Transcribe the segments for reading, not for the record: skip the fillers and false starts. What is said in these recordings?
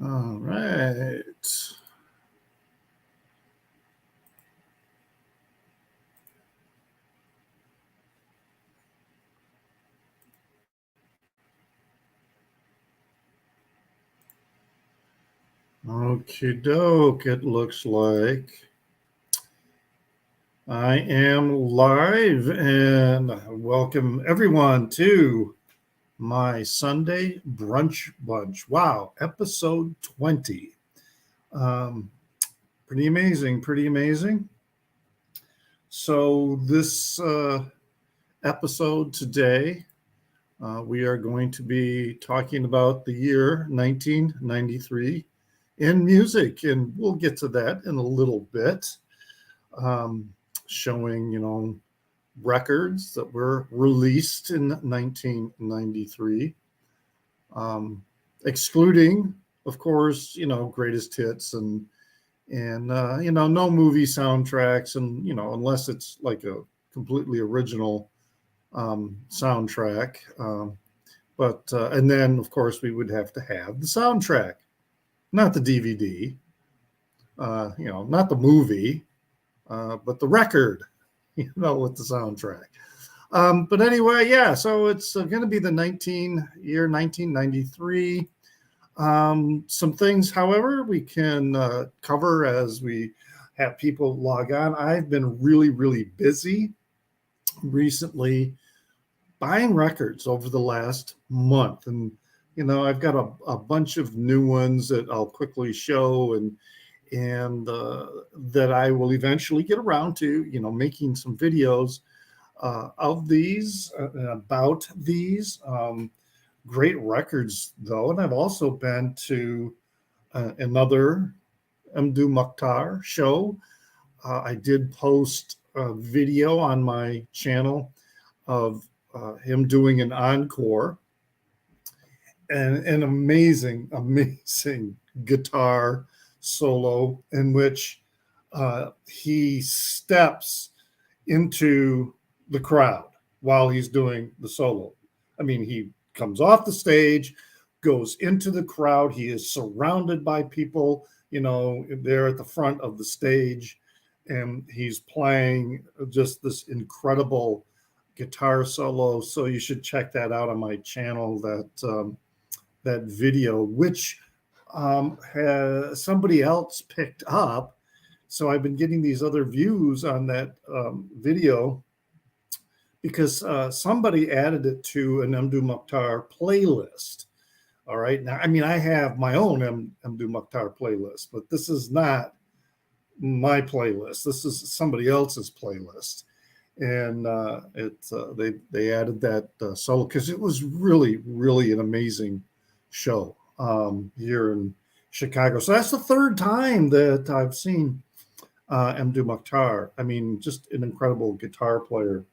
All right. Okie doke. It looks like I am live and welcome everyone to my Sunday brunch bunch. Wow, episode 20. Um, Pretty amazing, pretty amazing. So, this episode today, we are going to be talking about the year 1993 in music, and we'll get to that in a little bit. Um, Showing, records that were released in 1993, um, excluding, of course, greatest hits and no movie soundtracks, and unless it's like a completely original soundtrack. But and then, of course, we would have to have the soundtrack, not the DVD, not the movie, but the record, with the soundtrack. But anyway, yeah. So it's going to be the 1993. Some things, however, we can cover as we have people log on. I've been really, really busy recently buying records over the last month, and I've got a bunch of new ones that I'll quickly show, and that I will eventually get around to, making some videos of these and about these. Great records, though. And I've also been to another Mdu Mukhtar show. I did post a video on my channel of him doing an encore, and an amazing, amazing guitar solo in which he steps into the crowd while he's doing the solo. I mean, he comes off the stage, goes into the crowd. He is surrounded by people, there at the front of the stage, and he's playing just this incredible guitar solo. So you should check that out on my channel. That video, which has somebody else picked up. So I've been getting these other views on that video because somebody added it to an Mdu Mukhtar playlist. All right. Now, I mean, I have my own Mdu Mukhtar playlist, but this is not my playlist. This is somebody else's playlist. And they added that solo because it was really, really an amazing show here in Chicago. So that's the third time that I've seen Mdu Mukhtar. I mean, just an incredible guitar player.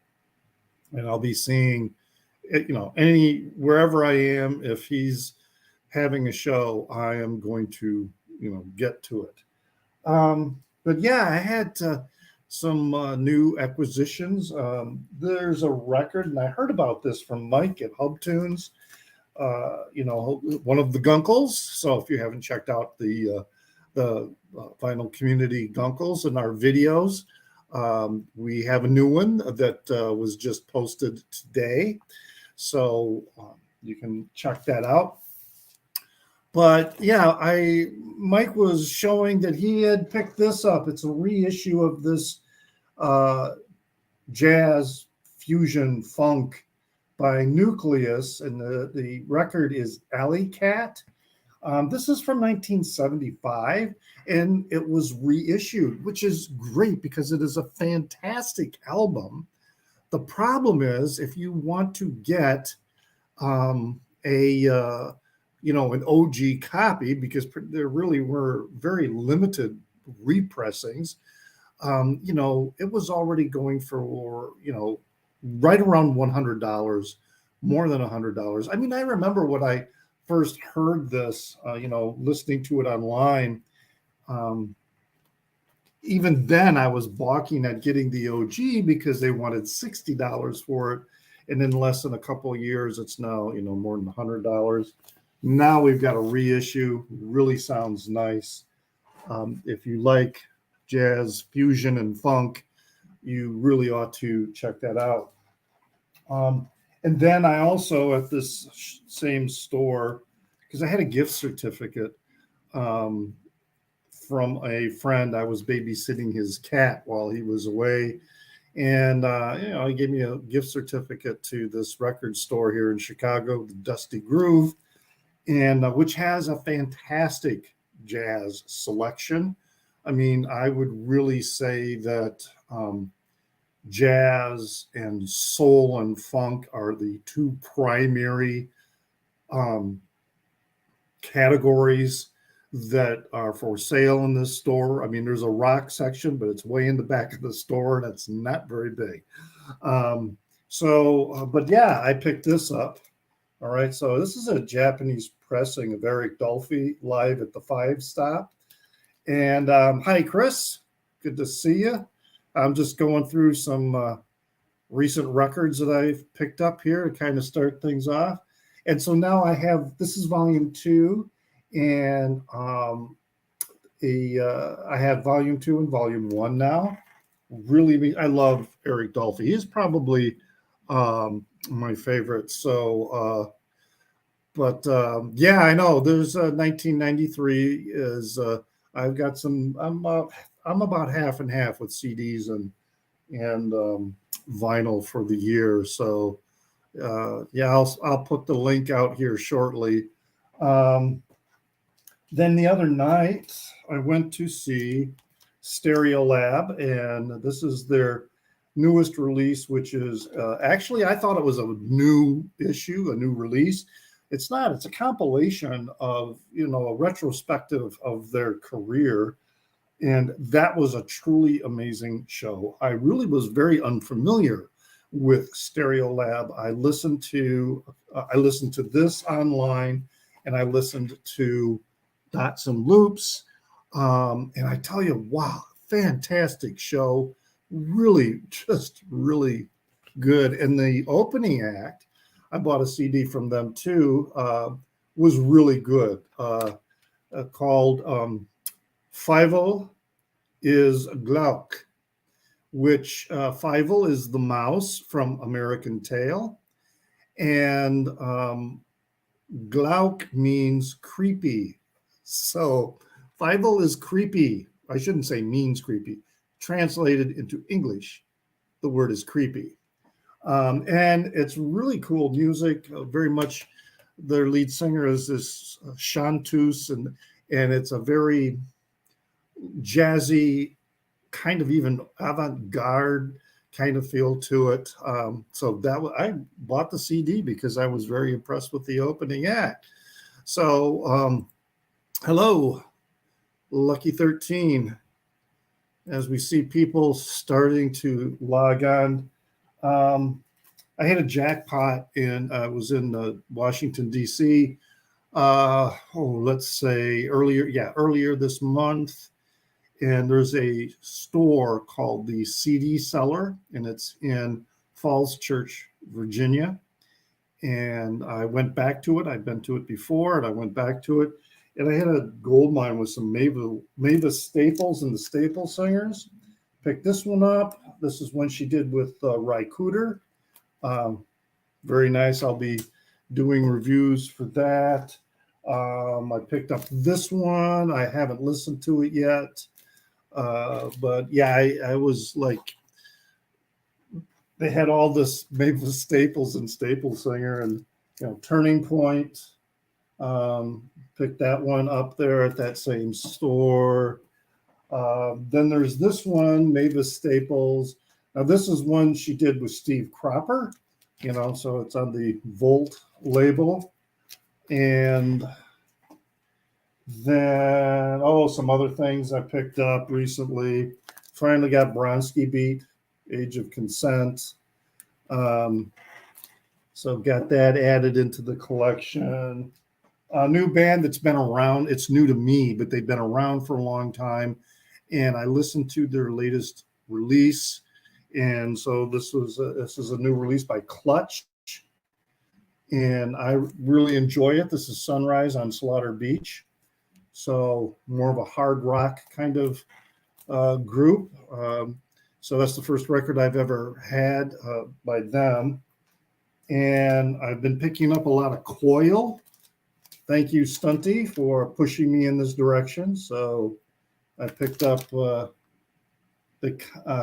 And I'll be seeing, wherever I am, if he's having a show, I am going to, get to it. But yeah, I had some new acquisitions. There's a record, and I heard about this from Mike at Hub Tunes. One of the Gunkles. So if you haven't checked out the Vinyl Community Gunkles in our videos, we have a new one that was just posted today. So you can check that out. But yeah, Mike was showing that he had picked this up. It's a reissue of this jazz fusion funk by Nucleus, and the record is Alley Cat. This is from 1975, and it was reissued, which is great because it is a fantastic album. The problem is, if you want to get an OG copy, because there really were very limited repressings, it was already going for, right around $100, more than $100. I mean, I remember when I first heard this, listening to it online. Even then, I was balking at getting the OG because they wanted $60 for it, and in less than a couple of years, it's now more than $100. Now we've got a reissue. Really sounds nice. If you like jazz fusion and funk, you really ought to check that out. Um, and then I also at this same store, because I had a gift certificate um, from a friend. I was babysitting his cat while he was away, and he gave me a gift certificate to this record store here in Chicago, the Dusty Groove, and which has a fantastic jazz selection. I mean, I would really say that jazz and soul and funk are the two primary um, categories that are for sale in this store. I mean, there's a rock section, but it's way in the back of the store and it's not very big. But yeah, I picked this up. All right. So this is a Japanese pressing of Eric Dolphy live at the Five Stop. And hi, Chris. Good to see you. I'm just going through some recent records that I've picked up here to kind of start things off. And so now I have, this is volume 2, and I have volume 2 and volume 1 now. Really, I love Eric Dolphy. He's probably my favorite. Yeah, I know. There's 1993 is I've got some. I'm about half and half with CDs and vinyl for the year. So yeah, I'll put the link out here shortly. Then the other night I went to see Stereolab, and this is their newest release, which is actually I thought it was a new issue, a new release. It's not. It's a compilation of a retrospective of their career, and that was a truly amazing show. I really was very unfamiliar with Stereolab. I listened to this online, and I listened to Dots and Loops, and I tell you, wow, fantastic show! Really, just really good. And the opening act, I bought a CD from them too. Was really good. Called Fievel is Glauc, which Fievel is the mouse from American Tail, and Glauc means creepy. So Fievel is creepy. I shouldn't say means creepy. Translated into English, the word is creepy. And it's really cool music. Very much, their lead singer is this chanteuse, and it's a very jazzy, kind of even avant-garde kind of feel to it. So I bought the CD because I was very impressed with the opening act. So hello, Lucky 13. As we see people starting to log on. I had a jackpot I was in Washington, D.C. Let's say earlier this month. And there's a store called the CD Cellar, and it's in Falls Church, Virginia. And I went back to it. I've been to it before, and I went back to it. And I had a gold mine with some Mavis Staples and the Staple Singers. Picked this one up. This is one she did with Ry Cooder. Very nice. I'll be doing reviews for that. I picked up this one. I haven't listened to it yet. But yeah, I was like, they had all this Mavis Staples and Staple Singer and Turning Point. Picked that one up there at that same store. Then there's this one, Mavis Staples. Now this is one she did with Steve Cropper, so it's on the Volt label. And then, some other things I picked up recently. Finally got Bronski Beat, Age of Consent. So got that added into the collection. A new band that's been around. It's new to me, but they've been around for a long time. And I listened to their latest release. And so this is a new release by Clutch. and I really enjoy it. This is Sunrise on Slaughter Beach, so more of a hard rock kind of group. So that's the first record I've ever had by them. And I've been picking up a lot of Coil. Thank you, Stunty, for pushing me in this direction. So I picked up the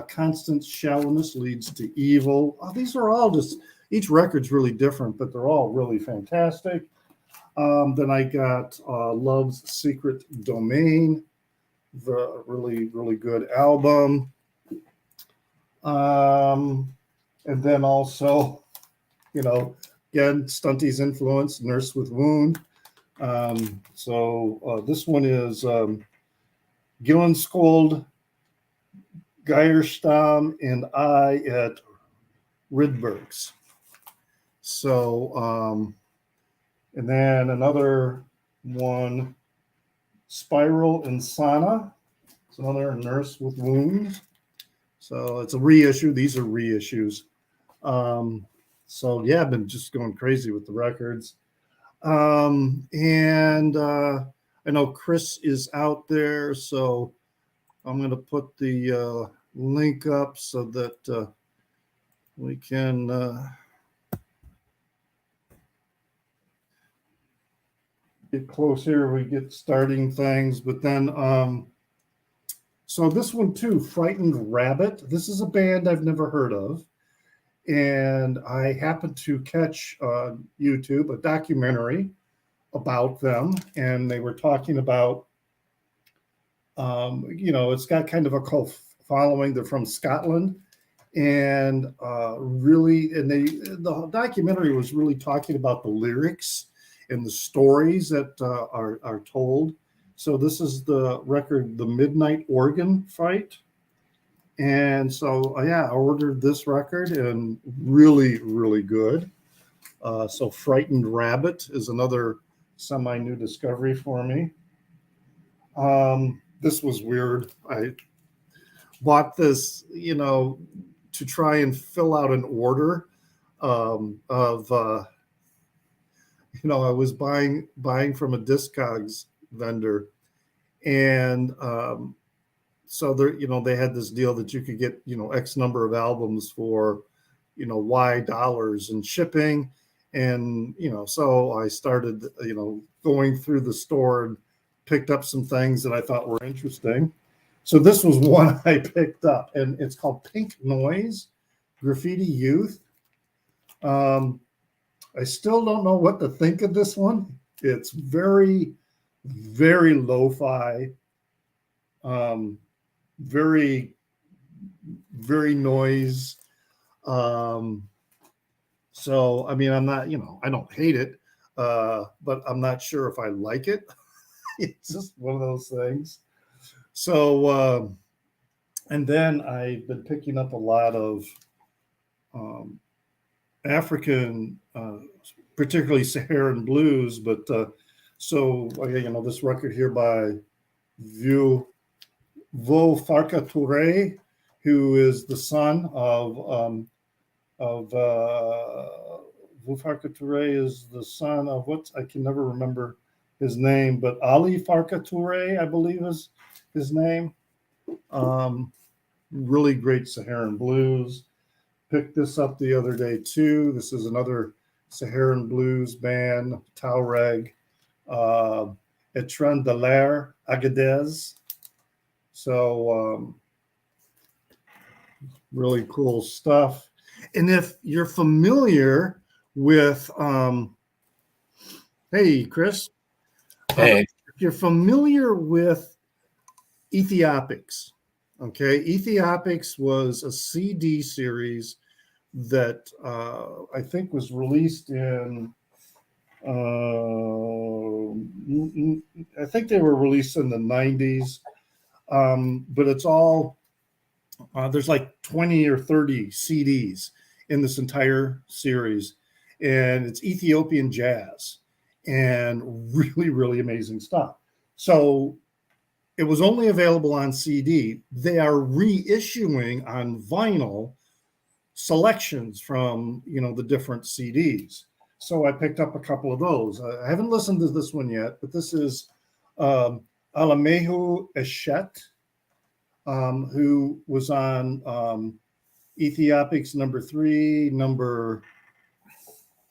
Constant Shallowness Leads to Evil. Oh, these are all just, each record's really different, but they're all really fantastic. Then I got Love's Secret Domain, the really good album. And then also, again, Stunty's influence, Nurse with Wound. So this one is Gillenskold, Geierstam, and I at Rydberg's. So, and then another one, Spiral Insana. It's another Nurse with Wounds. So it's a reissue. These are reissues. So yeah, I've been just going crazy with the records. And I know Chris is out there, so I'm going to put the link up so that we can get close here. We get starting things, but then so this one too, Frightened Rabbit. This is a band I've never heard of. And I happened to catch on YouTube a documentary about them. And they were talking about, it's got kind of a cult following. They're from Scotland. And the documentary was really talking about the lyrics and the stories that are told. So this is the record, The Midnight Organ Fight. And so, I ordered this record and really good. So Frightened Rabbit is another semi-new discovery for me. This was weird. I bought this, to try and fill out an order of, I was buying from a Discogs vendor, and so they had this deal that you could get, X number of albums for, Y dollars and shipping. And, so I started, going through the store and picked up some things that I thought were interesting. So this was one I picked up, and it's called Pink Noise, Graffiti Youth. I still don't know what to think of this one. It's very, very lo-fi. Very, very noise. So, I'm not, I don't hate it, but I'm not sure if I like it. It's just one of those things. So, and then I've been picking up a lot of African, particularly Saharan blues, but this record here by Vo Farka Touré, who is the son of Vo Farka Touré is the son of I can never remember his name, but Ali Farka Touré, I believe is his name. Really great Saharan blues. Picked this up the other day too. This is another Saharan blues band, Taureg, Etran de l'Air, Agadez. So really cool stuff. And if you're familiar with, hey, Chris. Hey. If you're familiar with Ethiopics, okay? Ethiopics was a CD series that I think was released in, I think they were released in the 90s. But it's all, there's like 20 or 30 CDs in this entire series, and it's Ethiopian jazz and really amazing stuff. So it was only available on CD. They are reissuing on vinyl selections from, the different CDs. So I picked up a couple of those. I haven't listened to this one yet, but this is um, Alamehu Eshet, who was on Ethiopics number 3,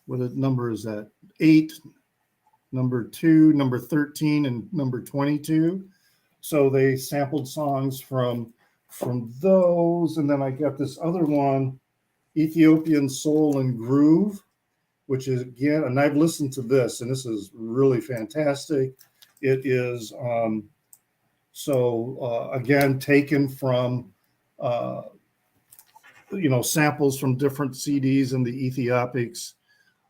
what number is that? 8, number 2, number 13, and number 22. So they sampled songs from those, and then I got this other one, Ethiopian Soul and Groove, which is again, and I've listened to this, and this is really fantastic. It is again taken from samples from different CDs in the Ethiopics.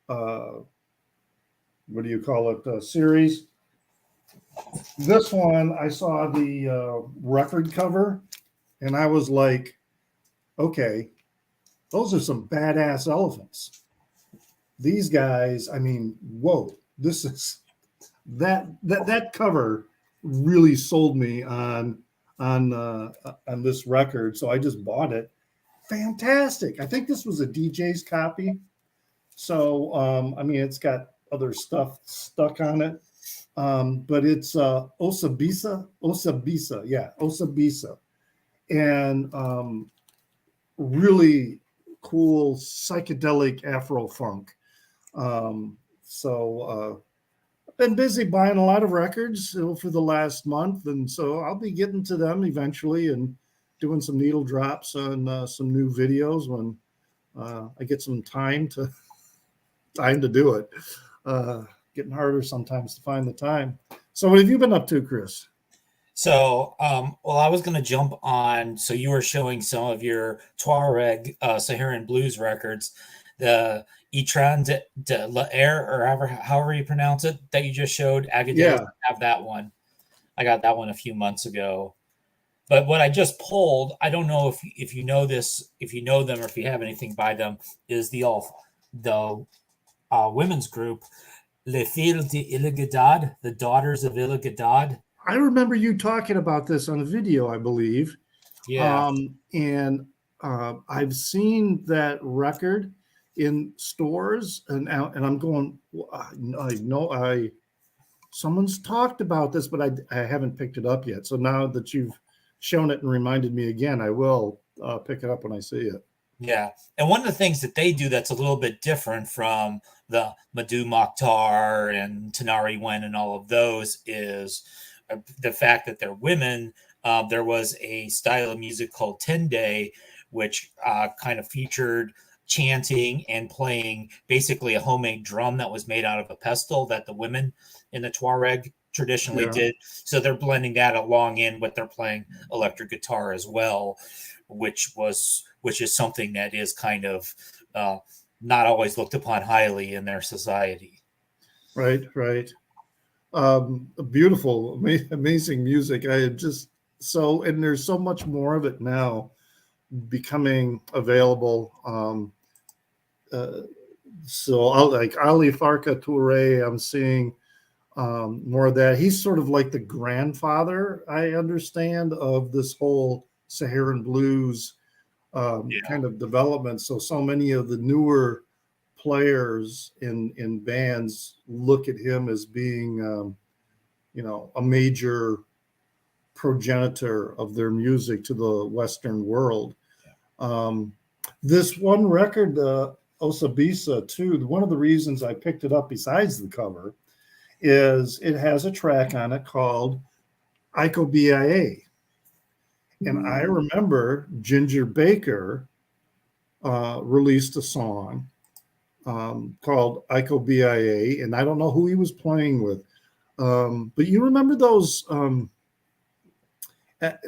What do you call it? Series. This one, I saw the record cover, and I was like, okay, those are some badass elephants. These guys, I mean, whoa, this is that cover really sold me on this record. So I just bought it. Fantastic. I think this was a DJ's copy. So I mean, it's got other stuff stuck on it. But it's Osabisa, yeah, Osabisa, and really cool psychedelic Afro funk. I've been busy buying a lot of records for the last month, and so I'll be getting to them eventually and doing some needle drops on some new videos when I get some time to do it. Getting harder sometimes to find the time. So what have you been up to, Chris? So, well, I was going to jump on. So you were showing some of your Tuareg Saharan blues records, the Itran de la Air, or however you pronounce it, that you just showed. Agadez, Yeah. I have that one. I got that one a few months ago. But what I just pulled, I don't know if you know this, if you know them, or if you have anything by them, is the women's group, Les Filles de Iligadad, the Daughters of Iligadad. I remember you talking about this on a video, I believe. Yeah. And I've seen that record in stores, and I'm going, I know someone's talked about this, but I haven't picked it up yet. So now that you've shown it and reminded me again, I will pick it up when I see it. Yeah. And one of the things that they do that's a little bit different from the Madhu Mokhtar and Tanari Wen and all of those is the fact that they're women. There was a style of music called Tende, which kind of featured chanting and playing basically a homemade drum that was made out of a pestle that the women in the Tuareg traditionally did. So they're blending that along in with their playing electric guitar as well, which is something that is kind of not always looked upon highly in their society. Right. Beautiful, amazing music. I had just and there's so much more of it now becoming available. So like Ali Farka Toure, I'm seeing more of that. He's sort of like the grandfather, I understand, of this whole Saharan blues kind of development. So many of the newer players in bands look at him as being, a major progenitor of their music to the Western world. This one record, Osabisa, too, one of the reasons I picked it up besides the cover is it has a track on it called Iko BIA. And I remember Ginger Baker released a song called Iko BIA, and I don't know who he was playing with. But you remember those?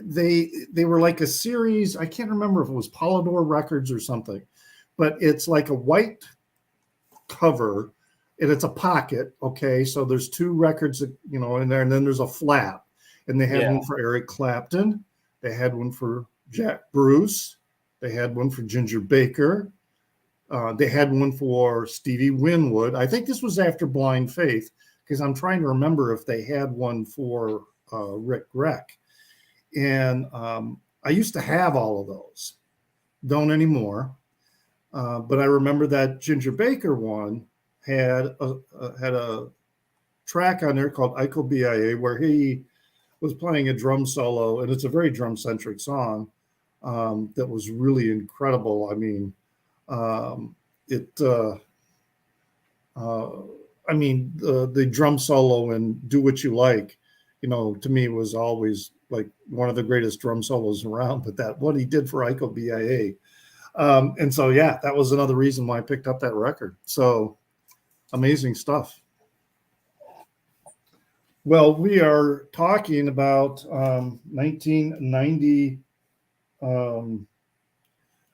They were like a series. I can't remember if it was Polydor Records or something, but it's like a white cover and it's a pocket. Okay, so there's two records, in there, and then there's a flap. And they had one for Eric Clapton. They had one for Jack Bruce. They had one for Ginger Baker. They had one for Stevie Winwood. I think this was after Blind Faith, because I'm trying to remember if they had one for Rick Reck. And I used to have all of those. Don't anymore. But I remember that Ginger Baker one had a track on there called Eichel BIA, where he was playing a drum solo, and it's a very drum centric song that was really incredible. I mean, it. I mean, the drum solo and "Do What You Like," to me was always like one of the greatest drum solos around. But that what he did for Eichel BIA, and so yeah, that was another reason why I picked up that record. So amazing stuff. Well, we are talking about 1990.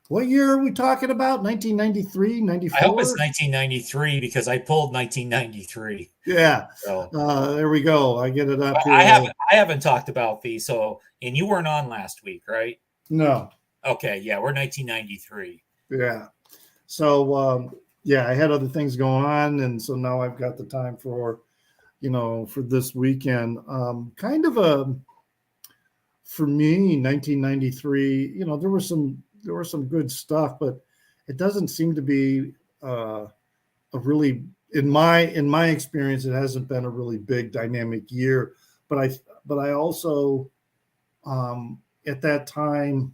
What year are we talking about? 1993, I hope it's 94? 1993 because I pulled 1993. Yeah. So There we go. I get it up I here. haven't talked about these. So, and you weren't on last week, right? No. Okay, yeah, we're 1993. Yeah. So yeah, I had other things going on, and so now I've got the time for for this weekend. Kind of a for me, 1993. There were some good stuff, but it doesn't seem to be a really in my experience. It hasn't been a really big dynamic year, but I also at that time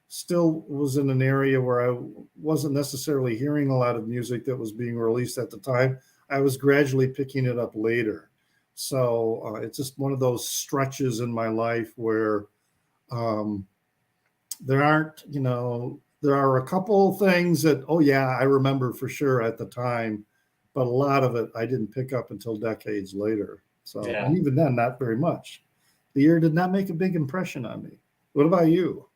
still was in an area where I wasn't necessarily hearing a lot of music that was being released at the time. I was gradually picking it up later. So it's just one of those stretches in my life where um, there aren't, there are a couple things that, oh, yeah, I remember for sure at the time, but a lot of it I didn't pick up until decades later. So, Yeah. and even then, not very much. The year did not make a big impression on me. What about you?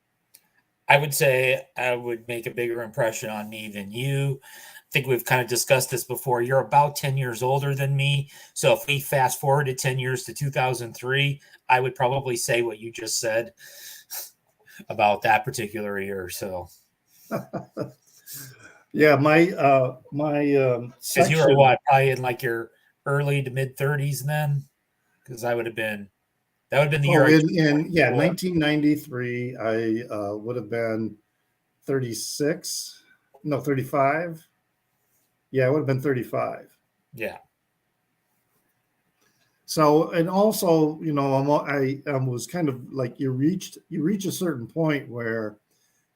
I would say I would make a bigger impression on me than you. I think we've kind of discussed this before. You're about 10 years older than me. So if we fast forwarded 10 years to 2003, I would probably say what you just said about that particular year. So, Yeah, my because you were section. what, probably in like your early to mid 30s then? Because that would have been the year Oh, I turned in yeah, 24. 1993, I would have been 36. No, 35. Yeah, it would have been 35. Yeah. So, and also, I was kind of like you reach a certain point where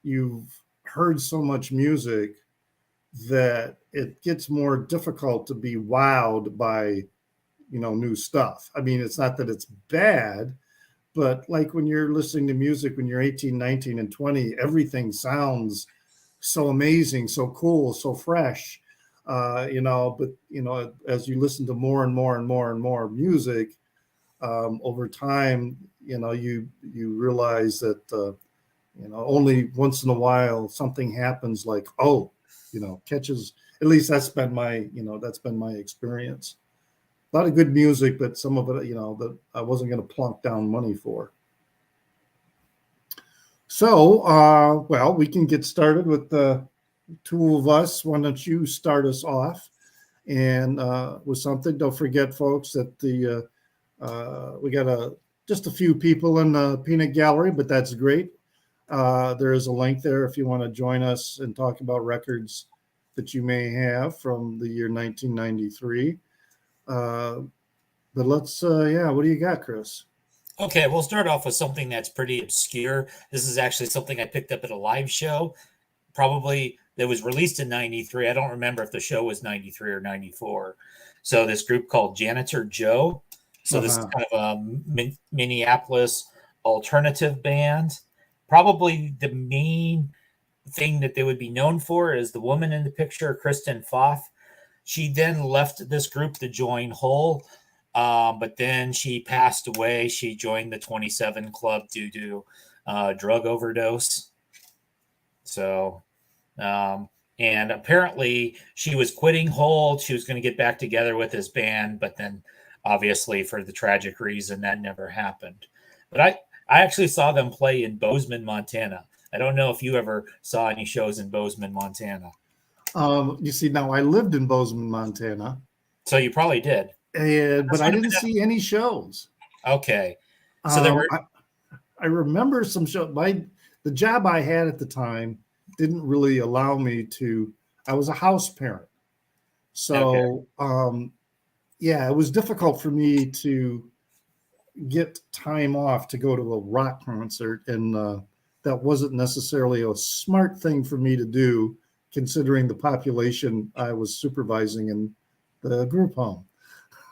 you've heard so much music that it gets more difficult to be wowed by new stuff. I mean, it's not that it's bad, but like when you're listening to music when you're 18, 19, and 20, everything sounds so amazing, so cool, so fresh. But as you listen to more and more and more and more music over time, you realize that only once in a while something happens like, oh, catches. At least that's been my experience. A lot of good music, but some of it, that I wasn't going to plunk down money for. So, well, we can get started with the two of us. Why don't you start us off and with something? Don't forget, folks, that we got just a few people in the peanut gallery, but that's great. There is a link there if you want to join us and talk about records that you may have from the year 1993. But let's, yeah, what do you got, Chris? Okay, we'll start off with something that's pretty obscure. This is actually something I picked up at a live show, probably that was released in 93. I don't remember if the show was 93 or 94. So this group called Janitor Joe. So this is Uh-huh. kind of a Minneapolis alternative band. Probably the main thing that they would be known for is the woman in the picture, Kristen Foff. She then left this group to join Hole, but then she passed away. She joined the 27 Club due to drug overdose. So, and apparently she was quitting Hole. She was going to get back together with his band, but then obviously for the tragic reason that never happened. But I actually saw them play in Bozeman, Montana. I don't know if you ever saw any shows in Bozeman, Montana. You see, now I lived in Bozeman, Montana, So you probably did. but This I would have didn't see any shows. been okay. So there Um, were I, I remember some show. The job I had at the time didn't really allow me to. I was a house parent, Okay. So yeah, it was difficult for me to get time off to go to a rock concert, and that wasn't necessarily a smart thing for me to do, considering the population I was supervising in the group home.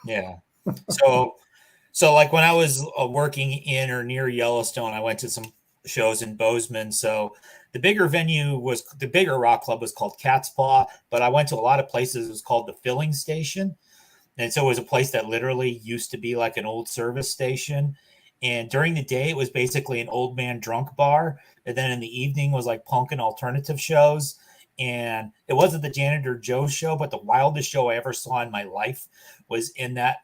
Yeah. So like when I was working in or near Yellowstone, I went to some shows in Bozeman. So the bigger rock club was called Cat's Paw, but I went to a lot of places. It was called the Filling Station. And so it was a place that literally used to be like an old service station. And during the day, it was basically an old man drunk bar. And then in the evening was like punk and alternative shows. And it wasn't the Janitor Joe show, but the wildest show I ever saw in my life was in that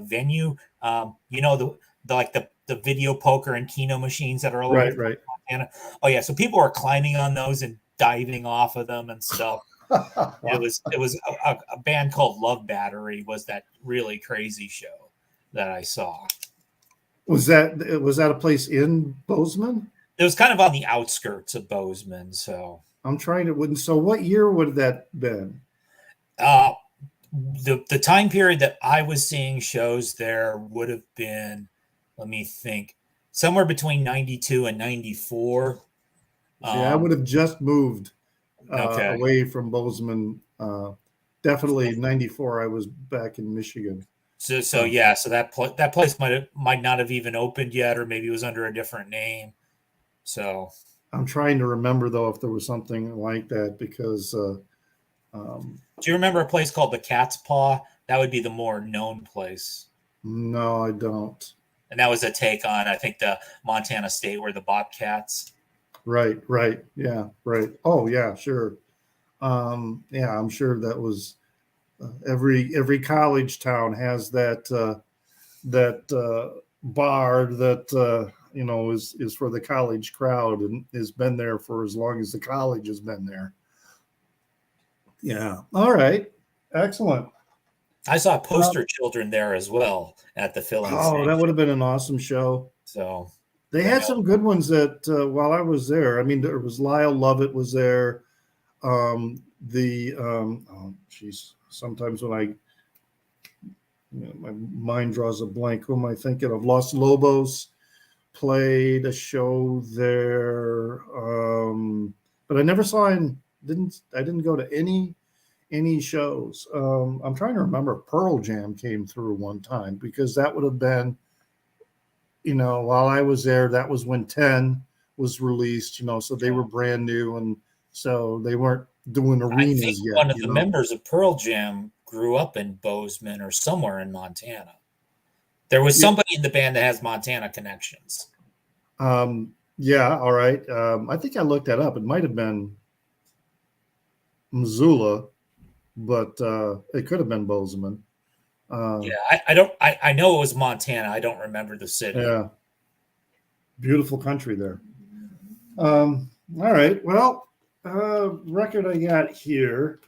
venue. The video poker and Keno machines that are all over Right, right. Montana. Oh yeah, so people were climbing on those and diving off of them and stuff. It was a band called Love Battery was that really crazy show that I saw. Was that a place in Bozeman? It was kind of on the outskirts of Bozeman. So I'm trying to wouldn't. So what year would that been? uh, the time period that I was seeing shows there would have been, let me think, somewhere between 92 and 94. See, I would have just moved Okay. away from Bozeman. Definitely 94. I was back in Michigan. So yeah, so that place might not have even opened yet, or maybe it was under a different name. So I'm trying to remember though if there was something like that because do you remember a place called the Cat's Paw? That would be the more known place. no, I don't. And that was a take on, I think, the Montana State where the Bobcats. Right, right, yeah, right. Oh yeah, sure. Yeah, I'm sure that was every college town has that bar that is for the college crowd and has been there for as long as the college has been there. Yeah. All right. Excellent. I saw Poster Children there as well at the filling Oh, that station. would have been an awesome show. So They had some good ones that while I was there. I mean, there was Lyle Lovett was there. Oh, geez. Sometimes when my mind draws a blank. Who am I thinking of? Los Lobos played a show there, but I never saw him. I didn't go to any shows. I'm trying to remember. Pearl Jam came through one time because that would have been, while I was there. That was when 10 was released. So they were brand new, and so they weren't doing I think arenas yet. one of the members of Pearl Jam grew up in Bozeman or somewhere in Montana. There was somebody in the band that has Montana connections. Yeah, all right. I think I looked that up. It might have been Missoula, but it could have been Bozeman. Yeah, I don't. I know it was Montana. I don't remember the city. Yeah, beautiful country there. All right. Well, record I got here.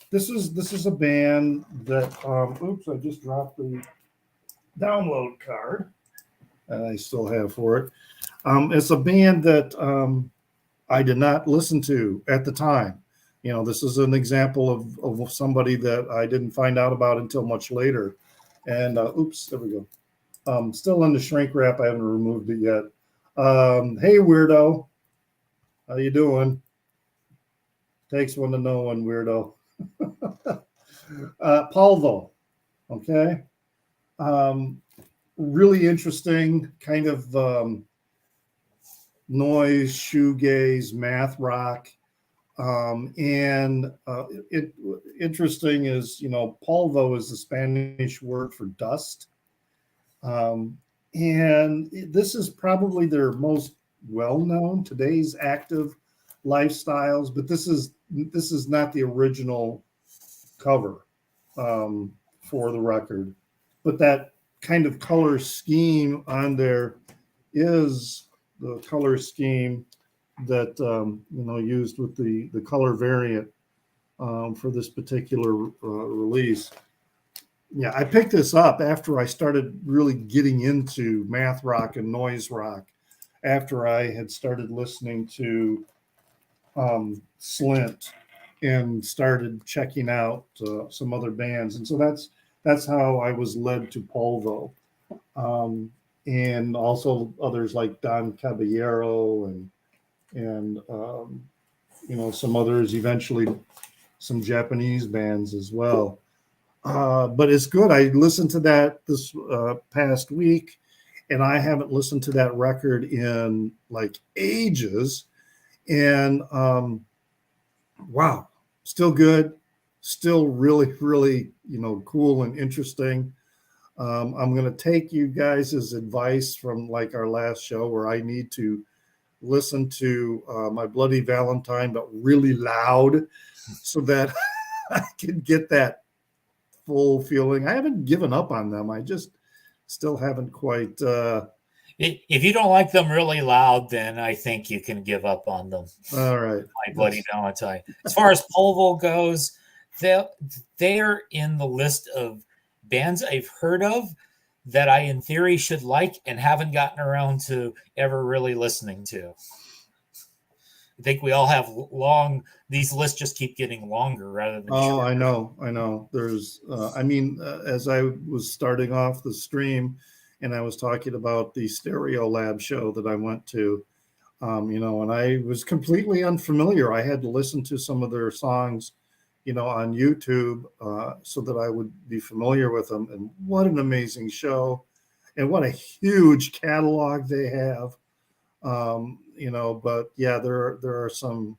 This is a band that. Oops, I just dropped the download card that I still have for it. It's a band that I did not listen to at the time. This is an example of somebody that I didn't find out about until much later. And oops, there we go. Still in the shrink wrap. I haven't removed it yet. Hey, weirdo. How you doing? Takes one to know one, weirdo. Polvo. Okay. Really interesting kind of noise, shoegaze, math rock. Interesting is, polvo is the Spanish word for dust. And this is probably their most well-known today's active lifestyles, but this is not the original cover for the record. But that kind of color scheme on there is the color scheme that used with the color variant for this particular release. Yeah, I picked this up after I started really getting into math rock and noise rock. After I had started listening to Slint and started checking out some other bands, and so that's how I was led to Polvo, um, and also others like Don Caballero and some others, eventually some Japanese bands as well. But it's good. I listened to that this past week, and I haven't listened to that record in like ages. And wow, still good, still really, really, cool and interesting. I'm going to take you guys' advice from like our last show where I need to listen to My Bloody Valentine, but really loud so that I can get that full feeling. I haven't given up on them. I just still haven't quite. If you don't like them really loud, then I think you can give up on them. All right. My Bloody Valentine. As far as Polvo goes, they're in the list of bands I've heard of that I, in theory, should like and haven't gotten around to ever really listening to. I think we all have these lists just keep getting longer rather than shorter. I know. There's, as I was starting off the stream and I was talking about the Stereo Lab show that I went to, and I was completely unfamiliar. I had to listen to some of their songs, on YouTube so that I would be familiar with them. And what an amazing show, and what a huge catalog they have. But yeah, there are some.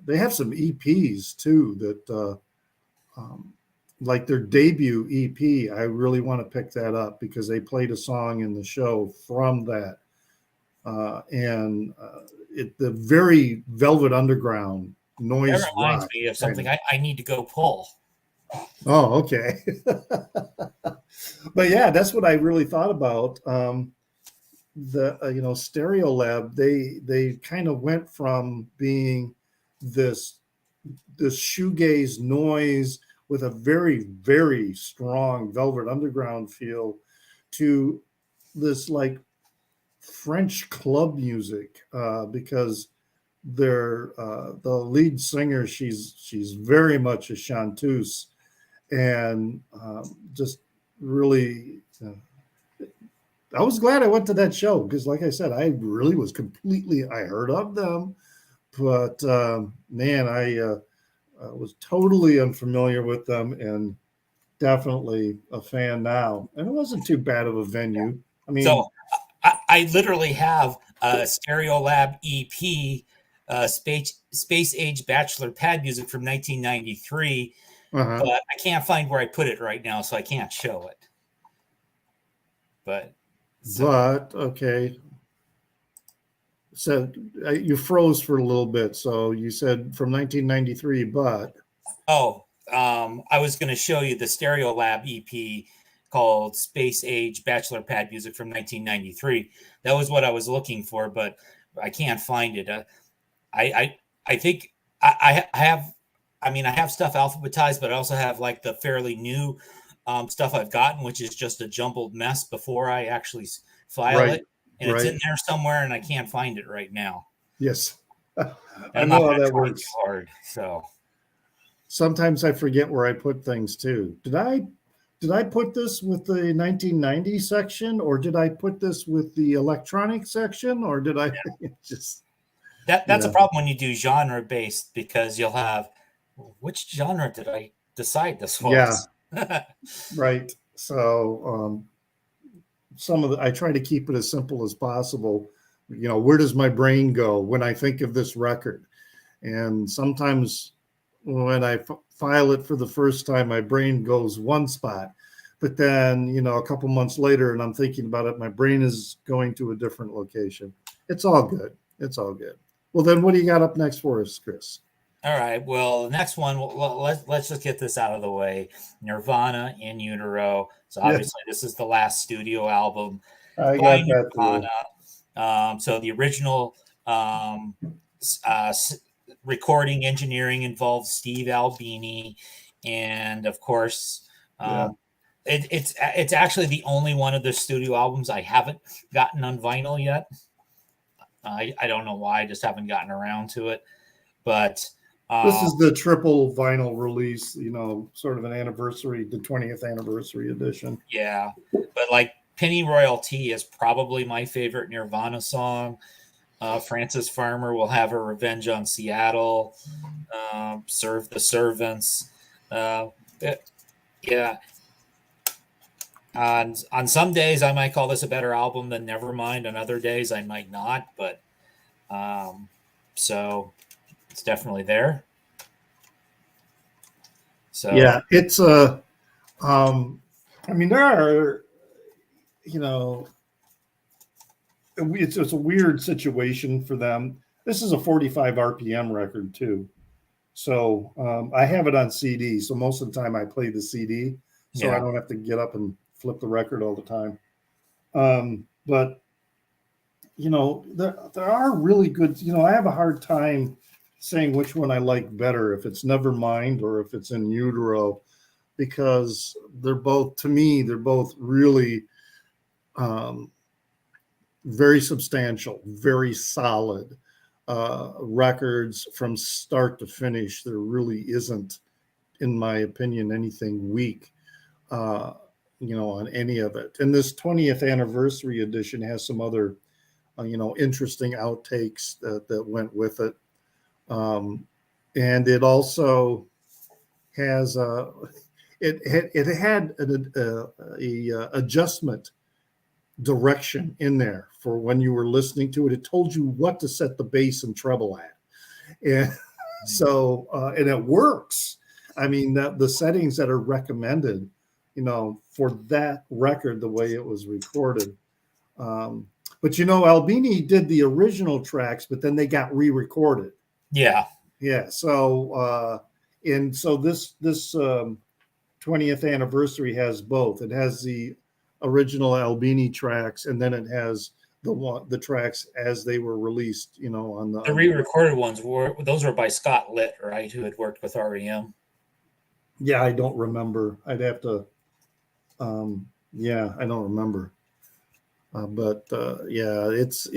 They have some EPs too that, like their debut EP. I really want to pick that up because they played a song in the show from that, the very Velvet Underground noise. That reminds rock me of something I need to go pull. Oh, okay. But yeah, that's what I really thought about. The Stereo Lab, they kind of went from being this shoegaze noise with a very, very strong Velvet Underground feel to this like French club music, because the lead singer, she's very much a chanteuse, and just really I was glad I went to that show because, like I said, I really was I heard of them, but man, I was totally unfamiliar with them and definitely a fan now. And it wasn't too bad of a venue. I mean, so I literally have a Stereo Lab EP, Space Age Bachelor Pad Music from 1993, but I can't find where I put it right now, so I can't show it. But okay. So you froze for a little bit. So you said from 1993, but I was going to show you the Stereo Lab EP called Space Age Bachelor Pad Music from 1993. That was what I was looking for, but I can't find it. I think I have. I mean, I have stuff alphabetized, but I also have like the fairly new stuff I've gotten, which is just a jumbled mess before I actually file it. And it's in there somewhere, and I can't find it right now. Yes. I know how that works. Hard, so sometimes I forget where I put things too. Did I put this with the 1990 section, or did I put this with the electronic section, or did I just... That's a problem when you do genre based, because you'll have, which genre did I decide this was? Yeah. Right. So I try to keep it as simple as possible. Where does my brain go when I think of this record? And sometimes when I file it for the first time, my brain goes one spot, but then, a couple months later and I'm thinking about it, my brain is going to a different location. It's all good. It's all good. Well, then what do you got up next for us, Chris? All right. Well, the next one, let's just get this out of the way. Nirvana, In Utero. So obviously this is the last studio album I got that Nirvana. So the original recording engineering involved Steve Albini, and of course, it's actually the only one of the studio albums I haven't gotten on vinyl yet. I don't know why, I just haven't gotten around to it, but This is the triple vinyl release, sort of an anniversary, the 20th anniversary edition. Yeah, but like Pennyroyal Tea is probably my favorite Nirvana song. Frances Farmer will have her revenge on Seattle. Serve the Servants. Uh, yeah. On some days, I might call this a better album than Nevermind. On other days, I might not. But so it's definitely there. So yeah, it's a. I mean, there are, it's a weird situation for them. This is a 45 RPM record too. So I have it on CD. So most of the time I play the CD, so I don't have to get up and flip the record all the time. But there are really good. I have a hard time saying which one I like better, if it's Nevermind or if it's In Utero, because they're both really very substantial, very solid records from start to finish. There really isn't, in my opinion, anything weak, on any of it. And this 20th anniversary edition has some other, interesting outtakes that went with it. And it also has it had a adjustment direction in there for when you were listening to it. It told you what to set the bass and treble at, and so and it works. I mean, the settings that are recommended, for that record, the way it was recorded. But Albini did the original tracks, but then they got re-recorded. Yeah. So this 20th anniversary has both. It has the original Albini tracks, and then it has the tracks as they were released, on the re-recorded ones were by Scott Litt, right, who had worked with REM. Yeah, I don't remember. I'd have to. I don't remember. But it's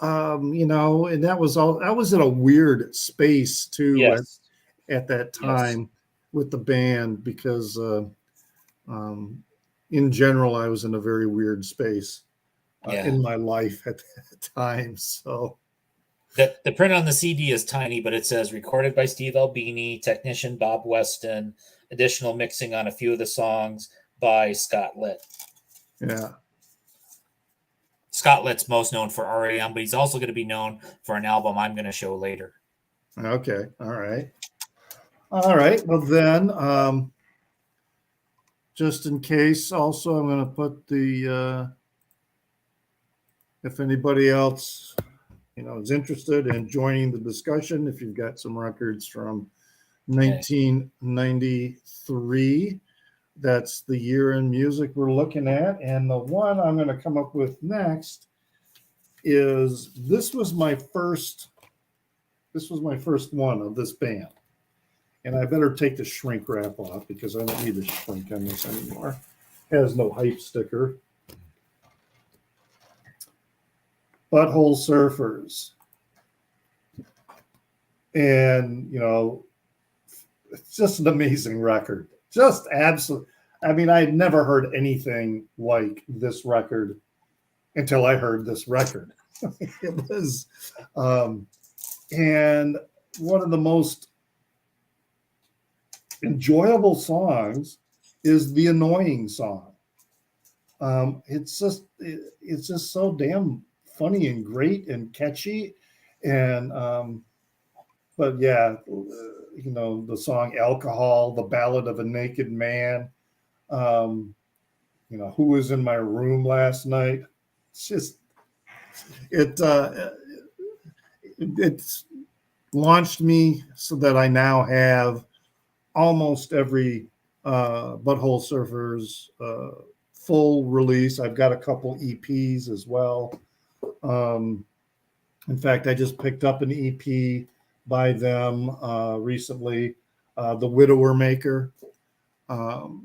and that was in a weird space too. Yes. At that time with the band, because in general, I was in a very weird space in my life at that time. So the print on the CD is tiny, but it says recorded by Steve Albini, technician Bob Weston, additional mixing on a few of the songs by Scott Litt. Yeah. Scott Litt's most known for REM, but he's also going to be known for an album I'm going to show later. Okay. All right. Well, then, just in case, also, I'm going to put the, if anybody else, is interested in joining the discussion, if you've got some records from 1993, that's the year in music we're looking at. And the one I'm going to come up with next is, this was my first one of this band. And I better take the shrink wrap off, because I don't need the shrink on this anymore. It has no hype sticker. Butthole Surfers. And, it's just an amazing record. Just absolute. I mean, I had never heard anything like this record until I heard this record. It was, and one of the most enjoyable songs is the Annoying song. It's just so damn funny and great and catchy. And but yeah, the song Alcohol, The Ballad of a Naked Man, Who Was in My Room Last Night. It's just it's launched me so that I now have almost every Butthole Surfers full release. I've got a couple EPs as well. In fact, I just picked up an EP by them recently, The Widower Maker.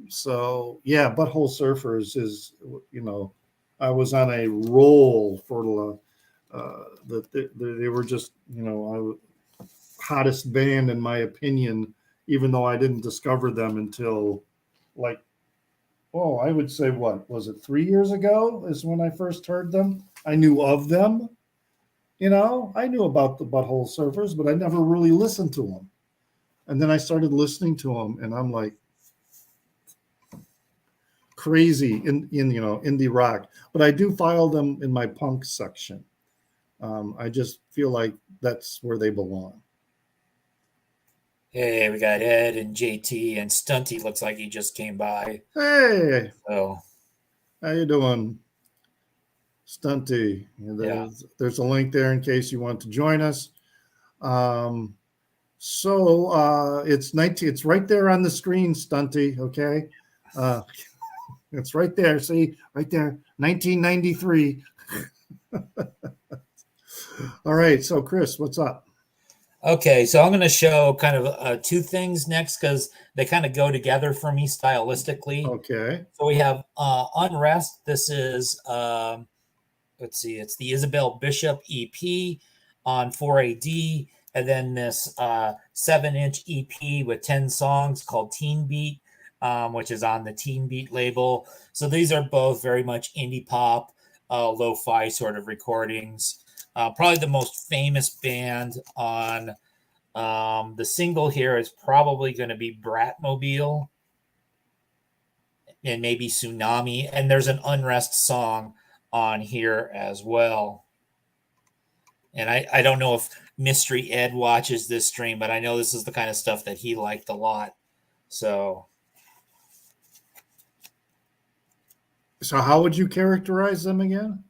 So yeah, Butthole Surfers is, I was on a roll for that they were just, hottest band in my opinion, even though I didn't discover them until like, oh, I would say what was it, 3 years ago is when I first heard them. I knew of them, I knew about the Butthole Surfers, but I never really listened to them. And then I started listening to them, and I'm like crazy in indie rock. But I do file them in my punk section. I just feel like that's where they belong. Hey, we got Ed and JT, and Stunty looks like he just came by. Hey, So, how you doing, Stunty? yeah. There's a link there in case you want to join us. So it's 19. It's right there on the screen, Stunty. Okay, it's right there. See, right there, 1993. All right. So, Chris, what's up? Okay, so I'm going to show kind of two things next because they kind of go together for me stylistically. Okay. So we have Unrest. This is, let's see, it's the Isabel Bishop EP on 4AD, and then this 7-inch EP with 10 songs called Teen Beat, which is on the Teen Beat label. So these are both very much indie pop, lo-fi sort of recordings. Probably the most famous band on the single here is probably going to be Bratmobile and maybe Tsunami. And there's an Unrest song on here as well. And I don't know if Mystery Ed watches this stream, but I know this is the kind of stuff that he liked a lot. So how would you characterize them again?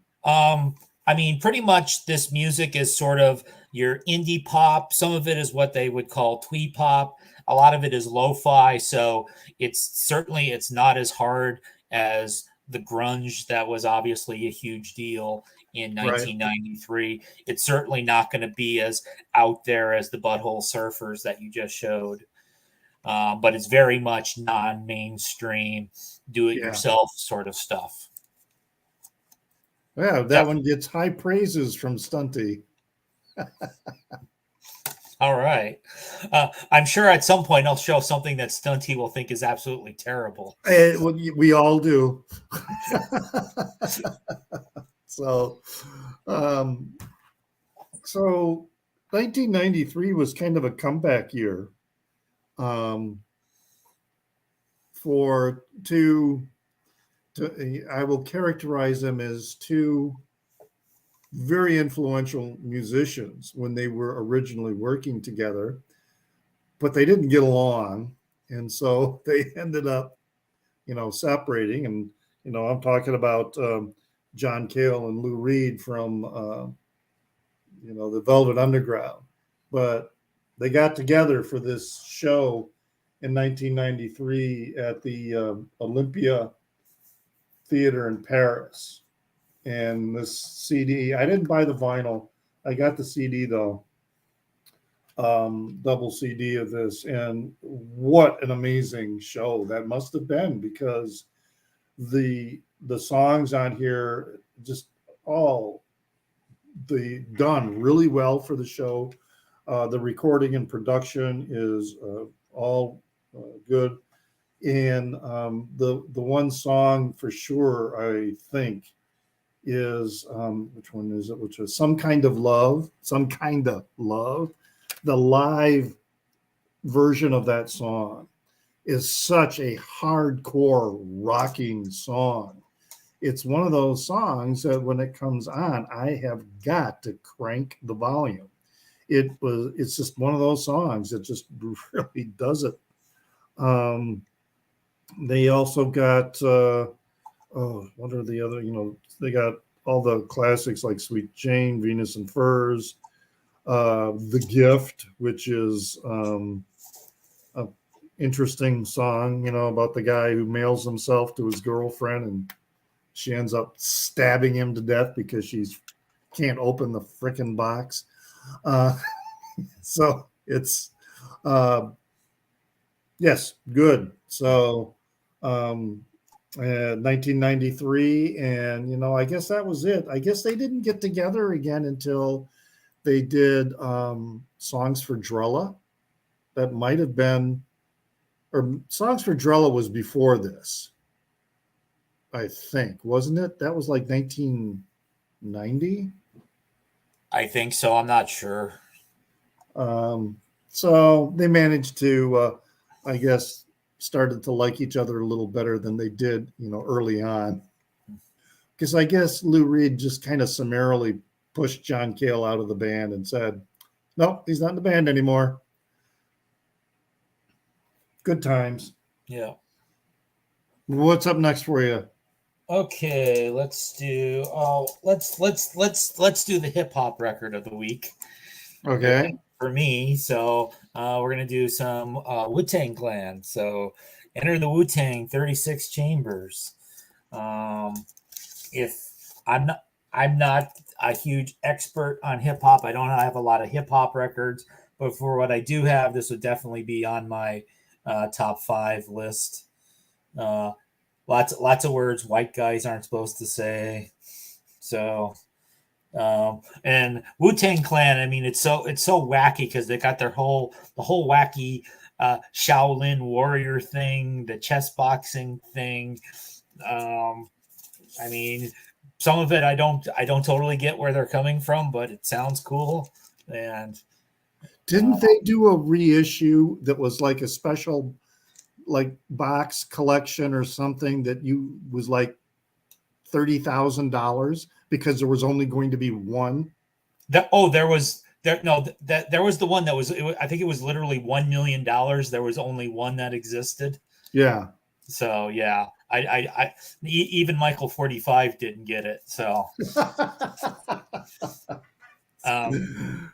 I mean, pretty much this music is sort of your indie pop. Some of it is what they would call twee pop. A lot of it is lo-fi. So it's not as hard as the grunge that was obviously a huge deal in 1993. Right. It's certainly not going to be as out there as the Butthole Surfers that you just showed. But it's very much non-mainstream, do-it-yourself sort of stuff. Yeah, that one gets high praises from Stunty. All right. I'm sure at some point I'll show something that Stunty will think is absolutely terrible. We all do. So 1993 was kind of a comeback year for I will characterize them as two very influential musicians when they were originally working together, but they didn't get along. And so they ended up, separating. And, I'm talking about John Cale and Lou Reed from, the Velvet Underground. But they got together for this show in 1993 at the Olympia Theater in Paris. And this CD, I didn't buy the vinyl. I got the CD though, double CD of this. And what an amazing show that must have been, because the songs on here just all done really well for the show. The recording and production is all good. And the one song for sure, I think, is which one is it? Which is Some Kind of Love. The live version of that song is such a hardcore rocking song. It's one of those songs that when it comes on, I have got to crank the volume. It's just one of those songs that just really does it. They also got what are the other? They got all the classics like Sweet Jane, Venus and Furs, The Gift, which is a interesting song, about the guy who mails himself to his girlfriend and she ends up stabbing him to death because she can't open the frickin' box. So it's yes, good. So 1993, and I guess that was it. I guess they didn't get together again until they did Songs for Drella. That might have been, or Songs for Drella was before this, I think, wasn't it? That was like 1990. I think so. I'm not sure. So they managed to, I guess, started to like each other a little better than they did, early on. Because I guess Lou Reed just kind of summarily pushed John Cale out of the band and said, "Nope, he's not in the band anymore." Good times. Yeah. What's up next for you? Okay, let's do let's do the hip hop record of the week. Okay. For me, so we're gonna do some Wu-Tang Clan. So Enter the Wu-Tang 36 Chambers. If I'm not a huge expert on hip hop. I don't have a lot of hip hop records, but for what I do have, this would definitely be on my top 5 list. Lots of words white guys aren't supposed to say. So and Wu-Tang Clan, I mean, it's so wacky because they got the whole wacky Shaolin warrior thing, the chess boxing thing. I mean, some of it I don't totally get where they're coming from, but it sounds cool. And didn't they do a reissue that was like a special like box collection or something that was like $30,000 because there was only going to be one? there was the one that was, I think it was literally $1 million. There was only one that existed. Yeah. So yeah, I even Michael 45 didn't get it. So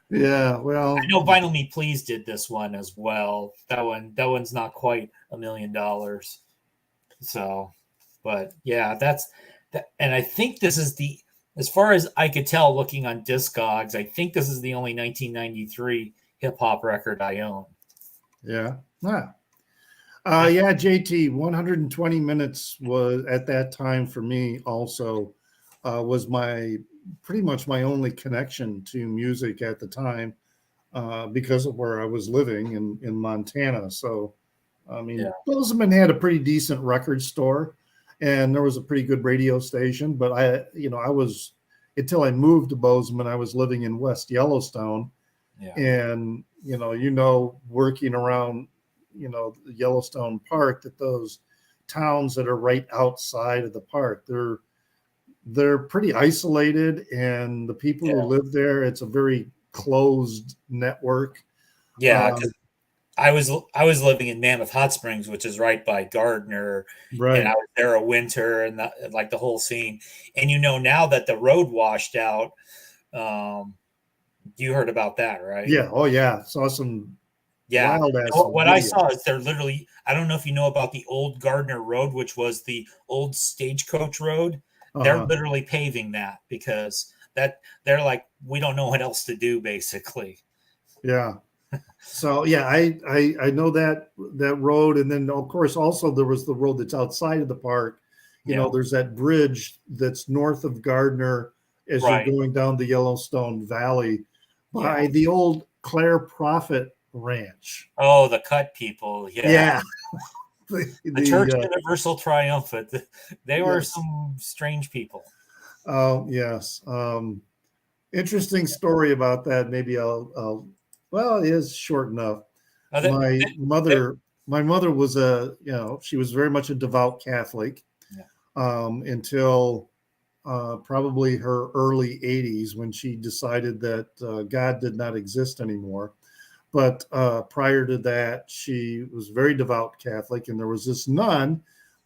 yeah, well, I know Vinyl Me Please did this one as well. That one's not quite $1 million. So, but yeah, that's that. And I think this is as far as I could tell, looking on Discogs, I think this is the only 1993 hip hop record I own. Yeah. Yeah, JT, 120 minutes was at that time for me also was pretty much my only connection to music at the time because of where I was living in Montana. So, I mean, Yeah. Bozeman had a pretty decent record store and there was a pretty good radio station, but I was, until I moved to Bozeman, I was living in West Yellowstone. Yeah. And, working around, Yellowstone Park, that those towns that are right outside of the park, they're pretty isolated, and the people who live there, it's a very closed network. Yeah, because I was living in Mammoth Hot Springs, which is right by Gardner, right. And I was there a winter and like the whole scene. And now that the road washed out, you heard about that, right? Yeah. Oh yeah. Saw some wild ass. What I saw is they're literally, I don't know if you know about the old Gardner Road, which was the old Stagecoach Road. They're literally paving that because they're like, we don't know what else to do, basically. Yeah. So yeah, I know that road, and then of course also there was the road that's outside of the park. There's that bridge that's north of Gardner as you're going down the Yellowstone Valley by the old Claire Prophet Ranch. Oh, the Cut people, yeah. the Church Universal Triumphant. They were some strange people. Oh yes. Interesting story about that. Maybe well, it is short enough. My mother was she was very much a devout Catholic until probably her early 80s when she decided that God did not exist anymore. But prior to that, she was very devout Catholic, and there was this nun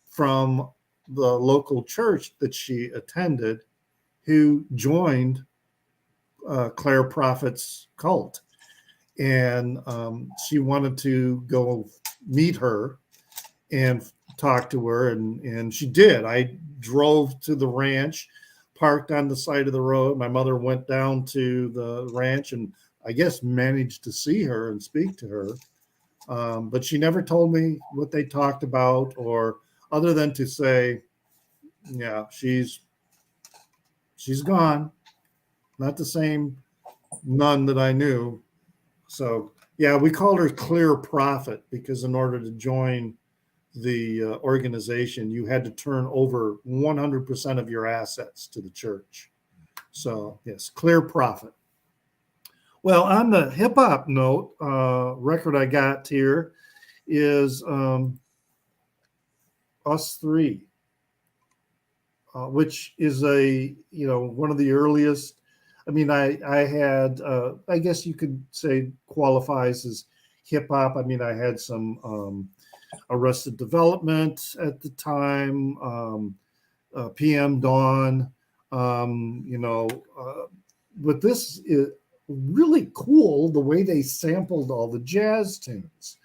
from the local church that she attended who joined Claire Prophet's cult. And she wanted to go meet her and talk to her, and she did. I drove to the ranch, parked on the side of the road. My mother went down to the ranch and I guess managed to see her and speak to her. But she never told me what they talked about, or other than to say, yeah, she's gone. Not the same None that I knew. So yeah, we called her Clear Profit because in order to join the organization, you had to turn over 100% of your assets to the church. So yes, Clear Profit. Well, on the hip hop note, record I got here is Us Three, which is one of the earliest. I mean, I had I guess you could say qualifies as hip hop. I mean, I had some Arrested Development at the time, PM Dawn, but this is really cool the way they sampled all the jazz tunes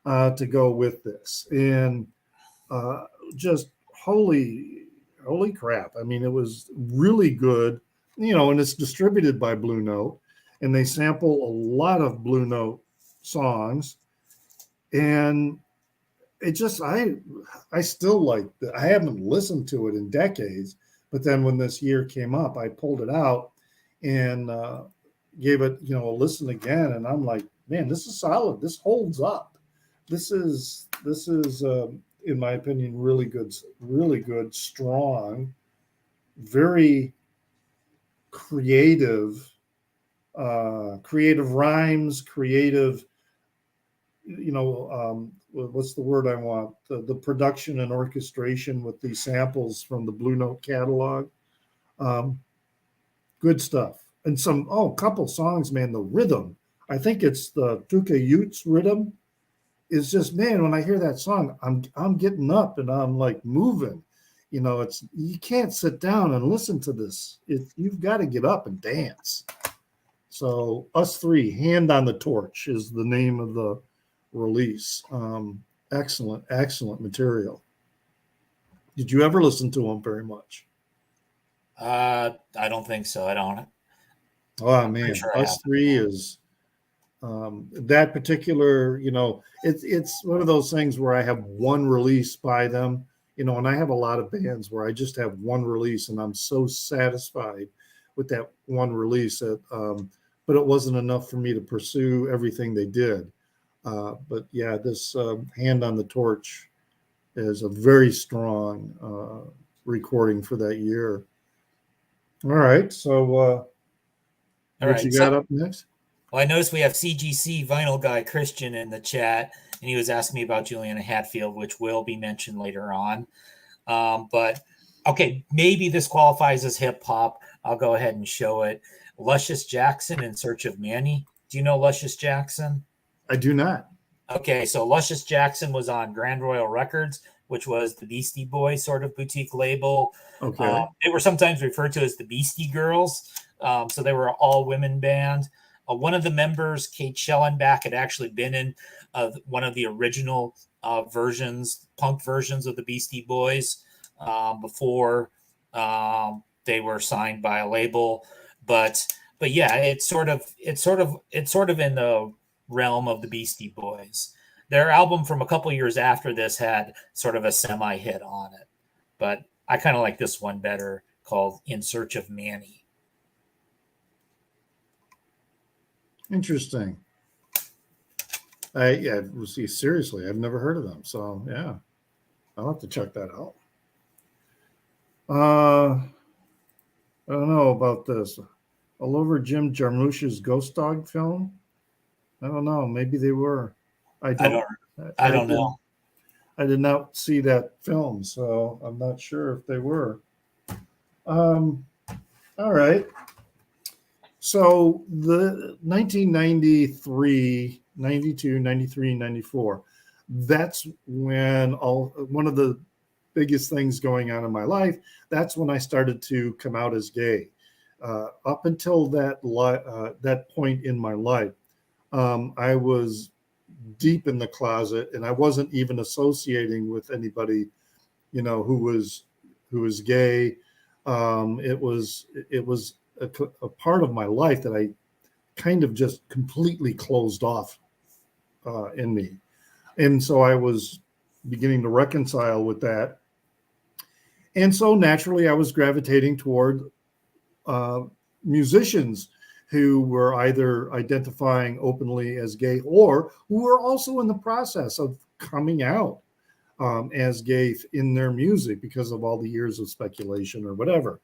to go with this, and just holy crap. I mean, it was really good, and it's distributed by Blue Note, and they sample a lot of Blue Note songs, and it just I still like that. I haven't listened to it in decades, but then when this year came up, I pulled it out and gave it a listen again, and I'm like, man, this is solid. This holds up. This is in my opinion really good, strong, very creative rhymes, creative, what's the word I want? The production and orchestration with these samples from the Blue Note catalog. Good stuff. And couple songs, man, the rhythm. I think it's the Tuka Utes rhythm is just, man, when I hear that song, I'm getting up and I'm like moving. You can't sit down and listen to this. You've got to get up and dance. So Us Three, Hand on the Torch is the name of the release. Excellent material. Did you ever listen to them very much? I don't think so. I don't. Oh man, sure Us Three is that particular. It's one of those things where I have one release by them. And I have a lot of bands where I just have one release, and I'm so satisfied with that one release that. But it wasn't enough for me to pursue everything they did. But yeah, this Hand on the Torch is a very strong recording for that year. All right. So what you got up next? Well, I noticed we have CGC Vinyl Guy Christian in the chat, and he was asking me about Juliana Hatfield, which will be mentioned later on. But okay, maybe this qualifies as hip hop. I'll go ahead and show it. Luscious Jackson, In Search of Manny. Do you know Luscious Jackson? I do not. Okay, so Luscious Jackson was on Grand Royal Records, which was the Beastie Boys sort of boutique label. Okay. They were sometimes referred to as the Beastie Girls. So they were an all-women band. One of the members, Kate Schellenbach, had actually been in one of the original punk versions of the Beastie Boys before they were signed by a label. But yeah, it's sort of in the realm of the Beastie Boys. Their album from a couple years after this had sort of a semi-hit on it, but I kind of like this one better, called In Search of Manny. Interesting. Seriously, I've never heard of them. So yeah, I'll have to check that out. I don't know about this. All over Jim Jarmusch's Ghost Dog film. I don't know. Maybe they were. I don't know. I did not see that film, so I'm not sure if they were. All right. So the 1993, 92, 93, 94, that's when one of the biggest things going on in my life, that's when I started to come out as gay. Up until that point in my life, I was deep in the closet, and I wasn't even associating with anybody, who was gay. It was a part of my life that I kind of just completely closed off in me, and so I was beginning to reconcile with that, and so naturally I was gravitating toward musicians who were either identifying openly as gay or who were also in the process of coming out as gay in their music because of all the years of speculation or whatever,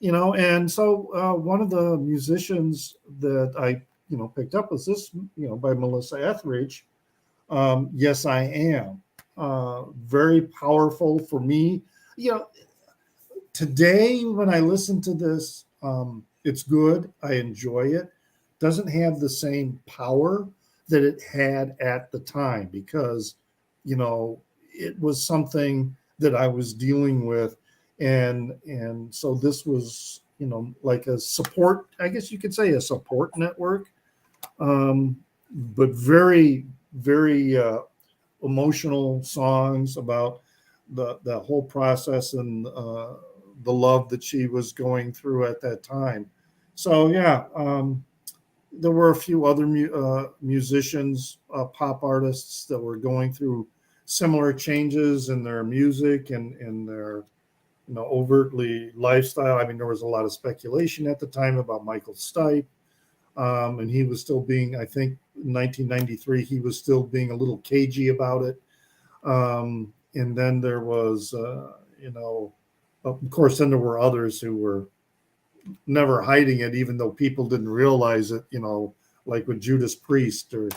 And so one of the musicians that I, picked up was this, by Melissa Etheridge. Yes, I am. Very powerful for me. Today when I listen to this, it's good. I enjoy it. Doesn't have the same power that it had at the time because, it was something that I was dealing with, and so this was, like a support. I guess you could say a support network, but very, very emotional songs about the whole process and the love that she was going through at that time. So yeah, there were a few other musicians, pop artists that were going through similar changes in their music and in their overtly lifestyle. I mean, there was a lot of speculation at the time about Michael Stipe, and he was still being, I think, in 1993, he was still being a little cagey about it. And then there was, of course, then there were others who were never hiding it, even though people didn't realize it, like with Judas Priest or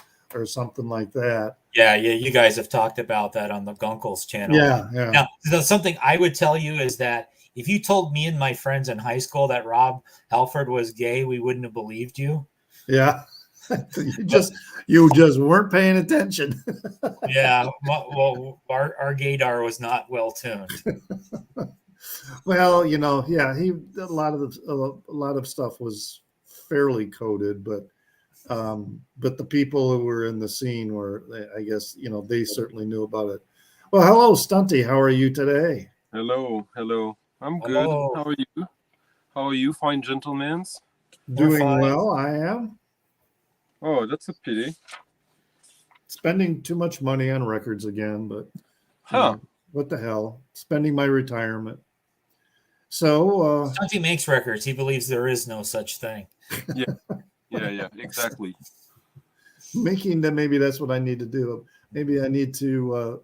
something like that. Yeah, you guys have talked about that on the Gunkles channel. Yeah. Now, something I would tell you is that if you told me and my friends in high school that Rob Halford was gay, we wouldn't have believed you. Yeah. you just weren't paying attention. Yeah, well, our gaydar was not well tuned. Well, yeah, a lot of stuff was fairly coded, but the people who were in the scene were, I guess, they certainly knew about it. Well, hello, Stunty. How are you today? Hello. I'm good. Hello. How are you? How are you, fine gentlemen? Doing well, I am. Oh, that's a pity. Spending too much money on records again, but what the hell? Spending my retirement. So Stunty makes records. He believes there is no such thing. Yeah, exactly. Making that, maybe that's what I need to do. Maybe I need to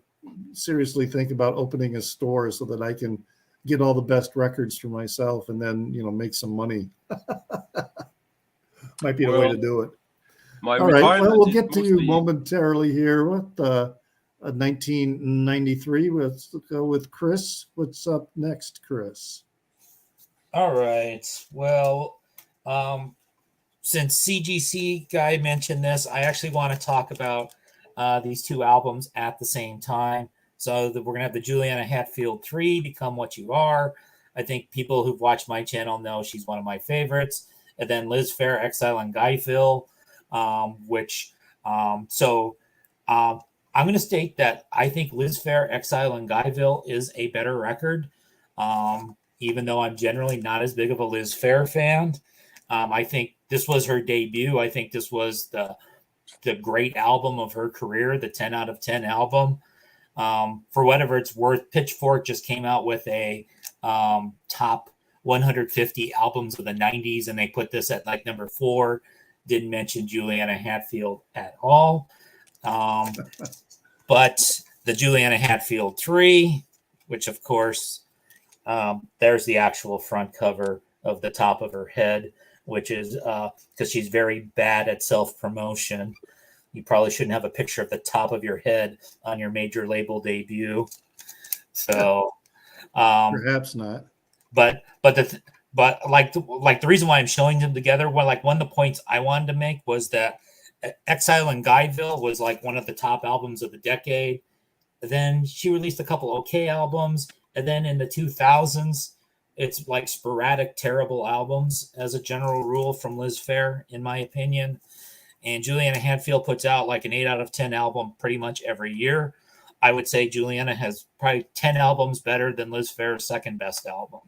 seriously think about opening a store so that I can get all the best records for myself and then, make some money. Might be the way to do it. All right. Well, we'll get to you momentarily here with 1993. Let's go with Chris. What's up next, Chris? All right. Well, since CGC guy mentioned this, I actually want to talk about these two albums at the same time. So that we're going to have the Juliana Hatfield 3, Become What You Are. I think people who've watched my channel know she's one of my favorites. And then Liz Phair, Exile in Guyville, I'm going to state that I think Liz Phair, Exile in Guyville is a better record. Even though I'm generally not as big of a Liz Phair fan. I think this was her debut. I think this was the great album of her career, the 10 out of 10 album. For whatever it's worth, Pitchfork just came out with a top 150 albums of the 90s, and they put this at like number 4. Didn't mention Juliana Hatfield at all. But the Juliana Hatfield 3, which of course, there's the actual front cover of the top of her head, which is because she's very bad at self-promotion. You probably shouldn't have a picture of the top of your head on your major label debut. So perhaps not. But the reason why I'm showing them together, one of the points I wanted to make was that Exile in Guyville was like one of the top albums of the decade. Then she released a couple okay albums, and then in the 2000s, it's like sporadic, terrible albums as a general rule from Liz Phair, in my opinion. And Juliana Hatfield puts out like an 8 out of 10 album pretty much every year. I would say Juliana has probably 10 albums better than Liz Phair's second best album.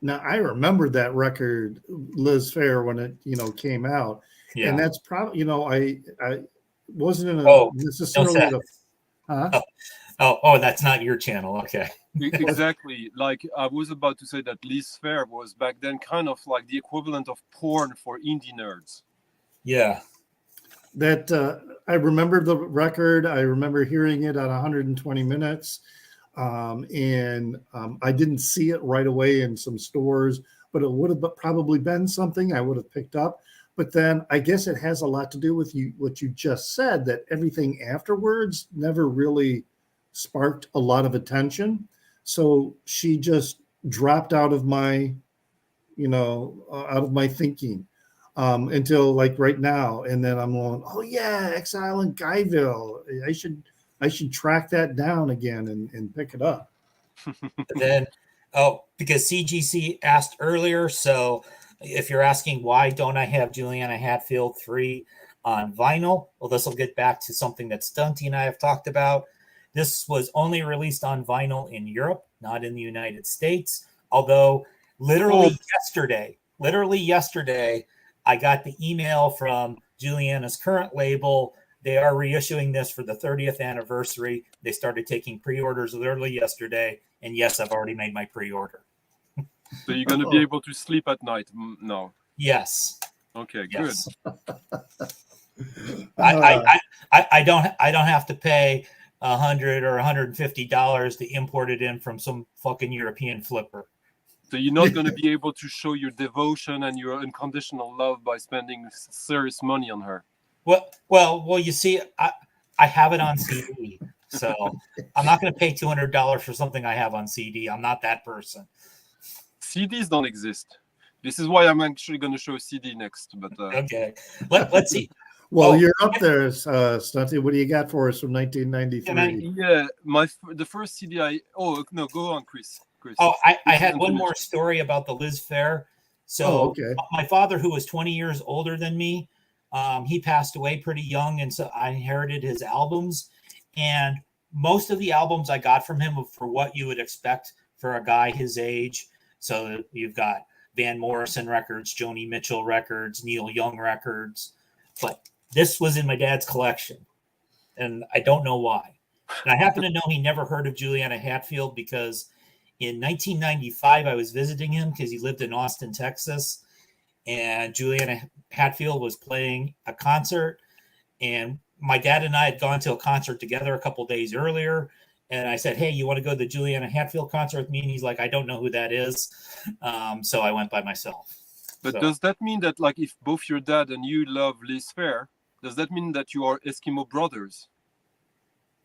Now, I remember that record, Liz Phair, when it, came out. Yeah. And that's probably, I wasn't in necessarily. Oh, that's not your channel. Okay. Exactly. Like I was about to say that Liz Fair was back then kind of like the equivalent of porn for indie nerds. Yeah. That I remember the record. I remember hearing it at 120 minutes. And I didn't see it right away in some stores, but it would have probably been something I would have picked up. But then I guess it has a lot to do with what you just said, that everything afterwards never really sparked a lot of attention. So she just dropped out of my, out of my thinking until like right now. And then I'm going, oh yeah, Exile in Guyville. I should track that down again and pick it up. Then, because CGC asked earlier, so if you're asking why don't I have Juliana Hatfield 3 on vinyl, well, this will get back to something that Stunty and I have talked about. This was only released on vinyl in Europe, not in the United States. Although literally yesterday, I got the email from Juliana's current label. They are reissuing this for the 30th anniversary. They started taking pre-orders literally yesterday. And yes, I've already made my pre-order. So you're going to be able to sleep at night now? Yes. Okay, yes. Good. I don't have to pay $100 or $150 to import it in from some fucking European flipper. So you're not going to be able to show your devotion and your unconditional love by spending serious money on her. Well, you see, I have it on CD, so I'm not going to pay $200 for something I have on CD. I'm not that person. CDs don't exist. This is why I'm actually going to show CD next. But okay, let's see. Well, you're up there, Stunty. What do you got for us from 1993? The first CD go on, Chris. Oh, I had one more story about the Liz Fair. So my father, who was 20 years older than me, he passed away pretty young, and so I inherited his albums. And most of the albums I got from him were for what you would expect for a guy his age. So you've got Van Morrison records, Joni Mitchell records, Neil Young records. But this was in my dad's collection, and I don't know why. And I happen to know he never heard of Juliana Hatfield because in 1995, I was visiting him because he lived in Austin, Texas, and Juliana Hatfield was playing a concert. And my dad and I had gone to a concert together a couple days earlier. And I said, hey, you want to go to the Juliana Hatfield concert with me? And he's like, I don't know who that is. So I went by myself. But does that mean that, like, if both your dad and you love Liz Fair, does that mean that you are Eskimo brothers?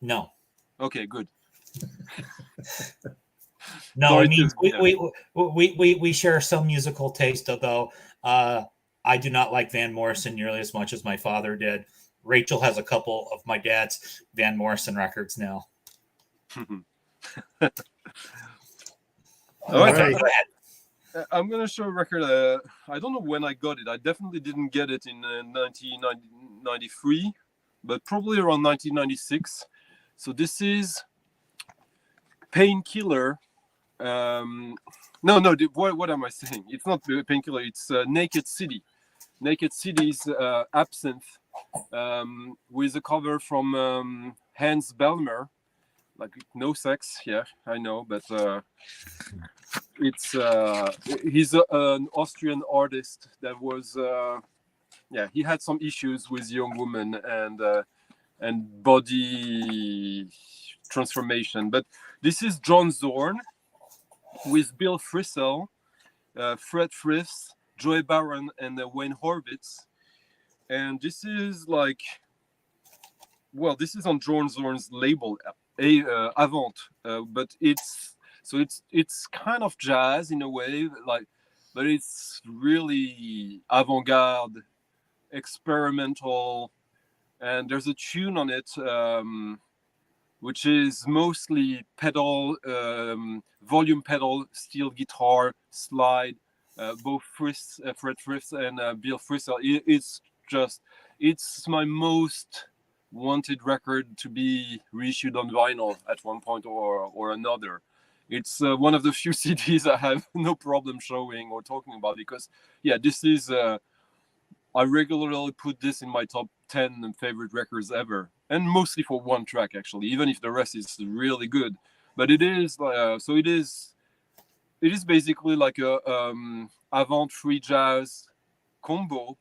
No. Okay, good. No, I mean, we share some musical taste, although I do not like Van Morrison nearly as much as my father did. Rachel has a couple of my dad's Van Morrison records now. All right. I'm going to show a record. I don't know when I got it. I definitely didn't get it in 1993, but probably around 1996. So this is Painkiller. What am I saying? It's not Painkiller. It's Naked City. Naked City is Absinthe with a cover from Hans Bellmer. Like no sex, yeah, I know, but it's he's an Austrian artist that was he had some issues with young women and body transformation. But this is John Zorn with Bill Frisell, Fred Frith, Joey Barron, and Wayne Horvitz, and this is this is on John Zorn's label. Avant, but it's kind of jazz in a way, but it's really avant-garde, experimental, and there's a tune on it which is mostly pedal, volume pedal, steel guitar, slide, both Fred Frith and Bill Frisell. It's my most wanted record to be reissued on vinyl at one point or another. It's one of the few CDs I have no problem showing or talking about because, this is I regularly put this in my top 10 favorite records ever, and mostly for one track actually, even if the rest is really good. But it is it is basically like a avant free jazz combo.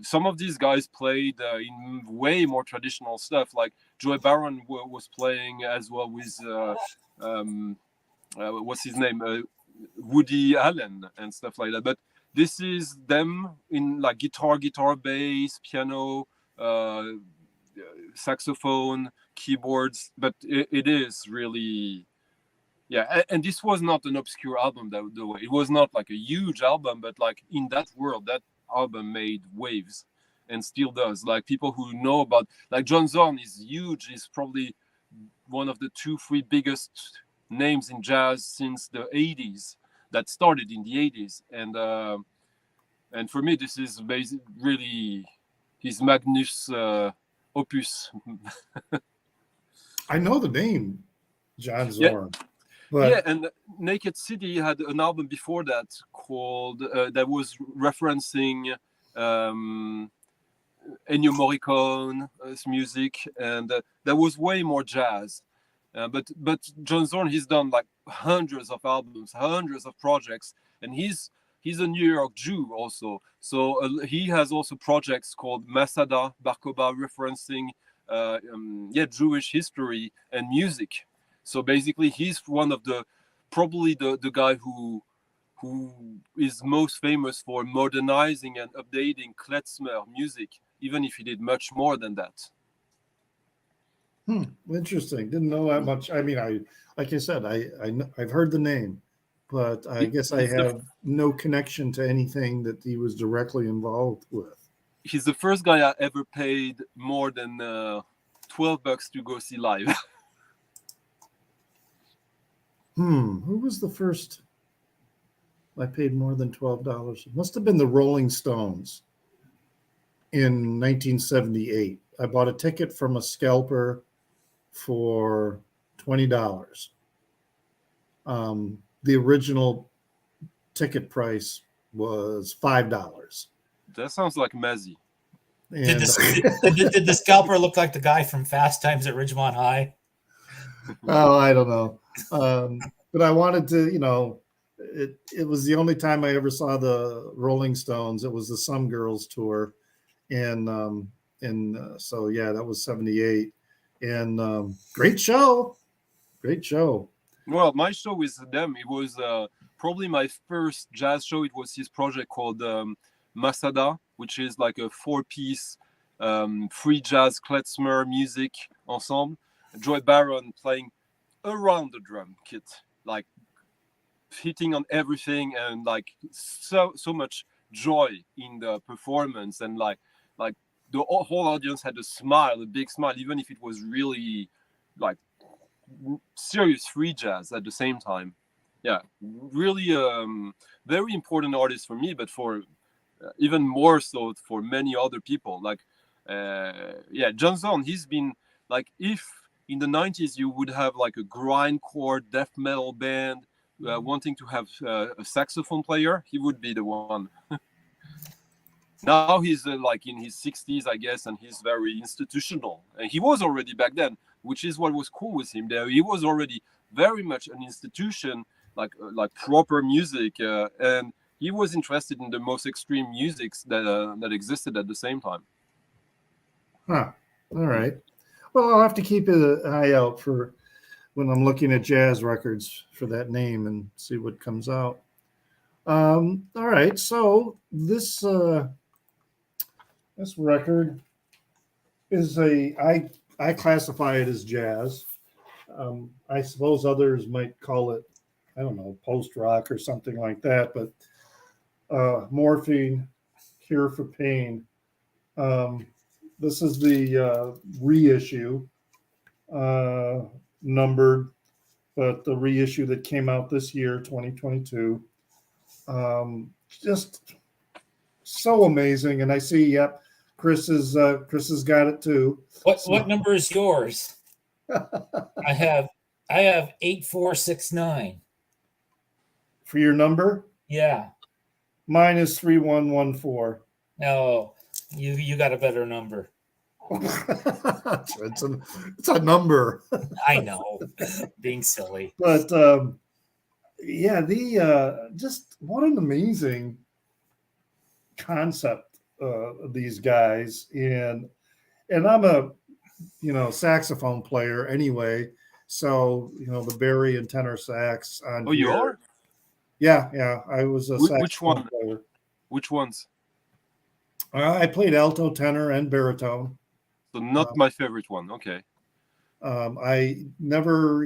Some of these guys played in way more traditional stuff, like Joey Baron was playing as well with what's his name, Woody Allen and stuff like that. But this is them in like guitar, bass, piano, saxophone, keyboards. But it is really, yeah. And this was not an obscure album, the way it was not like a huge album, but like in that world, that album made waves and still does. Like people who know about, like John Zorn is huge. He's probably one of the 2-3 biggest names in jazz since the 80s, that started in the 80s. And for me, this is really his magnus opus. I know the name John Yeah. Zorn, but Yeah, and Naked City had an album before that called that was referencing Ennio Morricone's music, and that was way more jazz. But John Zorn, he's done like hundreds of albums, hundreds of projects, and he's a New York Jew also. So he has also projects called Masada Barkoba, referencing Jewish history and music. So basically, he's one of probably the guy who is most famous for modernizing and updating klezmer music, even if he did much more than that. Interesting. Didn't know that much. I mean, like I said, I've heard the name, but I guess I have no connection to anything that he was directly involved with. He's the first guy I ever paid more than $12 to go see live. Who was the first I paid more than $12? It must have been the Rolling Stones in 1978. I bought a ticket from a scalper for $20. The original ticket price was $5. That sounds like Mazzy. Did the scalper look like the guy from Fast Times at Ridgemont High? Oh, I don't know. But I wanted to, it was the only time I ever saw the Rolling Stones. It was the Some Girls tour. And so, yeah, that was 78. And great show. Well, my show with them, it was probably my first jazz show. It was his project called Masada, which is like a 4-piece free jazz klezmer music ensemble. Joy Baron playing around the drum kit, like hitting on everything, and like so much joy in the performance, and like the whole audience had a big smile, even if it was really like serious free jazz at the same time. Yeah, really very important artist for me, but for even more so for many other people. Like John Zorn, he's been like, if in the 90s you would have like a grindcore death metal band wanting to have a saxophone player, he would be the one. Now he's like in his 60s, I guess, and he's very institutional. And he was already back then, which is what was cool with him. There, he was already very much an institution, like proper music, and he was interested in the most extreme musics that existed at the same time. Huh. All right. Well, I'll have to keep an eye out for when I'm looking at jazz records for that name and see what comes out. All right. So this record is I classify it as jazz. I suppose others might call it, I don't know, post rock or something like that. But Morphine, Cure for Pain. This is the reissue, numbered, but the reissue that came out this year, 2022. Just so amazing. And I see, yep, Chris has got it too. What number is yours? I have 8469. For your number? Yeah. Mine is 3114. No, you got a better number. it's a number. I know, being silly. But yeah, just what an amazing concept these guys, and I'm a saxophone player anyway, so the bari and tenor sax on Oh, you here. are? Yeah, I was a saxophone Which one? player. Which ones? I played alto, tenor, and baritone. So not my favorite one. Okay. I never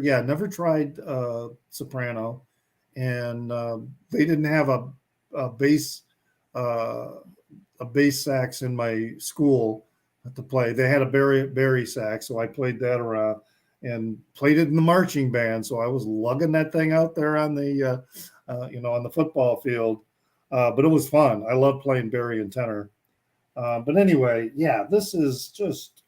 tried soprano, and they didn't have a bass sax in my school to play. They had a bari sax, so I played that around and played it in the marching band. So I was lugging that thing out there on the on the football field. But it was fun. I love playing bari and tenor. But anyway, yeah, this is just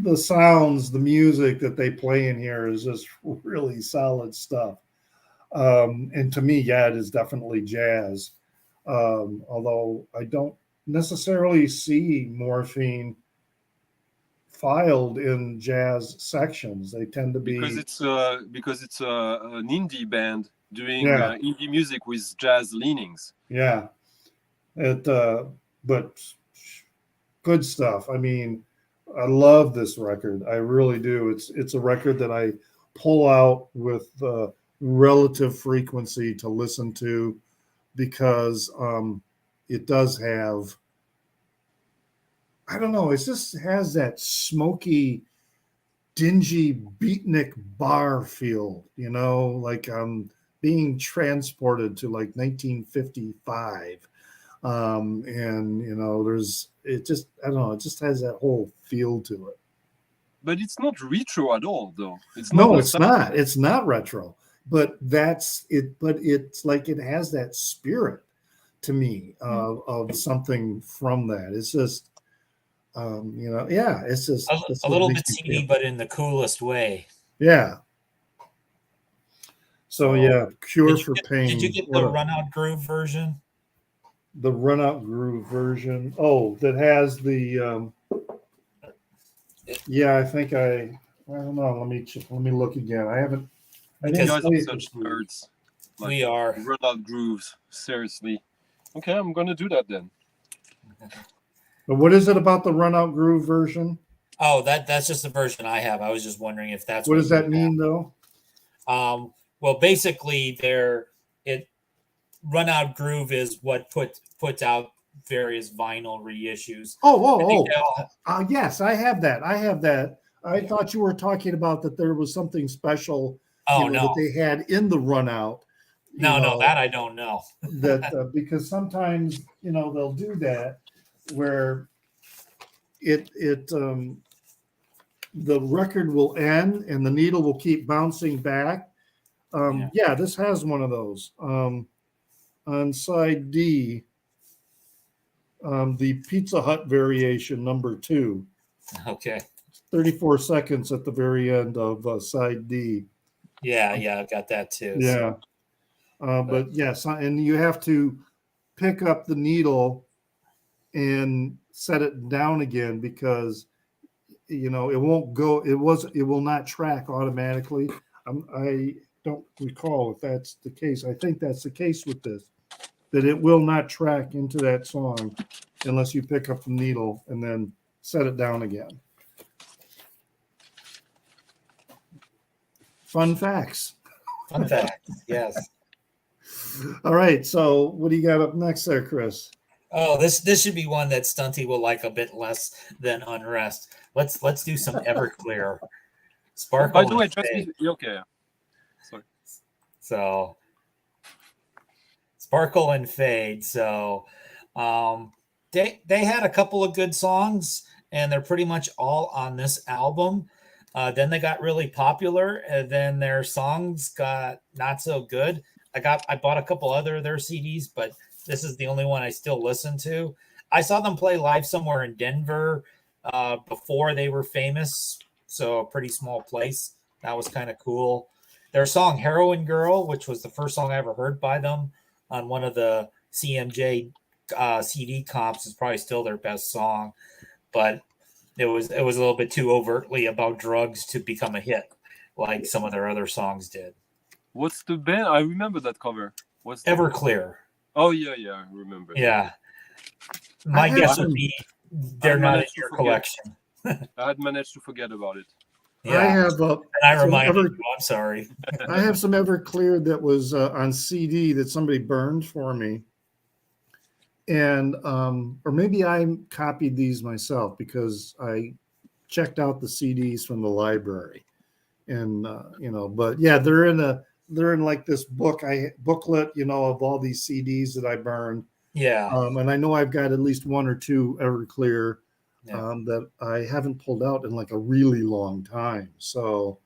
the sounds, the music that they play in here is just really solid stuff. And to me, yeah, it is definitely jazz. Although I don't necessarily see morphine filed in jazz sections. They tend to be because it's an indie band doing Yeah. indie music with jazz leanings. Yeah. But good stuff. I mean, I love this record. I really do. It's a record that I pull out with relative frequency to listen to because it does have, I don't know, it just has that smoky, dingy beatnik bar feel, like I'm being transported to like 1955. And it just, I don't know, it just has that whole feel to it. But it's not retro at all, though. It's not. It's not retro, but that's it. But it's like it has that spirit to me of something from that. It's just, it's just a little bit seedy, but in the coolest way. Yeah. So yeah, Cure for Pain. Did you get the Run Out Groove version? The Run Out Groove version. Oh, that has the. Yeah, I think I don't know. Let me look again. I haven't. I You guys are such nerds. Like, we are. Run Out Grooves. Seriously. Okay, I'm gonna do that then. But what is it about the Run Out Groove version? Oh, that's just the version I have. I was just wondering if that's what does that mean, though? Well, basically, Run Out Groove is what puts out various vinyl reissues. Yes, I have that. I thought you were talking about that there was something special no. that they had in the Run Out. No, that I don't know. That because sometimes they'll do that where the record will end and the needle will keep bouncing back. This has one of those. On side D, the Pizza Hut variation number 2. Okay. 34 seconds at the very end of side D. Yeah, I got that too. Yeah. But yes, and you have to pick up the needle and set it down again because it won't go. It will not track automatically. I don't recall if that's the case. I think that's the case with this, that it will not track into that song unless you pick up the needle and then set it down again. Fun facts. Fun facts, yes. All right, so what do you got up next there, Chris? Oh, this should be one that Stunty will like a bit less than Unrest. Let's do some Everclear. Sparkle. By the way, okay. Sorry. So Sparkle and Fade. So they had a couple of good songs, and they're pretty much all on this album. Then they got really popular, and then their songs got not so good. I bought a couple other of their CDs, but this is the only one I still listen to. I saw them play live somewhere in Denver before they were famous, so a pretty small place. That was kind of cool. Their song Heroin Girl, which was the first song I ever heard by them on one of the CMJ CD comps, is probably still their best song. but it was a little bit too overtly about drugs to become a hit, like some of their other songs did. What's the band? I remember that cover. What's Everclear. Oh yeah, I remember. Yeah. My guess would be they're not in your collection. I had managed to forget about it. Yeah. I have and I reminded you, I'm sorry. I have some Everclear that was on CD that somebody burned for me. And or maybe I copied these myself because I checked out the CDs from the library. And but yeah, they're in like this booklet, of all these CDs that I burned. Yeah. And I know I've got at least one or two Everclear that I haven't pulled out in like a really long time. So,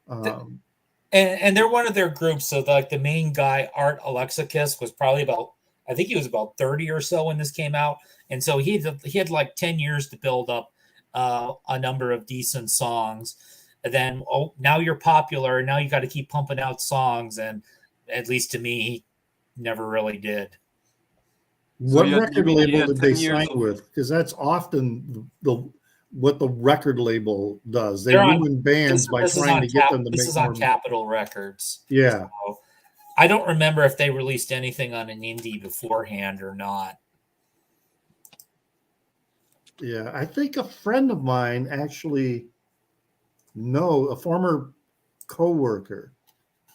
and they're one of their groups. So like the main guy, Art Alexakis, was probably I think he was about 30 or so when this came out. And so he had like 10 years to build up a number of decent songs. And then, now you're popular. Now you got to keep pumping out songs. And at least to me, he never really did. What record label did they sign with? Because that's often what the record label does. They ruin bands by trying to get them to make more. This is on Capitol Records. Yeah. So I don't remember if they released anything on an indie beforehand or not. Yeah, I think a friend of mine actually, a former coworker,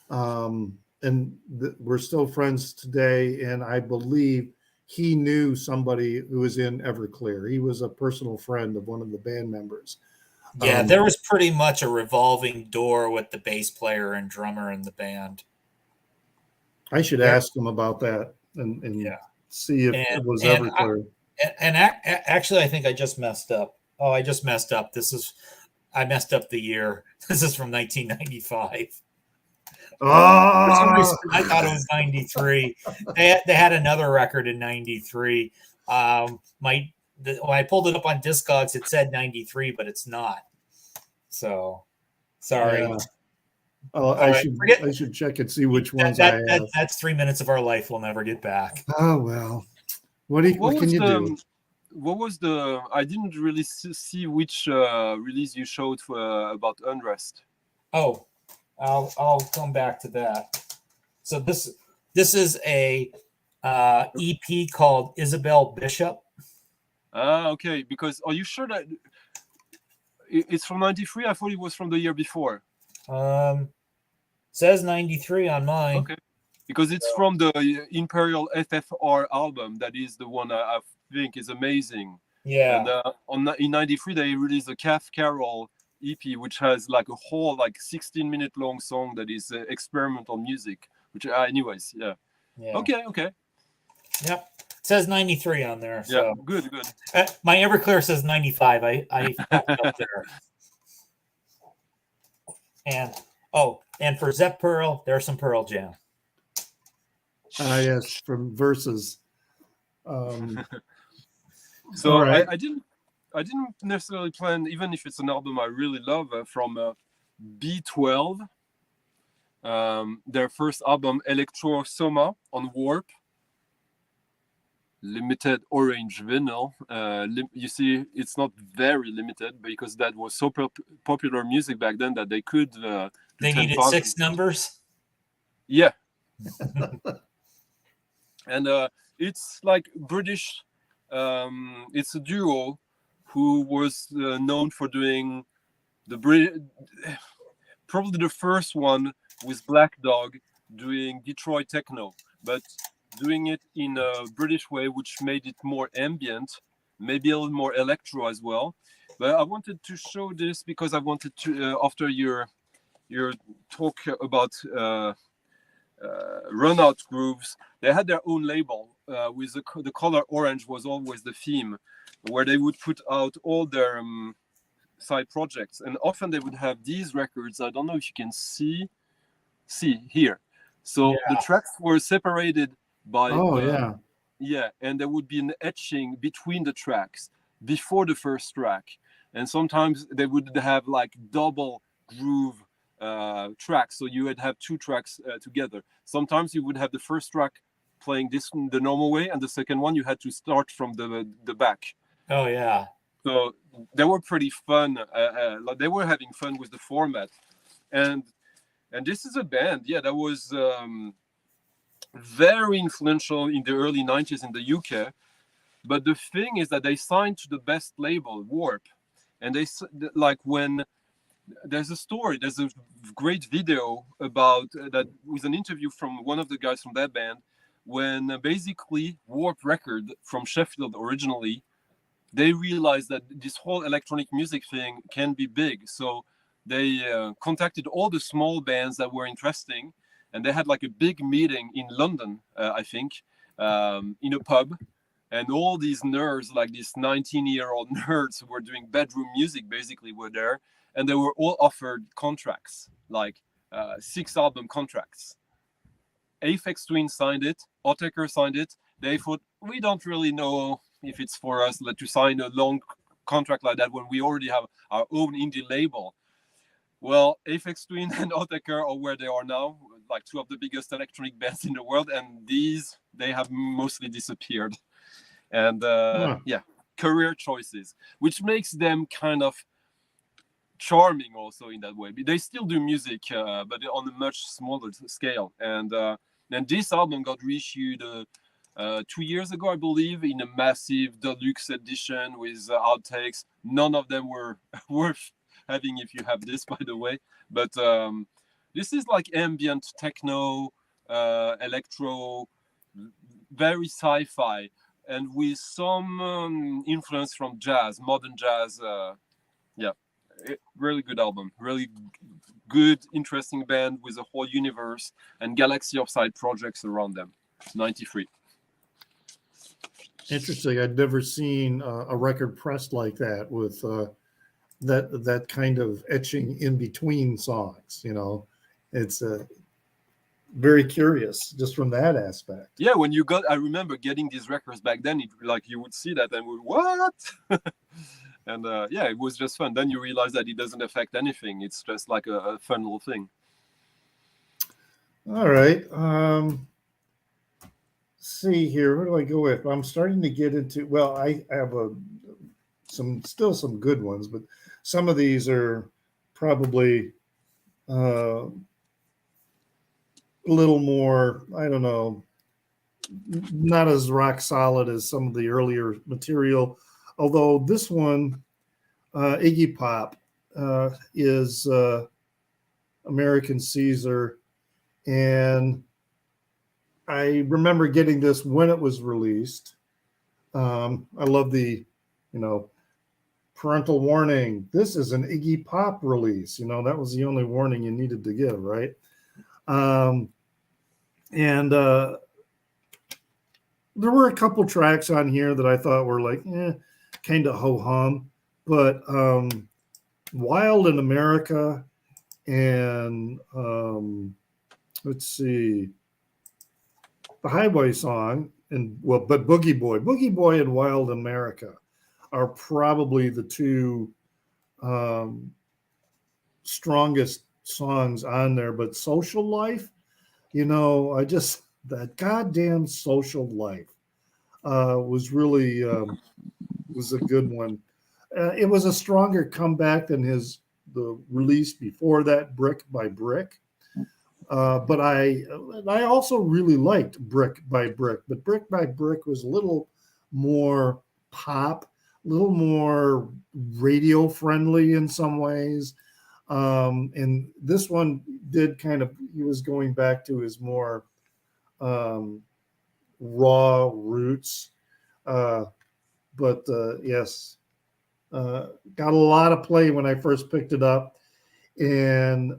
and we're still friends today, and I believe he knew somebody who was in Everclear. He was a personal friend of one of the band members. Yeah, there was pretty much a revolving door with the bass player and drummer in the band. I should ask him about that and see if it was Everclear. Actually, I think I just messed up. Oh, I just messed up. I messed up the year. This is from 1995. Oh! I thought it was 93. They had another record in 93. When I pulled it up on Discogs, it said 93, but it's not. So, sorry. Yeah. Oh, I should check and see which ones I have. That's 3 minutes of our life we'll never get back. Oh, well. What can you do? What was I didn't really see which release you showed about Unrest. Oh, I'll come back to that. So this is a EP called Isabel Bishop. Okay. Because are you sure that it's from 93? I thought it was from the year before. Says 93 on mine. Okay. Because it's from the Imperial FFR album. That is the one I think is amazing. Yeah. And in 93 they released the Calf Carol EP, which has like a whole 16-minute long song that is experimental music. Which, anyways, yeah. Okay. Yep. It says 93 on there. So. Yeah. Good. My Everclear says 95. I fucked up there. And for Zep Pearl, there's some Pearl Jam. Yes, from Versus. So right. I didn't necessarily plan, even if it's an album I really love, from B12, their first album, Electro Soma on Warp, limited orange vinyl. You see, it's not very limited because that was so popular music back then that they could. They needed 6 numbers. Yeah. And it's like British. It's a duo who was known for doing probably the first one with Black Dog doing Detroit techno, but doing it in a British way, which made it more ambient, maybe a little more electro as well. But I wanted to show this because I wanted to, after your talk about Run Out Grooves, they had their own label with the color orange was always the theme, where they would put out all their side projects, and often they would have these records. I don't know if you can see here. So the tracks were separated by and there would be an etching between the tracks before the first track, and sometimes they would have like double groove tracks, so you would have 2 tracks together. Sometimes you would have the first track playing this the normal way, and the second one you had to start from the back. Oh yeah. So they were pretty fun. Like they were having fun with the format, and this is a band, yeah, that was very influential in the early 90s in the UK. But the thing is that they signed to the best label, Warp, and they like when there's a great video about that with an interview from one of the guys from that band when basically Warp Record from Sheffield originally, they realized that this whole electronic music thing can be big. So they contacted all the small bands that were interesting, and they had like a big meeting in London, I think, in a pub. And all these nerds, like these 19-year-old nerds who were doing bedroom music, basically were there, and they were all offered contracts, like 6-album contracts. Aphex Twin signed it, Ottaker signed it. They thought, we don't really know if it's for us to sign a long contract like that when we already have our own indie label. Well, Aphex Twin and Ottaker are where they are now, like two of the biggest electronic bands in the world, and they have mostly disappeared. And yeah, career choices, which makes them kind of charming also in that way. They still do music, but on a much smaller scale. And this album got reissued 2 years ago, I believe, in a massive deluxe edition with outtakes. None of them were worth having if you have this, by the way. But this is like ambient techno, electro, very sci-fi, and with some influence from jazz, modern jazz. Yeah, really good album. Really good, interesting band with a whole universe and galaxy of side projects around them. 93. Interesting. I'd never seen a record pressed like that with that kind of etching in between songs. You know, it's very curious just from that aspect. Yeah, I remember getting these records back then. Like you would see that and would what? And yeah, it was just fun. Then you realize that it doesn't affect anything. It's just like a fun little thing. All right. See here, where do I go with? I'm starting to get into. Well, I have still some good ones, but some of these are probably a little more. I don't know, not as rock solid as some of the earlier material. Although this one, Iggy Pop, is American Caesar, and I remember getting this when it was released. I love the, parental warning. This is an Iggy Pop release. That was the only warning you needed to give, right? And there were a couple tracks on here that I thought were like, kind of ho-hum. But Wild in America and let's see, the Highway Song but Boogie Boy and Wild America are probably the two strongest songs on there. But Social Life, that goddamn Social Life was really was a good one. It was a stronger comeback than the release before that, Brick by Brick. But I also really liked Brick by Brick, but Brick by Brick was a little more pop, a little more radio friendly in some ways. And this one did he was going back to his more raw roots. But yes, got a lot of play when I first picked it up. And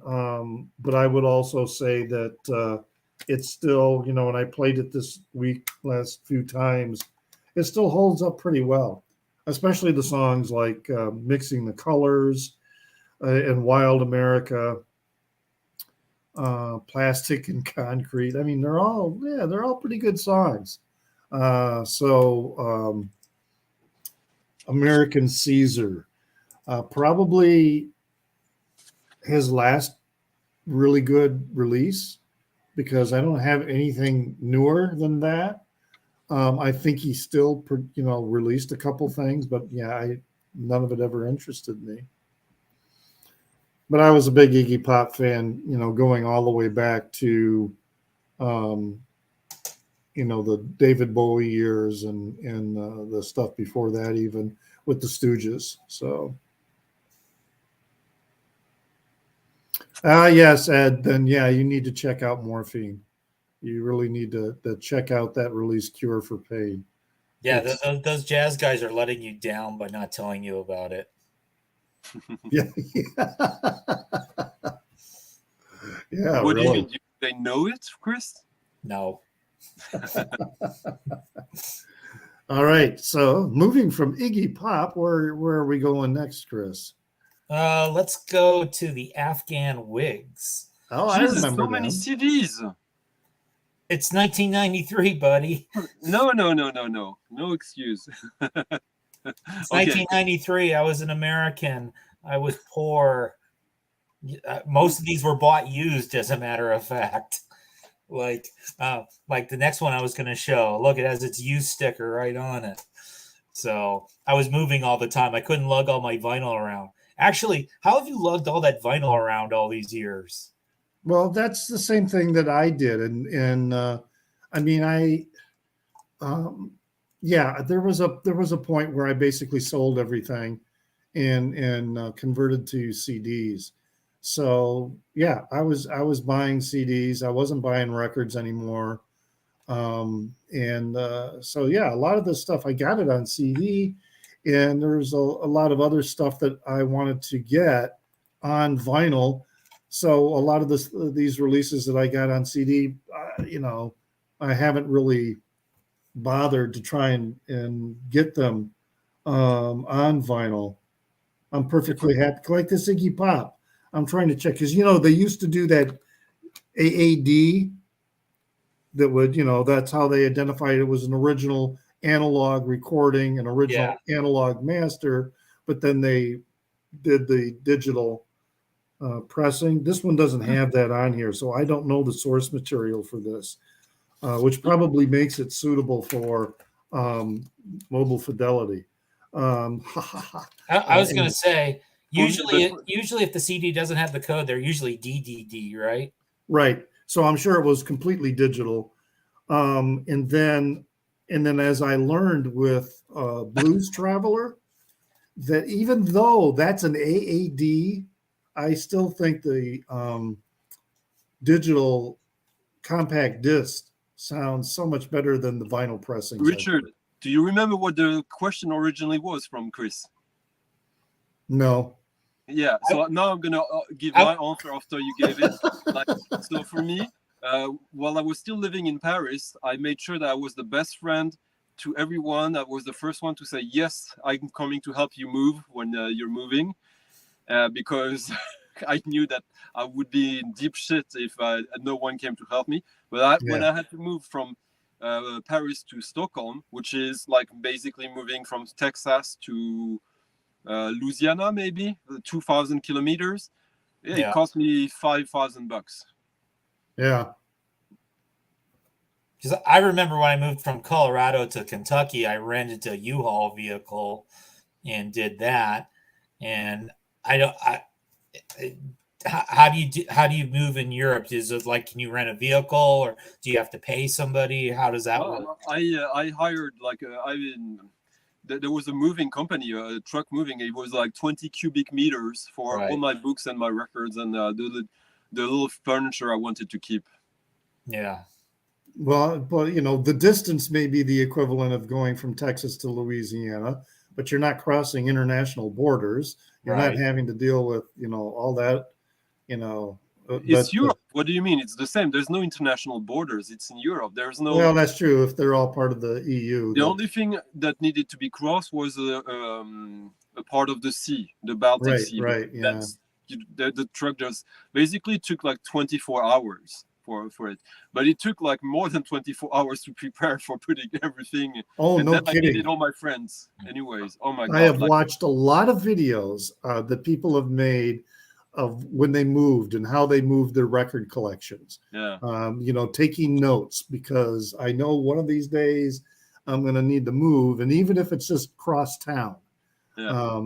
but I would also say that it's still, when I played it this week, last few times, it still holds up pretty well, especially the songs like Mixing the Colors and Wild America, Plastic and Concrete. I mean, they're all pretty good songs. So American Caesar, probably his last really good release, because I don't have anything newer than that. I think he still, released a couple things, but yeah, none of it ever interested me. But I was a big Iggy Pop fan, going all the way back to, the David Bowie years and the stuff before that, even with the Stooges. So, yes, Ed. Then yeah, you need to check out Morphine. You really need to check out that release, Cure for Pain. Yeah, those jazz guys are letting you down by not telling you about it. Yeah. Yeah, What really. do you mean? Do they know it, Chris? No. All right. So moving from Iggy Pop, where are we going next, Chris? Let's go to the Afghan Wigs. Oh, Jesus, I remember so many them. CDs. It's 1993, buddy. No. No excuse. It's 1993. I was an American. I was poor. Most of these were bought used, as a matter of fact. Like the next one I was going to show. Look, it has its used sticker right on it. So I was moving all the time. I couldn't lug all my vinyl around. Actually, how have you lugged all that vinyl around all these years? Well, that's the same thing that I did, and I mean, yeah, there was a point where I basically sold everything and converted to CDs. So yeah, I was buying CDs. I wasn't buying records anymore. So yeah, a lot of this stuff I got it on CD, and there's a lot of other stuff that I wanted to get on vinyl. So a lot of these releases that I got on CD, I haven't really bothered to try and get them on vinyl. I'm perfectly happy, like this Iggy Pop. I'm trying to check because they used to do that AAD that would, that's how they identified it was an original analog recording, an original analog master, but then they did the digital pressing. This one doesn't have that on here, so I don't know the source material for this, which probably makes it suitable for mobile fidelity. I was going to say, usually if the CD doesn't have the code, they're usually DDD, right? Right. So I'm sure it was completely digital. And then as I learned with Blues Traveler, that even though that's an AAD, I still think the digital compact disc sounds so much better than the vinyl pressing. Richard, do you remember what the question originally was from Chris? No. Yeah, so now I'm gonna give my answer after you gave it. So for me, while I was still living in Paris, I made sure that I was the best friend to everyone. I was the first one to say, yes, I'm coming to help you move when you're moving, because I knew that I would be in deep shit if no one came to help me. But when I had to move from Paris to Stockholm, which is like basically moving from Texas to Louisiana, maybe 2,000 kilometers. It cost me $5,000. Yeah. Because I remember when I moved from Colorado to Kentucky, I rented a U-Haul vehicle and did that. And how do you move in Europe? Is it like, can you rent a vehicle, or do you have to pay somebody? How does that work? I hired there was a moving company, a truck moving. It was like 20 cubic meters for all my books and my records and the little furniture I wanted to keep. Yeah. Well, the distance may be the equivalent of going from Texas to Louisiana, but you're not crossing international borders. You're not having to deal with, all that, It's Europe. What do you mean? It's the same. There's no international borders. It's in Europe. There's no. Well, that's true if they're all part of the EU. The only thing that needed to be crossed was a part of the sea, the Baltic Sea. Right. Yeah. The truck just basically took like 24 hours for it, but it took like more than 24 hours to prepare for putting everything. Oh, and no then kidding! I needed all my friends. Anyways, oh my God! I have watched a lot of videos that people have made of when they moved and how they moved their record collections. Yeah. Taking notes, because I know one of these days I'm going to need to move. And even if it's just cross town, Yeah.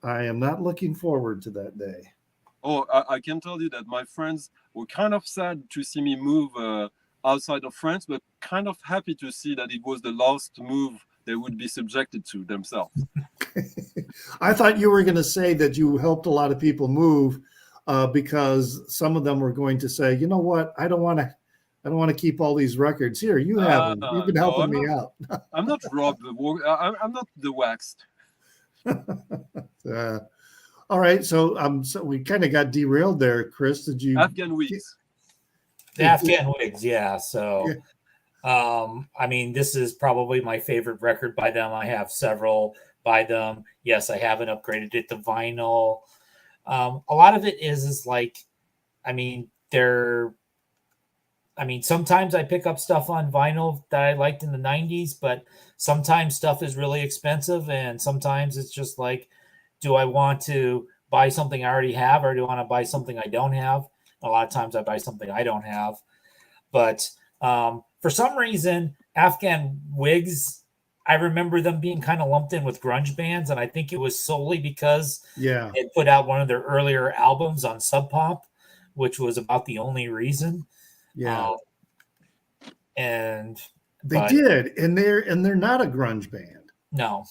I am not looking forward to that day. Oh, I can tell you that my friends were kind of sad to see me move outside of France, but kind of happy to see that it was the last move they would be subjected to themselves. I thought you were going to say that you helped a lot of people move because some of them were going to say, you know what, I don't want to keep all these records here. You have them. You've been No, helping me out. I'm not Rob. I'm not the waxed. All right, so we kind of got derailed there, Chris. Did you? Afghan Wigs. The Afghan Wigs, yeah. So, Yeah. I mean, this is probably my favorite record by them. I have several by them. Yes, I haven't upgraded it to vinyl. A lot of it is like, I mean, sometimes I pick up stuff on vinyl that I liked in the 90s, but sometimes stuff is really expensive. And sometimes it's just like, do I want to buy something I already have, or do I want to buy something I don't have? A lot of times I buy something I don't have. But for some reason, Afghan Wigs, I remember them being kind of lumped in with grunge bands. And I think it was solely because they put out one of their earlier albums on Sub Pop, which was about the only reason. Yeah. And they did. And they're not a grunge band. No.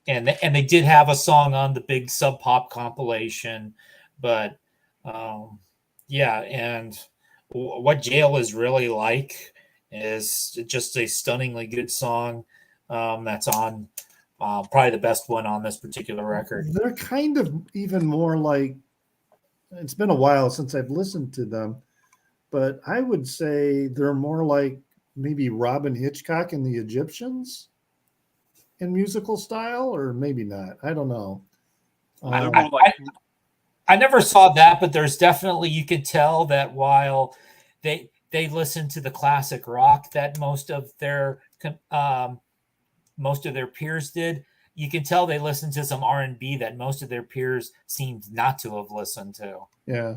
And they did have a song on the big Sub Pop compilation, but yeah. And What Jail Is Really Like is just a stunningly good song. That's on probably the best one on this particular record. They're kind of even more like, it's been a while since I've listened to them, but I would say they're more like maybe Robin Hitchcock and the Egyptians in musical style, or maybe not. I don't know. I never saw that, but there's definitely, you could tell that while they listen to the classic rock that most of their peers did, you can tell they listened to some R&B that most of their peers seemed not to have listened to. Yeah.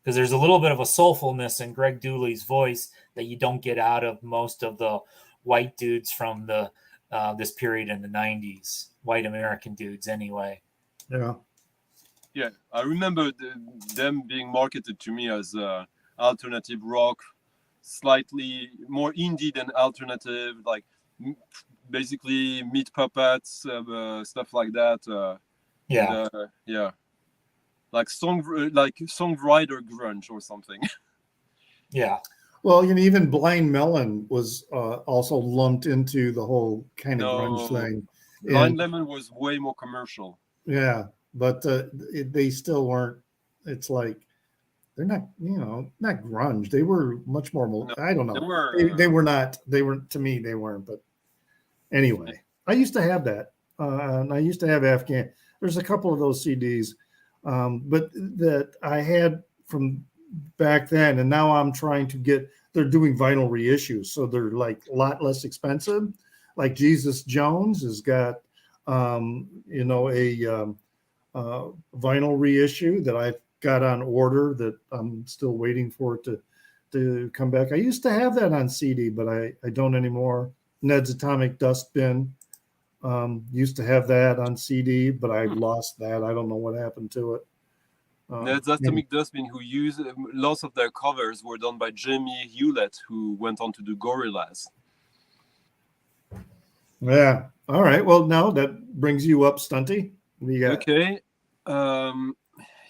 Because there's a little bit of a soulfulness in Greg Dooley's voice that you don't get out of most of the white dudes from the this period in the 90s, white American dudes anyway. Yeah. Yeah, I remember them being marketed to me as alternative rock, slightly more indie than alternative, like basically Meat Puppets, stuff like that. Yeah. Yeah. Like songwriter grunge or something. Yeah. Well, even Blind Melon was also lumped into the whole kind of grunge thing. Blind Lemon was way more commercial. Yeah, but they still weren't. It's like they're not, not grunge. They were much more. No, I don't know. They were not. They weren't, to me. They weren't. But anyway, I used to have that. And I used to have Afghan. There's a couple of those CDs, but that I had from back then, and now I'm trying to get. They're doing vinyl reissues, so they're like a lot less expensive. Like Jesus Jones has got, a vinyl reissue that I've got on order that I'm still waiting for it to come back. I used to have that on CD, but I don't anymore. Ned's Atomic Dustbin used to have that on CD, but I lost that. I don't know what happened to it. Ned's Atomic Dustbin, who used lots of their covers were done by Jamie Hewlett, who went on to do Gorillaz. Yeah. All right. Well, now that brings you up, Stunty. What do you got? Okay.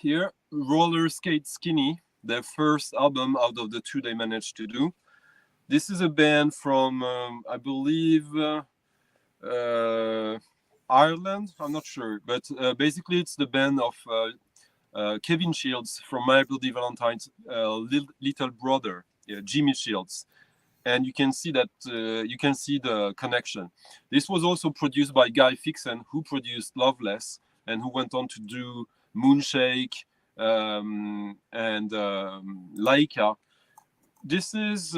Here, Roller Skate Skinny, their first album out of the two they managed to do. This is a band from, I believe, Ireland. I'm not sure, but basically it's the band of Kevin Shields from My Bloody Valentine's little brother, Jimmy Shields. And you can see that you can see the connection. This was also produced by Guy Fixen, who produced Loveless and who went on to do Moonshake and Laika. This is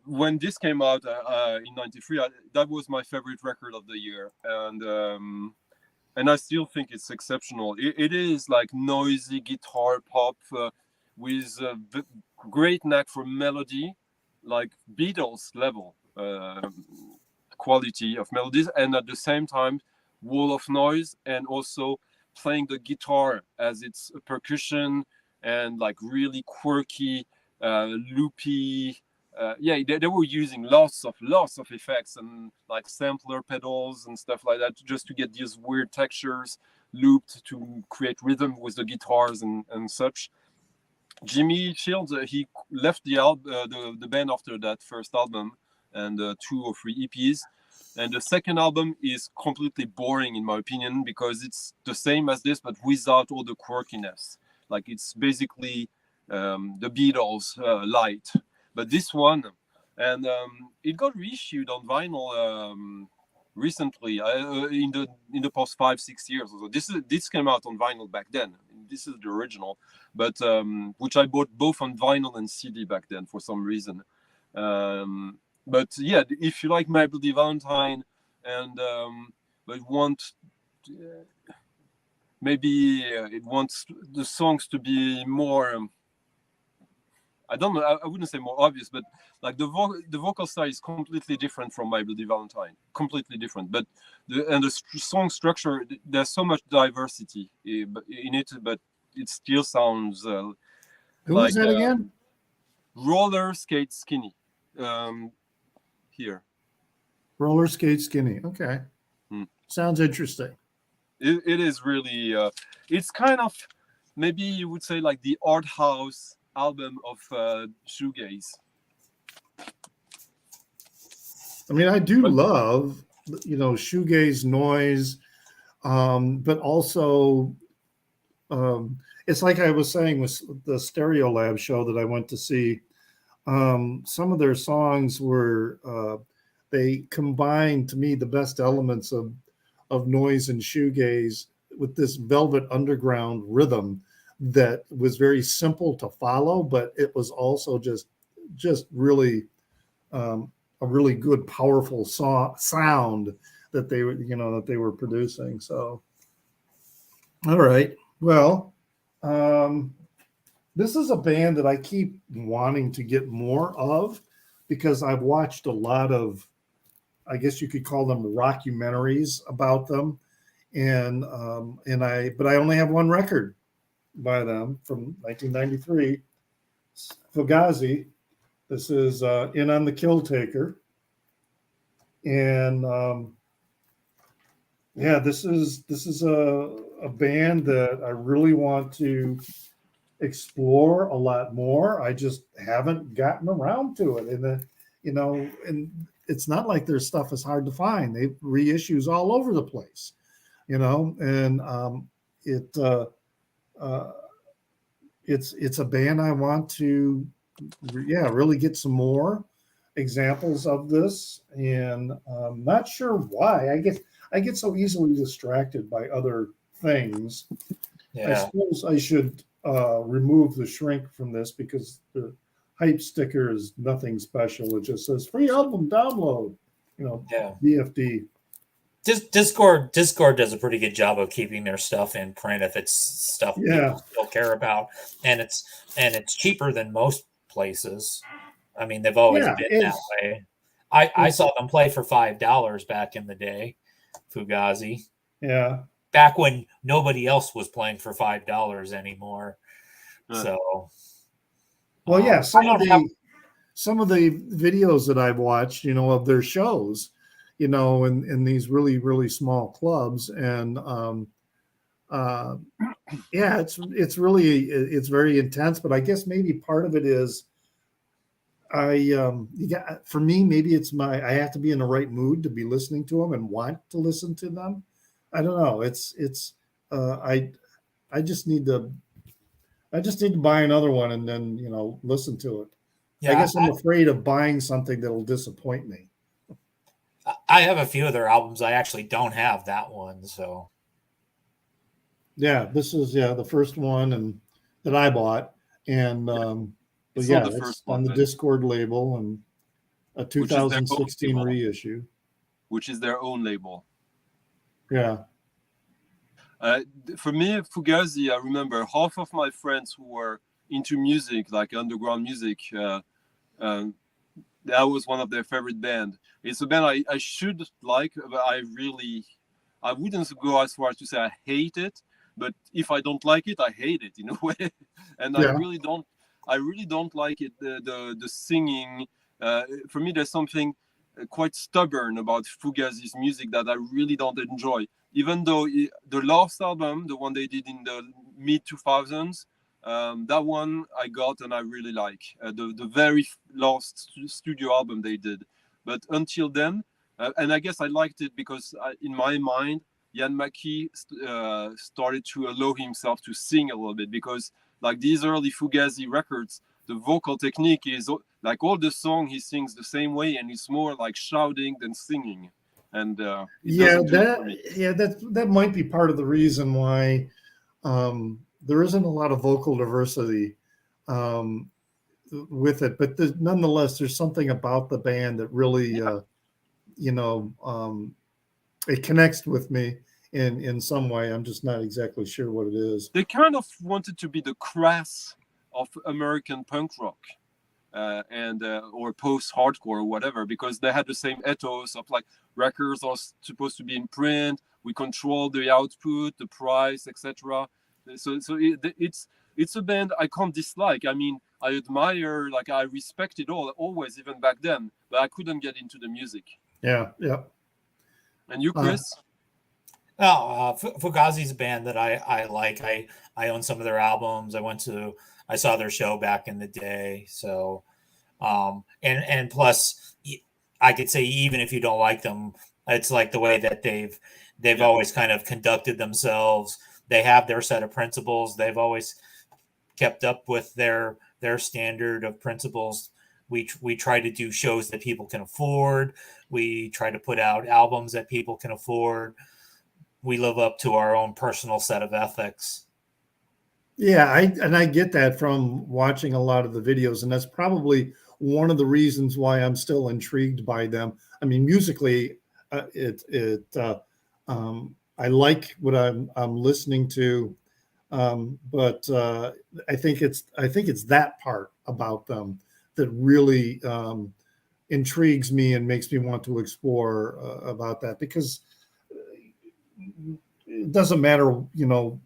when this came out in '93. That was my favorite record of the year, and I still think it's exceptional. It is like noisy guitar pop with great knack for melody, like Beatles level. quality of melodies, and at the same time wall of noise, and also playing the guitar as it's a percussion and like really quirky, loopy. They were using lots of effects and like sampler pedals and stuff like that just to get these weird textures looped to create rhythm with the guitars and such. Jimmy Shields, he left the band after that first album and 2 or 3 EPs. And the second album is completely boring, in my opinion, because it's the same as this, but without all the quirkiness. Like it's basically the Beatles light. But this one, and it got reissued on vinyl recently, in the past 5-6 years. So this came out on vinyl back then. This is the original, but which I bought both on vinyl and CD back then for some reason. But yeah, if you like My Bloody Valentine and but want maybe it wants the songs to be more. I don't know. I wouldn't say more obvious, but like the vocal style is completely different from My Bloody Valentine. Completely different. But the song structure, there's so much diversity in it, but it still sounds Who like was that again? Roller Skate Skinny. Here. Roller Skate Skinny. Okay. Sounds interesting. It is really. It's kind of, maybe you would say, like the art house album of shoegaze. I mean, I do love, shoegaze noise, but also it's like I was saying with the Stereo Lab show that I went to see. Some of their songs were they combined, to me, the best elements of noise and shoegaze with this Velvet Underground rhythm that was very simple to follow, but it was also just really a really good, powerful sound that they were producing. So, all right, well, this is a band that I keep wanting to get more of because I've watched a lot of, I guess you could call them rockumentaries about them, but I only have one record by them from 1993, Fugazi. This is In on the Kill Taker, and this is a band that I really want to explore a lot more. I just haven't gotten around to it, and it's not like their stuff is hard to find. They reissues all over the place, and it's a band I want to, really get some more examples of this, and I'm not sure why. I get so easily distracted by other things. Yeah. I suppose I should remove the shrink from this because the hype sticker is nothing special. It just says free album download, BFD. Discord does a pretty good job of keeping their stuff in print if it's stuff people still care about, and it's cheaper than most places. I mean, they've always been that way. I saw them play for $5 back in the day, Fugazi. Yeah. Back when nobody else was playing for $5 anymore. So, well, yeah, some of the videos that I've watched, of their shows, in these really, really small clubs, and it's very intense. But I guess maybe part of it is for me, maybe it's I have to be in the right mood to be listening to them and want to listen to them. I don't know. I just need to buy another one and then, listen to it. Yeah, I guess I'm afraid of buying something that'll disappoint me. I have a few of their albums. I actually don't have that one. So yeah, this is the first one and that I bought. And it's on the Discord label and a 2016 reissue. Which is their own label. Yeah. For me, Fugazi, I remember half of my friends who were into music, like underground music, that was one of their favorite band. It's a band I should like, but I wouldn't go as far as to say I hate it. But if I don't like it, I hate it in a way. And Yeah. I really don't like it. The singing. For me, there's something quite stubborn about Fugazi's music that I really don't enjoy. Even though the last album, the one they did in the mid 2000s, that one I got and I really like. The very last studio album they did. But until then, and I guess I liked it because in my mind, Jan Mackie started to allow himself to sing a little bit, because like these early Fugazi records, the vocal technique is like all the song he sings the same way, and it's more like shouting than singing. And that might be part of the reason why there isn't a lot of vocal diversity with it, but nonetheless, there's something about the band that really, it connects with me in some way. I'm just not exactly sure what it is. They kind of wanted to be the Crass of American punk rock, or post-hardcore or whatever, because they had the same ethos of like records are supposed to be in print. We control the output, the price, etc. So it's a band I can't dislike. I mean, I admire, like I respect it always, even back then, but I couldn't get into the music. Yeah. And you, Chris? Fugazi's a band that I like. I own some of their albums. I saw their show back in the day. So, and plus, I could say even if you don't like them, it's like the way that they've always kind of conducted themselves. They have their set of principles. They've always kept up with their standard of principles. We try to do shows that people can afford. We try to put out albums that people can afford. We live up to our own personal set of ethics. Yeah, I get that from watching a lot of the videos, and that's probably one of the reasons why I'm still intrigued by them. I mean, musically, I like what I'm listening to, but I think it's that part about them that really intrigues me and makes me want to explore about that, because it doesn't matter,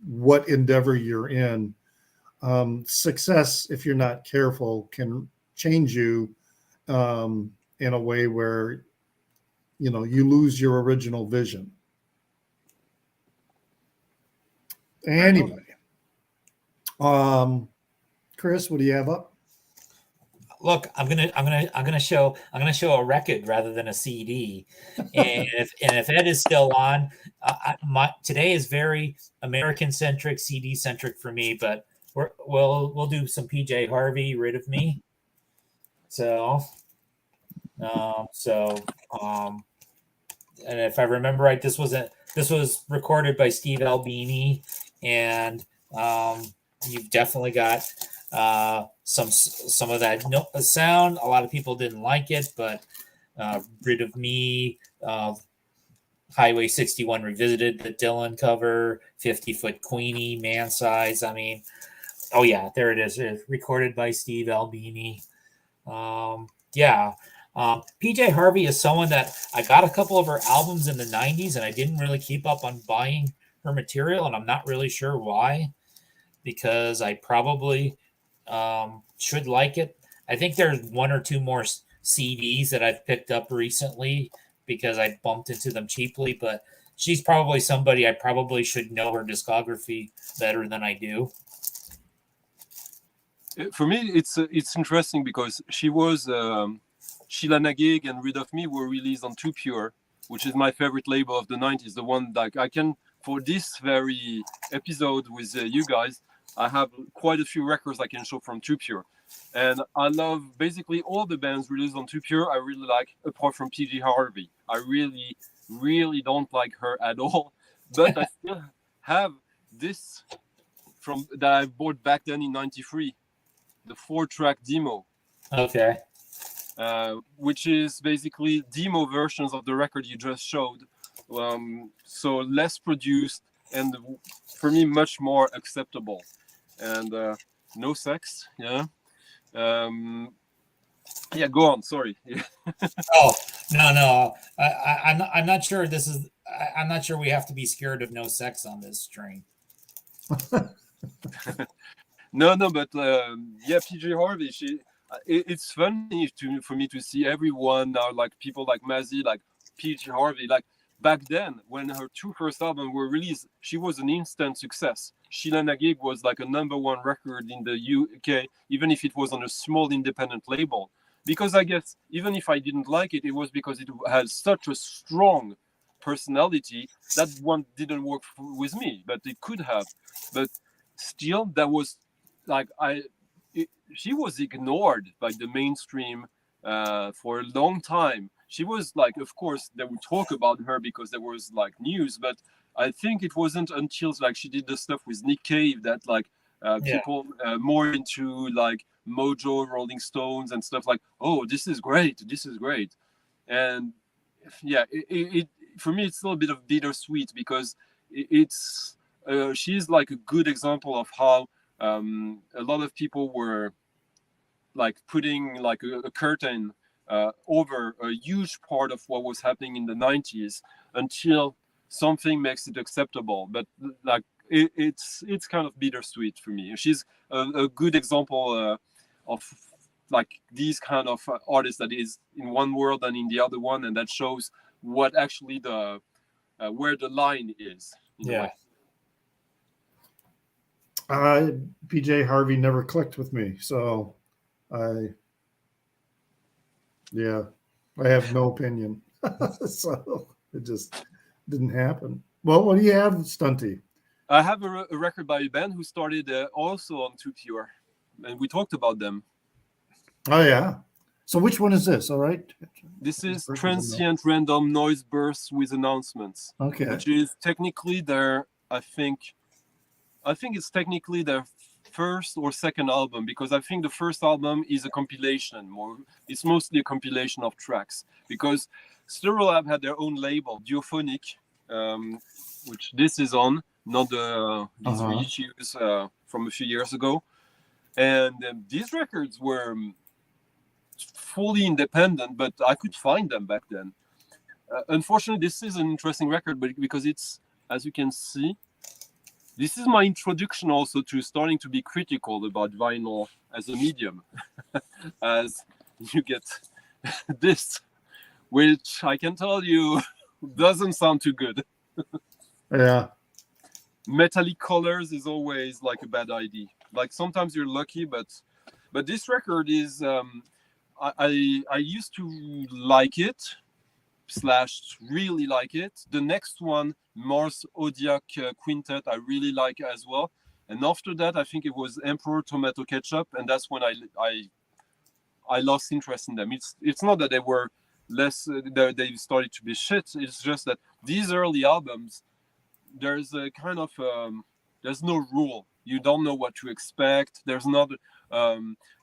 what endeavor you're in. Success, if you're not careful, can change you in a way where, you lose your original vision. Anyway, Chris, what do you have up? Look, I'm gonna show a record rather than a CD, and if Ed is still on, today is very American centric, CD centric for me, but we'll do some PJ Harvey, Rid of Me. And if I remember right, this was recorded by Steve Albini, and you've definitely got some of that sound. A lot of people didn't like it, but Rid of Me, Highway 61 Revisited, the Dylan cover, 50-Foot Queenie, Man Size. I mean, oh yeah, there it is. It's recorded by Steve Albini. PJ Harvey is someone that I got a couple of her albums in the 90s, and I didn't really keep up on buying her material, and I'm not really sure why, because I probably should like it. I think there's one or two more CDs that I've picked up recently because I bumped into them cheaply, but she's probably somebody I probably should know her discography better than I do. For me, it's interesting because she was Sheila Nagig and Rid of Me were released on Too Pure, which is my favorite label of the 90s. The one that I can, for this very episode with you guys, I have quite a few records I can show from Too Pure. And I love basically all the bands released on Too Pure. I really like, apart from PJ Harvey. I really, really don't like her at all. But I still have this that I bought back then in '93, the 4-track demo. Okay. Which is basically demo versions of the record you just showed. So less produced and for me much more acceptable. And no sex, yeah. Yeah, go on. Sorry. Oh no, I'm not sure this is. I'm not sure we have to be scared of no sex on this train. No, but yeah, PJ Harvey. It's funny for me to see everyone now, like people like Mazzy, like PJ Harvey. Like back then, when her two first albums were released, she was an instant success. Sheila Nagig was like a #1 record in the UK, even if it was on a small independent label. Because I guess even if I didn't like it, it was because it has such a strong personality that one didn't work with me, but it could have. But still, that was like she was ignored by the mainstream for a long time. She was like, of course, they would talk about her because there was like news, but I think it wasn't until like she did the stuff with Nick Cave that like people more into like Mojo, Rolling Stones, and stuff like, oh, this is great, and yeah, it for me it's still a bit of bittersweet because it's she's like a good example of how a lot of people were like putting like a curtain over a huge part of what was happening in the 90s until something makes it acceptable. But like it's kind of bittersweet for me. She's a good example of like these kind of artists that is in one world and in the other one, and that shows what actually the where the line is in a way. PJ Harvey never clicked with me, so I have no opinion. So it just didn't happen. Well, what do you have, Stunty? I have a record by a band who started also on Too Pure, and we talked about them. Oh yeah. So which one is this? All right. This is Transient Random Noise Bursts with Announcements. Okay. Which is technically their, I think it's technically their first or second album, because I think the first album is a compilation. It's mostly a compilation of tracks, because Stereolab had their own label, Duophonic, which this is on, not these reissues from a few years ago. And these records were fully independent, but I could find them back then. Unfortunately, this is an interesting record, but because it's, as you can see, this is my introduction also to starting to be critical about vinyl as a medium, as you get this, which I can tell you doesn't sound too good. Yeah. Metallic colors is always like a bad idea. Like sometimes you're lucky, but this record is I used to like it / really like it. The next one, Mars Odiak Quintet, I really like as well. And after that, I think it was Emperor Tomato Ketchup, and that's when I lost interest in them. It's not that they were less, they started to be shit. It's just that these early albums, there's a kind of there's no rule. You don't know what to expect. There's not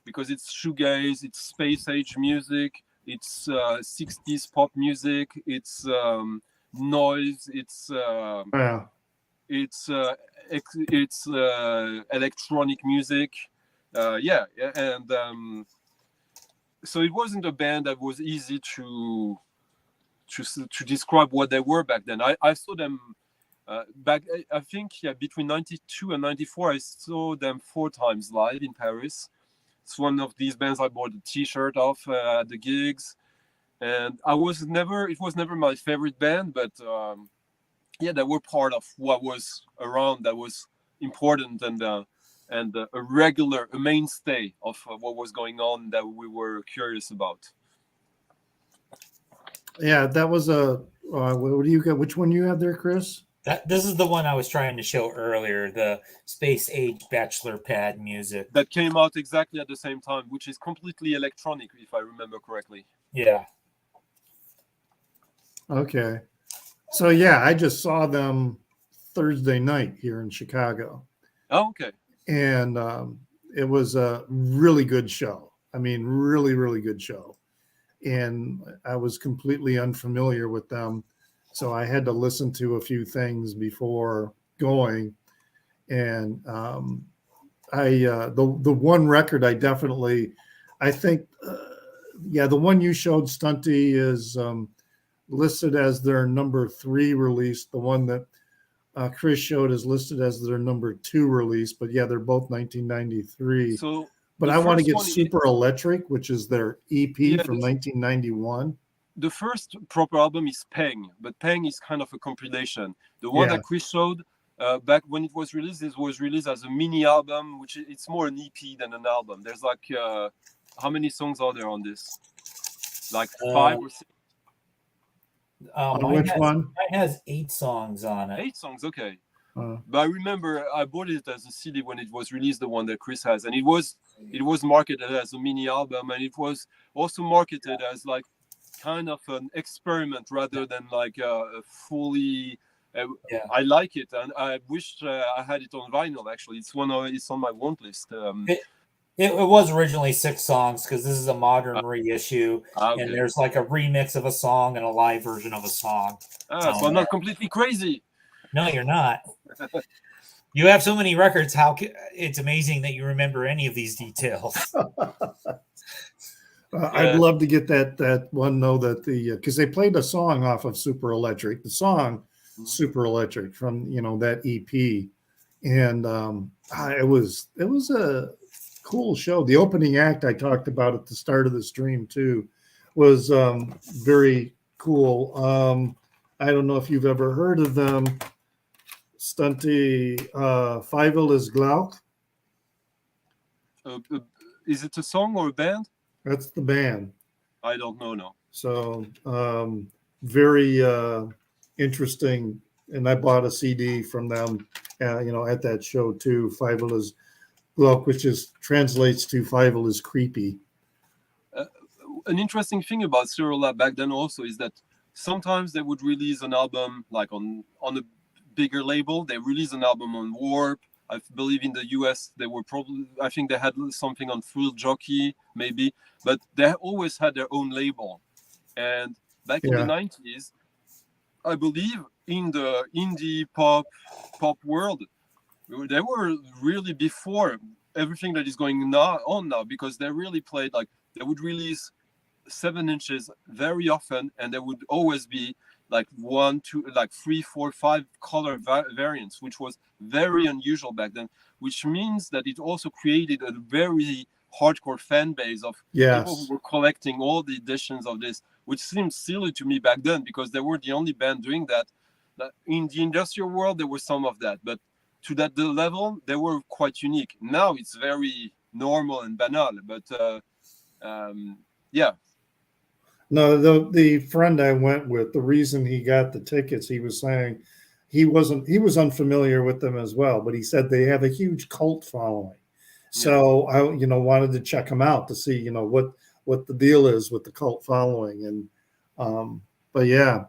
because it's shoegaze, it's space age music, it's 60s pop music, it's noise, it's electronic music, and so it wasn't a band that was easy to describe what they were back then. I saw them back, I think, between 92 and 94, I saw them 4 times live in Paris. It's one of these bands I bought a t-shirt of at the gigs. And it was never my favorite band, but they were part of what was around that was important and a mainstay of what was going on that we were curious about. Yeah, that was a. What do you got? Which one you have there, Chris? This is the one I was trying to show earlier, the space age bachelor pad music that came out exactly at the same time, which is completely electronic, if I remember correctly. Yeah. Okay. So yeah, I just saw them Thursday night here in Chicago. Oh, okay. And it was a really good show. I mean, really, really good show. And I was completely unfamiliar with them, so I had to listen to a few things before going. And the one record I think yeah, the one you showed, Stunty, is listed as their number 3 release. The one that Chris showed is listed as their number 2 release. But yeah, they're both 1993. So But the I want to first get one, Super Electric, which is their EP yeah, from 1991. the first proper album is Peng, but Peng is kind of a compilation. The one Yeah. that Chris showed back when it was released as a mini album, which it's more an EP than an album. There's like how many songs are there on this? Like 5 or 6? Which one? Mine has 8 songs on it. 8 songs, okay. But I remember I bought it as a CD when it was released, the one that Chris has, and it was marketed as a mini album, and it was also marketed as like kind of an experiment rather than like a fully. I like it, and I wish I had it on vinyl. Actually, it's on my want list. It was originally 6 songs because this is a modern reissue, okay. and there's like a remix of a song and a live version of a song. So I'm not completely crazy. No, you're not. You have so many records. It's amazing that you remember any of these details. I'd love to get that one though, that because they played a song off of Super Electric, the song Super Electric from that EP, and it was a cool show. The opening act I talked about at the start of the stream too was very cool. I don't know if you've ever heard of them. Stunty, Fievel is Glauc. Is it a song or a band? That's the band. I don't know, no. So very interesting. And I bought a CD from them, at that show too. Fievel is Glauc, which translates to Fievel is creepy. An interesting thing about Cyril Lab back then also is that sometimes they would release an album like on a bigger label. They released an album on Warp. I believe in the US I think they had something on Thrill Jockey maybe, but they always had their own label. And back in the 90s, I believe in the indie pop world, they were really before everything that is going on now, because they really played like they would release 7 inches very often, and there would always be like 1, 2, like 3, 4, 5 color variants, which was very unusual back then, which means that it also created a very hardcore fan base of people who were collecting all the editions of this, which seems silly to me back then because they were the only band doing that. In the industrial world, there was some of that, but to that level, they were quite unique. Now it's very normal and banal, but yeah. No, the friend I went with, the reason he got the tickets, he was saying he was unfamiliar with them as well, but he said they have a huge cult following. So I wanted to check them out to see what the deal is with the cult following, and but yeah,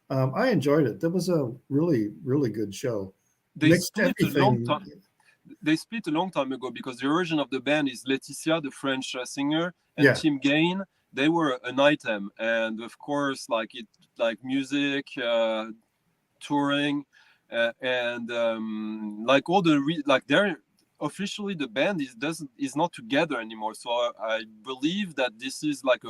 I enjoyed it. That was a really, really good show. They split a long time ago because the origin of the band is Laetitia, the French singer, and Tim Gain. They were an item, and of course, like music, touring, and like all they're officially the band is not together anymore. So I believe that this is like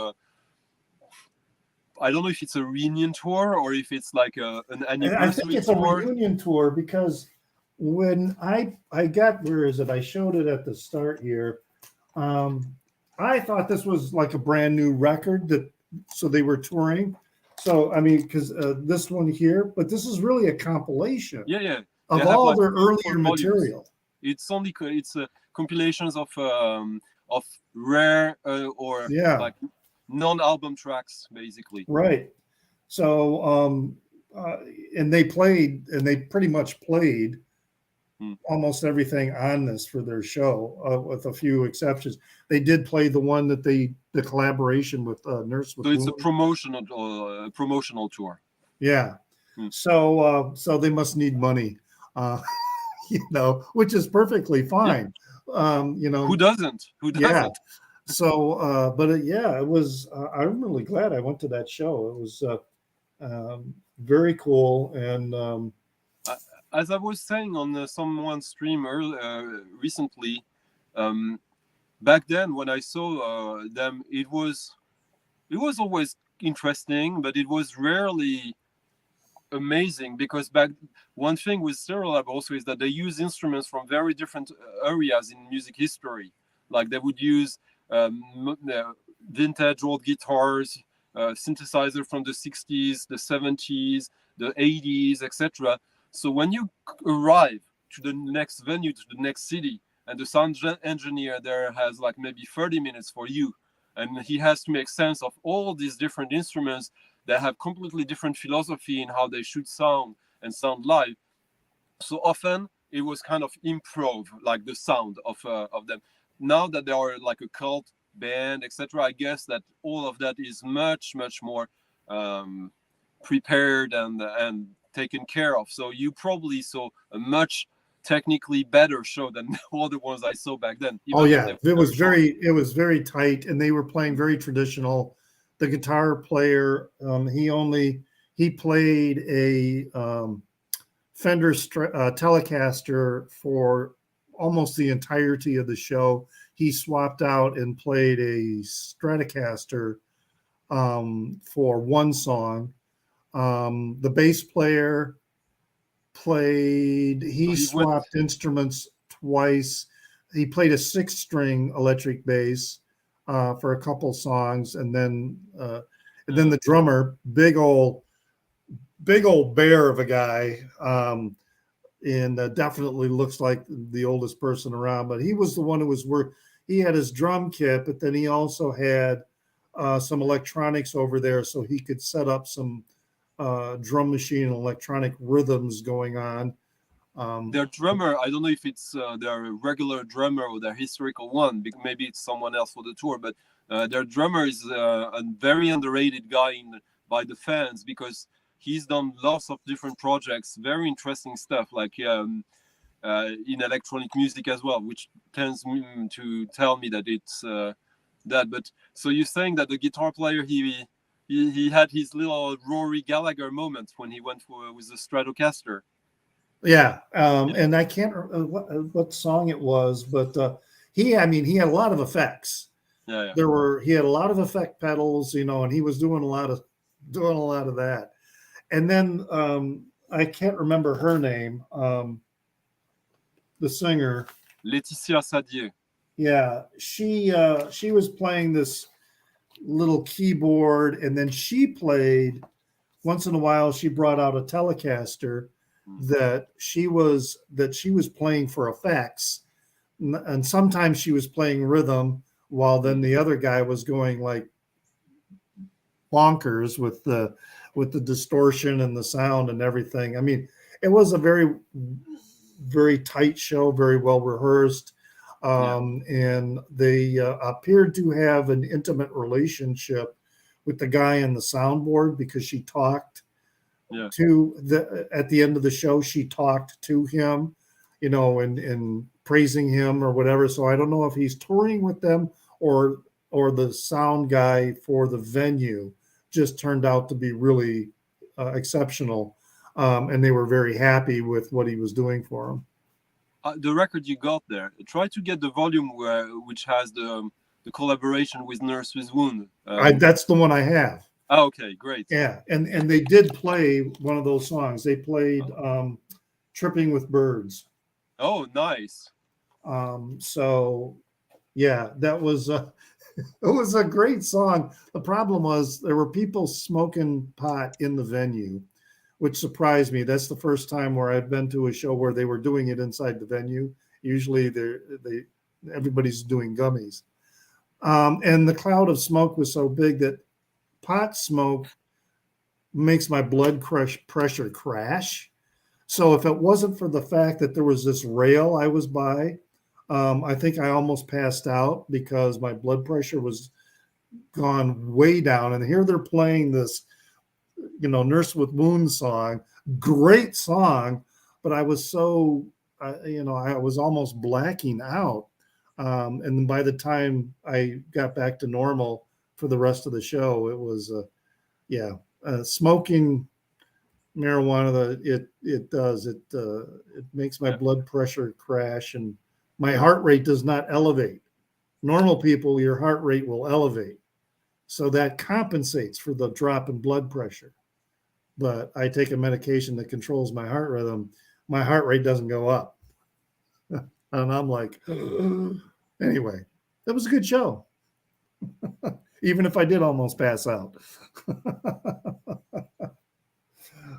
I don't know if it's a reunion tour or if it's like an anniversary tour. I think it's a reunion tour because when I got, where is it? I showed it at the start here. I thought this was like a brand new record so they were touring. So, I mean, because this one here, but this is really a compilation of all their earlier material. It's compilations of rare or like non-album tracks, basically. Right. So, and they pretty much played almost everything on this for their show, with a few exceptions. They did play the one that the collaboration with Nurse with So it's a promotional tour. Yeah. So they must need money, which is perfectly fine. Who doesn't? Yeah. So, but it was. I'm really glad I went to that show. It was very cool, and as I was saying on someone's stream recently, back then when I saw them, it was it was always interesting, but it was rarely amazing, because back one thing with Stereolab also is that they use instruments from very different areas in music history. Like they would use vintage old guitars, synthesizer from the 60s, the 70s, the 80s, etc. So when you arrive to the next venue, to the next city, and the sound engineer there has like maybe 30 minutes for you, and he has to make sense of all these different instruments that have completely different philosophy in how they should sound and sound live. So often it was kind of improv, like the sound of them. Now that they are like a cult band, etc., I guess that all of that is much more prepared and taken care of. So you probably saw a much technically better show than all the ones I saw back then. Oh yeah, it was very tight, and they were playing very traditional. The guitar player, he played a Fender Telecaster for almost the entirety of the show. He swapped out and played a Stratocaster for one song. The bass player he swapped instruments twice. He played a 6-string electric bass for a couple songs, and then the drummer, big old bear of a guy, and definitely looks like the oldest person around. But he was the one who was he had his drum kit, but then he also had some electronics over there, so he could set up some drum machine and electronic rhythms going on. Their drummer, I don't know if it's their regular drummer or their historical one, maybe it's someone else for the tour, but their drummer is a very underrated guy by the fans, because he's done lots of different projects, very interesting stuff, like in electronic music as well, which tends to tell me that it's that. But so you're saying that the guitar player, he had his little Rory Gallagher moment when he went with the Stratocaster. Yeah, and I can't remember what song it was, but he had a lot of effects. Yeah. He had a lot of effect pedals, and he was doing a lot of that. And then I can't remember her name, the singer, Laetitia Sadier. Yeah, she was playing this little keyboard, and then she played once in a while. She brought out a Telecaster that she was playing for effects, and sometimes she was playing rhythm, while then the other guy was going like bonkers with the distortion and the sound and everything. I mean, it was a very, very tight show, very well rehearsed. And they appeared to have an intimate relationship with the guy on the soundboard, because she talked at the end of the show, she talked to him, and praising him or whatever. So I don't know if he's touring with them or the sound guy for the venue just turned out to be really exceptional. And they were very happy with what he was doing for them. The record you got there, try to get the volume which has the collaboration with Nurse with Wound. That's the one I have. Oh, okay, great. Yeah, and they did play one of those songs. They played Tripping with Birds. Oh, nice. So yeah, that was it was a great song. The problem was there were people smoking pot in the venue, which surprised me. That's the first time where I've been to a show where they were doing it inside the venue. Usually everybody's doing gummies. And the cloud of smoke was so big that pot smoke makes my blood pressure crash. So if it wasn't for the fact that there was this rail I was by, I think I almost passed out because my blood pressure was gone way down. And here they're playing this, Nurse with Wounds song, great song, but I was so, I was almost blacking out. And by the time I got back to normal for the rest of the show, it was, smoking marijuana, it makes my blood pressure crash, and my heart rate does not elevate. Normal people, your heart rate will elevate. So that compensates for the drop in blood pressure. But I take a medication that controls my heart rhythm. My heart rate doesn't go up. And I'm like, anyway, that was a good show. Even if I did almost pass out.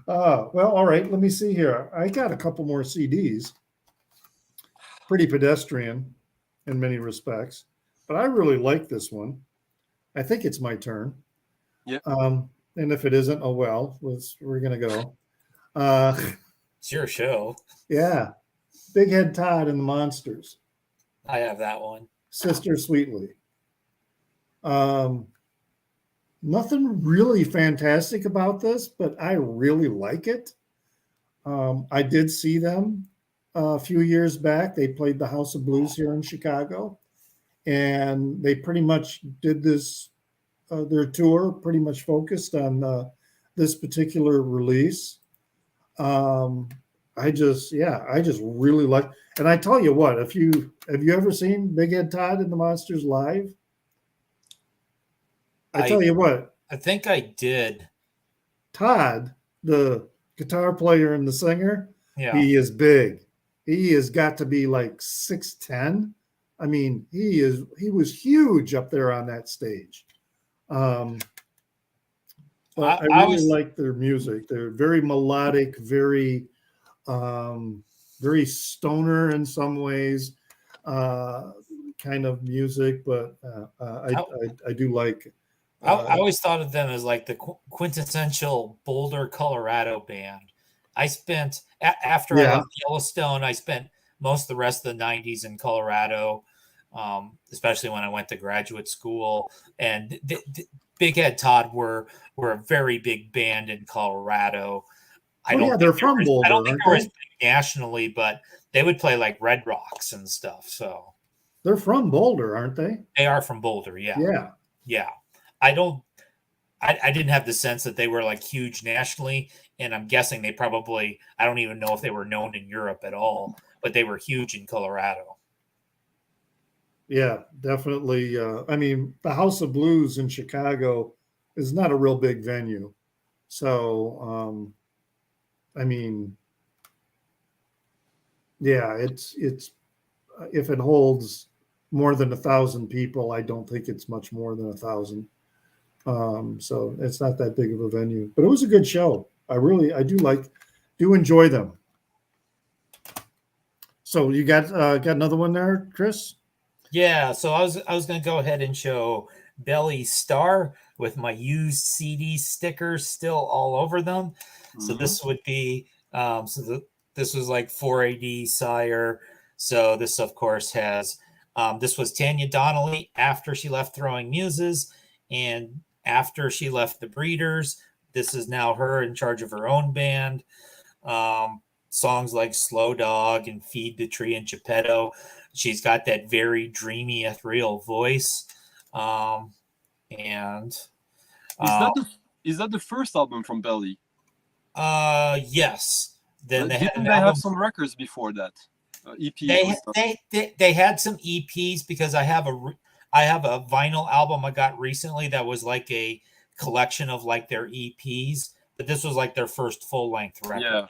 Well, all right, let me see here. I got a couple more CDs. Pretty pedestrian in many respects, but I really like this one. I think it's my turn. Yeah. And if it isn't, oh well, we're gonna go. It's your show. Yeah, Big Head Todd and the Monsters. I have that one. Sister Sweetly. Nothing really fantastic about this, but I really like it. I did see them a few years back. They played the House of Blues here in Chicago, and they pretty much did this, their tour pretty much focused on this particular release. I just really like, and I tell you what, have you ever seen Big Head Todd and the Monsters live? I tell you what, I think I did. Todd, the guitar player and the singer, Yeah. he is big. He has got to be like 6'10". I mean, he was huge up there on that stage. But I really like their music. They're very melodic, very very stoner in some ways, kind of music, but I do like. I always thought of them as like the quintessential Boulder, Colorado band. I spent after I left Yellowstone, I spent most of the rest of the 90s in Colorado, especially when I went to graduate school. And Big Head Todd were a very big band in Colorado. They're from Boulder. I don't think they were as big nationally, but they would play like Red Rocks and stuff. So they're from Boulder, aren't they? They are from Boulder. Yeah. Yeah. Yeah. I didn't have the sense that they were like huge nationally, and I'm guessing they probably, I don't even know if they were known in Europe at all, but they were huge in Colorado. Yeah, definitely. I mean, the House of Blues in Chicago is not a real big venue. So, I mean, yeah, it's if it holds more than 1,000 people, I don't think it's much more than 1,000. So it's not that big of a venue, but it was a good show. I do enjoy them. So you got another one there, Chris? Yeah. So I was going to go ahead and show Belly Star with my used CD stickers still all over them. Mm-hmm. So this would be, this was like 4AD Sire. So this of course has, this was Tanya Donnelly after she left Throwing Muses, and after she left the Breeders. This is now her in charge of her own band. Songs like Slow Dog and Feed the Tree and Geppetto. She's got that very dreamy, ethereal voice. Is that the first album from Belly? Yes. Then they have some records before that. EP. They had some EPs because I have a vinyl album I got recently that was like a collection of like their EPs, but this was like their first full-length record.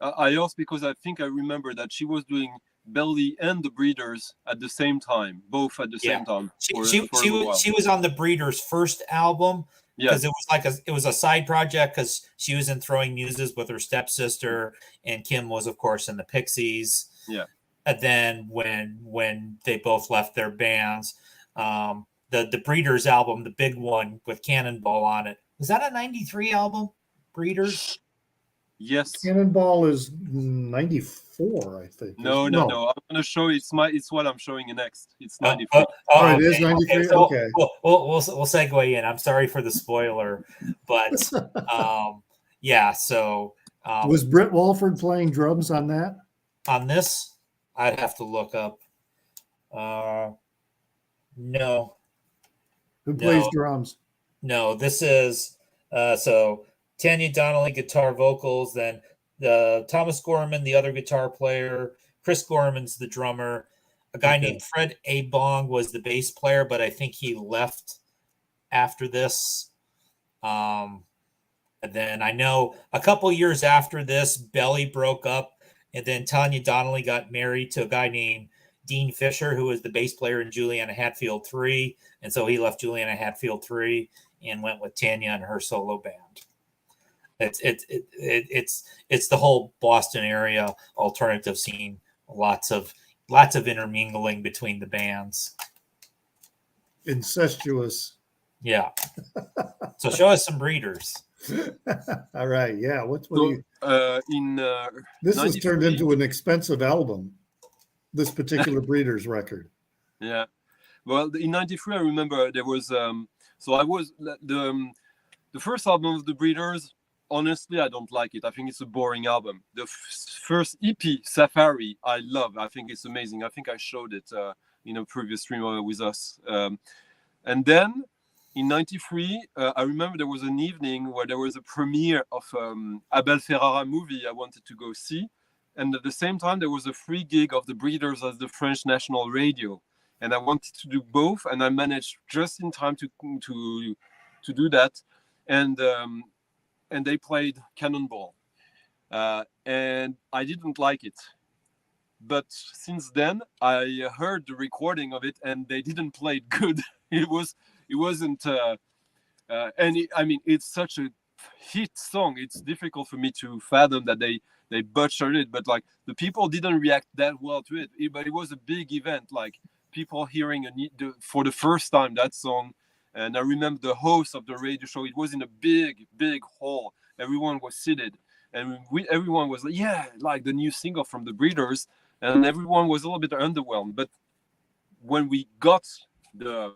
Yeah, I asked because I think I remember that she was doing Belly and the Breeders at the same time, both at the same time. She was on the Breeders' first album because it was a side project because she was in Throwing Muses with her stepsister, and Kim was of course in the Pixies. Yeah. And then when they both left their bands, the Breeders album, the big one with Cannonball on it, was that a 93 album? Breeders? Yes. Cannonball is 94, I think. No. I'm gonna show it's what I'm showing you next. It's 93. It is 93. Okay. We'll segue in. I'm sorry for the spoiler, but yeah. So was Britt Walford playing drums on that? On this, I'd have to look up. No. Who plays drums? No, this is so Tanya Donnelly guitar vocals, then Thomas Gorman, the other guitar player, Chris Gorman's the drummer, a guy named Fred A. Bong was the bass player, but I think he left after this. And then I know a couple years after this, Belly broke up, and then Tanya Donnelly got married to a guy named Dean Fisher, who was the bass player in Juliana Hatfield 3. And so he left Juliana Hatfield 3 and went with Tanya and her solo band. It's the whole Boston area alternative scene. Lots of intermingling between the bands. Incestuous. Yeah. So show us some breeders. All right. Yeah. What So, do you? This has turned 93 into an expensive album. This particular Breeders record. Yeah. Well, in '93, I remember there was. So I was the first album of the Breeders. Honestly, I don't like it. I think it's a boring album. The first EP, Safari, I love. I think it's amazing. I think I showed it in a previous stream with us. And then in '93, I remember there was an evening where there was a premiere of Abel Ferrara movie I wanted to go see. And at the same time, there was a free gig of the Breeders at the French National Radio. And I wanted to do both. And I managed just in time to do that. And they played Cannonball. And I didn't like it. But since then, I heard the recording of it, and they didn't play it good. It wasn't. I mean, it's such a hit song. It's difficult for me to fathom that they butchered it. But like the people didn't react that well to it. But it was a big event. Like people hearing for the first time that song. And I remember the host of the radio show. It was in a big hall. Everyone was seated, and everyone was like, "Yeah, like the new single from the Breeders." And everyone was a little bit underwhelmed. But when we got the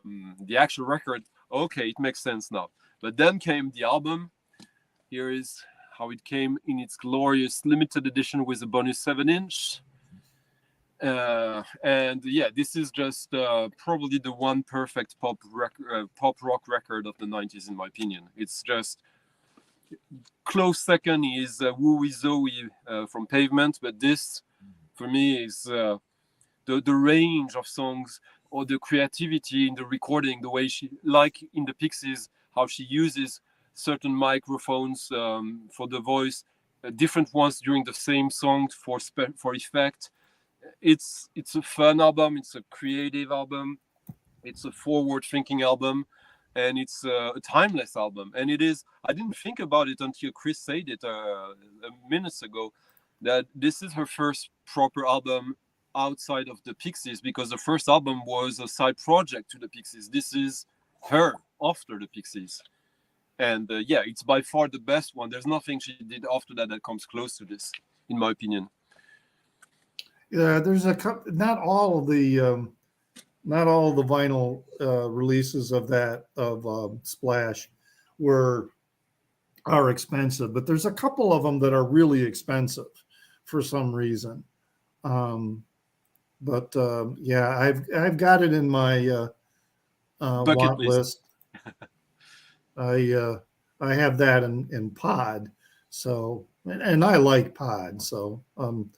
actual record, okay, it makes sense now. But then came the album. Here is how it came in its glorious limited edition with a bonus 7-inch. And yeah, this is just probably the one perfect pop rock record of the 90s, in my opinion. It's just close second is Woo Wee Zoe from Pavement, but this for me is the range of songs, or the creativity in the recording, the way she, like in the Pixies, how she uses certain microphones for the voice, different ones during the same song for effect. It's a fun album. It's a creative album. It's a forward-thinking album, and it's a timeless album. And it is. I didn't think about it until Chris said it minutes ago, that this is her first proper album outside of the Pixies, because the first album was a side project to the Pixies. This is her after the Pixies, and yeah, it's by far the best one. There's nothing she did after that comes close to this, in my opinion. Yeah, there's not all the vinyl releases of Splash are expensive, but there's a couple of them that are really expensive for some reason. But yeah, I've got it in my want list. I have that in Pod, so, and I like Pod, so I'm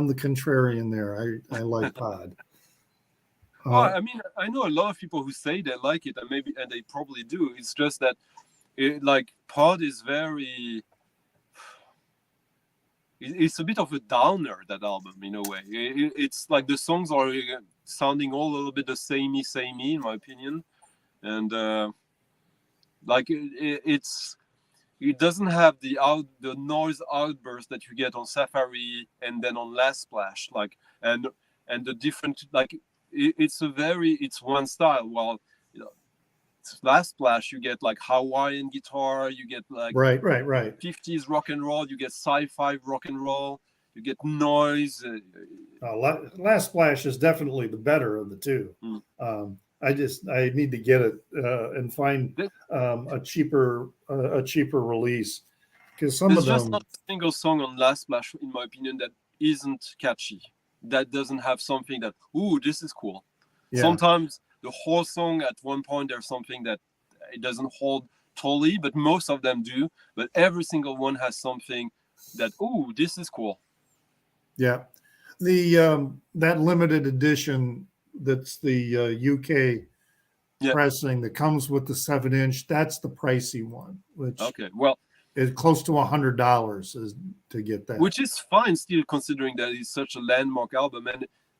the contrarian there. I like Pod. Well, I mean, I know a lot of people who say they like it, and they probably do. It's just that, Pod is very. It's a bit of a downer, that album, in a way. It's like the songs are sounding all a little bit the samey, in my opinion, and it doesn't have the noise outburst that you get on Safari and then on Last Splash, and the different, it's one style. While Last Splash, you get like Hawaiian guitar, you get like right 50s rock and roll, you get sci-fi rock and roll, you get noise. Last Splash is definitely the better of the two. I need to get it and find a cheaper release, because there's just not a single song on Last Splash, in my opinion, that isn't catchy, that doesn't have something that, ooh, this is cool. Yeah. Sometimes the whole song, at one point, there's something that it doesn't hold totally, but most of them do. But every single one has something that, ooh, this is cool. Yeah, the that limited edition, that's the UK pressing that comes with the 7-inch. That's the pricey one, which Okay, well, is close to $100 is to get that. which is fine still, considering that it's such a landmark album,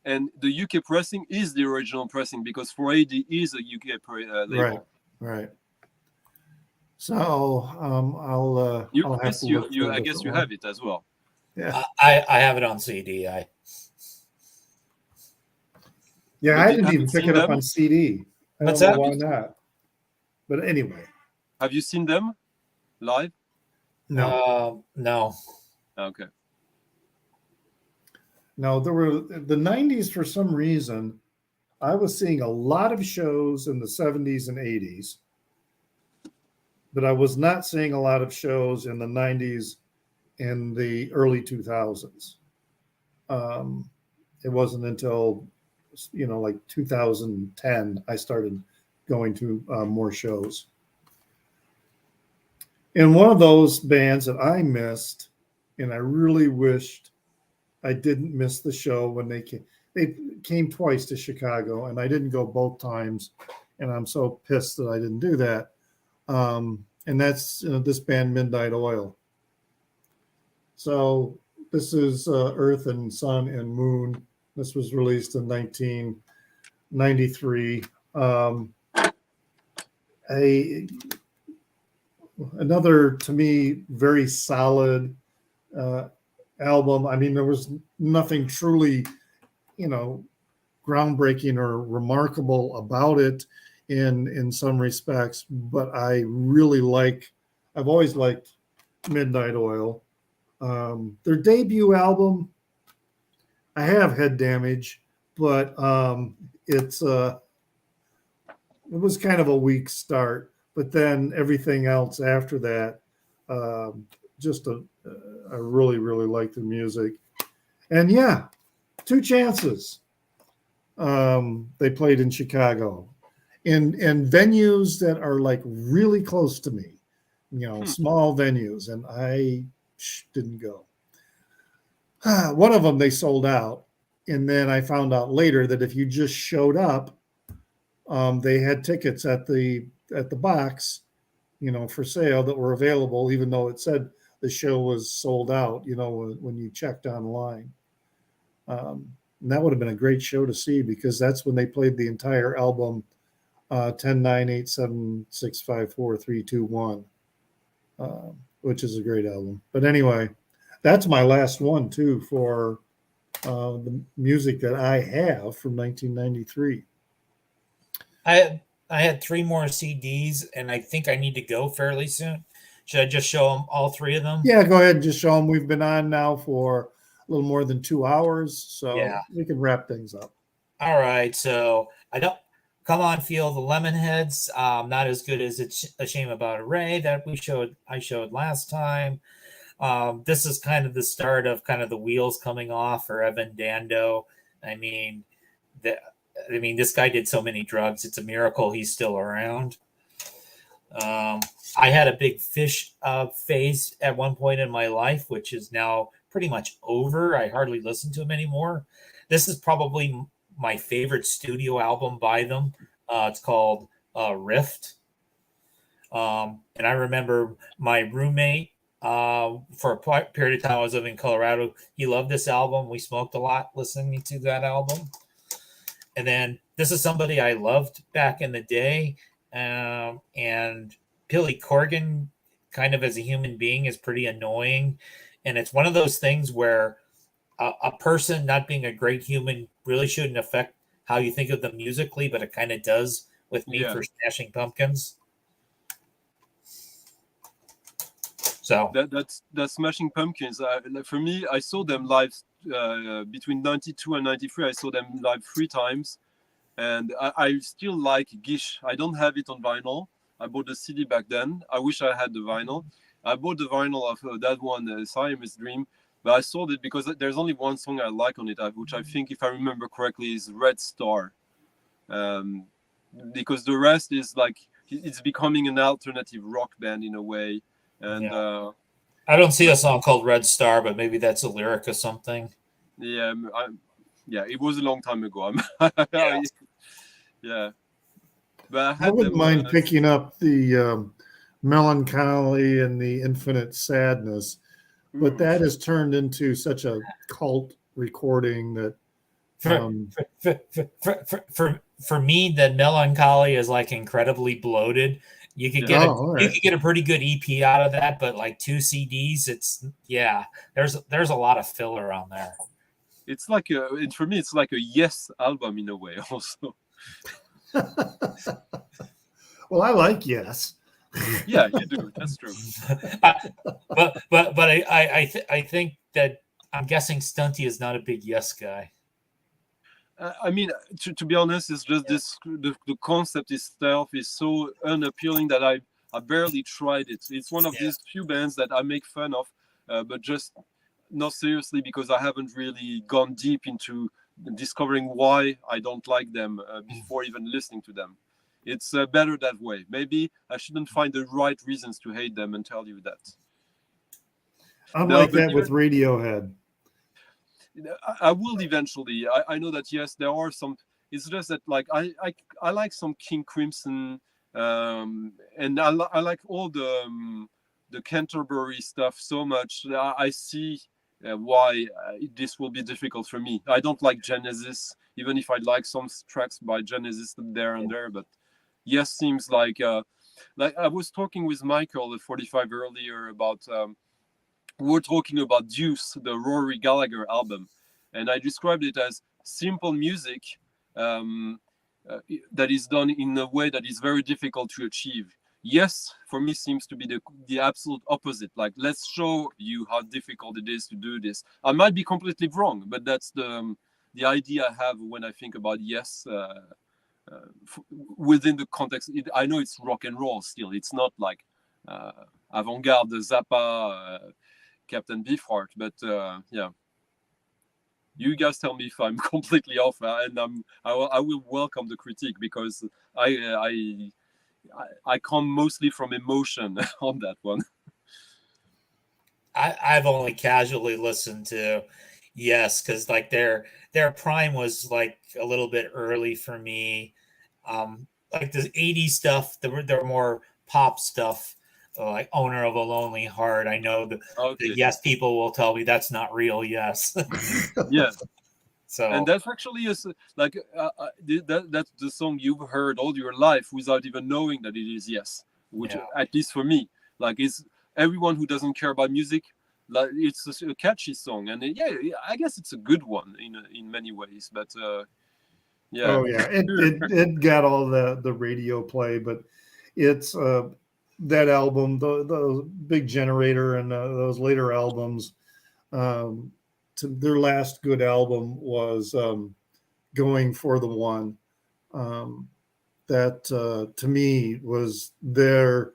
and the UK pressing is the original pressing because 4AD is a UK label. Right. So I'll have Chris, to look. I guess you have it as well. Yeah, I have it on CD. I But didn't have even you pick seen it up them? on CD. I What's don't know that? why not. But anyway, Have you seen them live? no. No. Okay. No, there were the 90s for some reason. I was seeing a lot of shows in the 70s and 80s, but I was not seeing a lot of shows in the 90s and the early 2000s. It wasn't until, like 2010, I started going to more shows. And one of those bands that I missed, and I really wished I didn't miss the show when they came twice to Chicago, and I didn't go both times, and I'm so pissed that I didn't do that. And that's this band, Midnight Oil. So this is Earth and Sun and Moon. This was released in 1993. Another, to me, very solid album. I mean, there was nothing truly, groundbreaking or remarkable about it in some respects, but I've always liked Midnight Oil. Their debut album, I have Head Damage, but it was kind of a weak start. But then everything else after that, I really, really like the music. And yeah, 2 Chances. They played in Chicago in venues that are like really close to me, small venues, and I didn't go. One of them they sold out, and then I found out later that if you just showed up, they had tickets at the box, for sale that were available, even though it said the show was sold out, when you checked online. And that would have been a great show to see because that's when they played the entire album, 10, 9, 8, 7, 6, 5, 4, 3, 2, 1, which is a great album. But anyway, that's my last one too for the music that I have from 1993. I had 3 more CDs, and I think I need to go fairly soon. Should I just show them all 3 of them? Yeah, go ahead and just show them. We've been on now for a little more than 2 hours, so we can wrap things up. All right, so I don't come on, feel the Lemonheads. Not as good as It's a Shame About a Ray that I showed last time. This is kind of the start of kind of the wheels coming off for Evan Dando. I mean, this guy did so many drugs. It's a miracle he's still around. I had a big Fish phase at one point in my life, which is now pretty much over. I hardly listen to him anymore. This is probably my favorite studio album by them. It's called Rift. And I remember my roommate, for a period of time I was living in Colorado, he loved this album. We smoked a lot listening to that album. And then this is somebody I loved back in the day. And Billy Corgan, kind of as a human being, is pretty annoying. And it's one of those things where a person not being a great human really shouldn't affect how you think of them musically, but it kind of does with me for Smashing Pumpkins. So that's Smashing Pumpkins. For me, I saw them live between 92 and 93. I saw them live 3 times, and I still like Gish. I don't have it on vinyl. I bought the CD back then. I wish I had the vinyl. I bought the vinyl of that one, Siamese Dream, but I sold it because there's only one song I like on it, which I think, if I remember correctly, is Red Star. Because the rest is like, it's becoming an alternative rock band in a way. And I don't see a song called Red Star, but maybe that's a lyric or something. Yeah, it was a long time ago. Yeah. But I I had wouldn't them. mind picking up the melancholy and the infinite sadness, but Ooh, that has turned into such a cult recording that For for me, the melancholy is like incredibly bloated. You could yeah. get oh, a all you right. could get a pretty good EP out of that, but like 2 CDs, it's yeah. There's a lot of filler on there. It's like for me, it's like a Yes album in a way. Also, Well, I like Yes. yeah, you do. That's true. I think that I'm guessing Stunty is not a big Yes guy. I mean, to be honest, it's just this the concept itself is so unappealing that I barely tried it. It's one of Yeah. these few bands that I make fun of, but just not seriously because I haven't really gone deep into discovering why I don't like them before even listening to them. It's better that way. Maybe I shouldn't find the right reasons to hate them and tell you that. I'm No, like but that with Radiohead. I will eventually. I know that yes, there are some. It's just that like I like some King Crimson, and I like all the Canterbury stuff so much. I see why this will be difficult for me. I don't like Genesis, even if I like some tracks by Genesis there and there. But yes, seems like I was talking with Michael at 45 earlier about. We were talking about Deuce, the Rory Gallagher album, and I described it as simple music um, that is done in a way that is very difficult to achieve. Yes, for me, seems to be the absolute opposite. Like, let's show you how difficult it is to do this. I might be completely wrong, but that's the idea I have when I think about Yes. Within the context, I know it's rock and roll still. It's not like uh, avant-garde Zappa. Captain Beefheart, but yeah, you guys tell me if I'm completely off, and I will welcome the critique because I come mostly from emotion on that one. I've only casually listened to Yes, because like their prime was like a little bit early for me. Like the 80s stuff, they're more pop stuff, like Owner of a Lonely Heart. I know the Okay, Yes people will tell me that's not real Yes. yeah, and So that's actually like that's the song you've heard all your life without even knowing that it is Yes, which yeah. at least for me, like is everyone who doesn't care about music. Like it's a catchy song, and yeah, I guess it's a good one in many ways. But yeah, Oh yeah, it got all the radio play, but it's that album, the Big Generator, and those later albums. Um, to their last good album was Going for the One. Um, that to me was their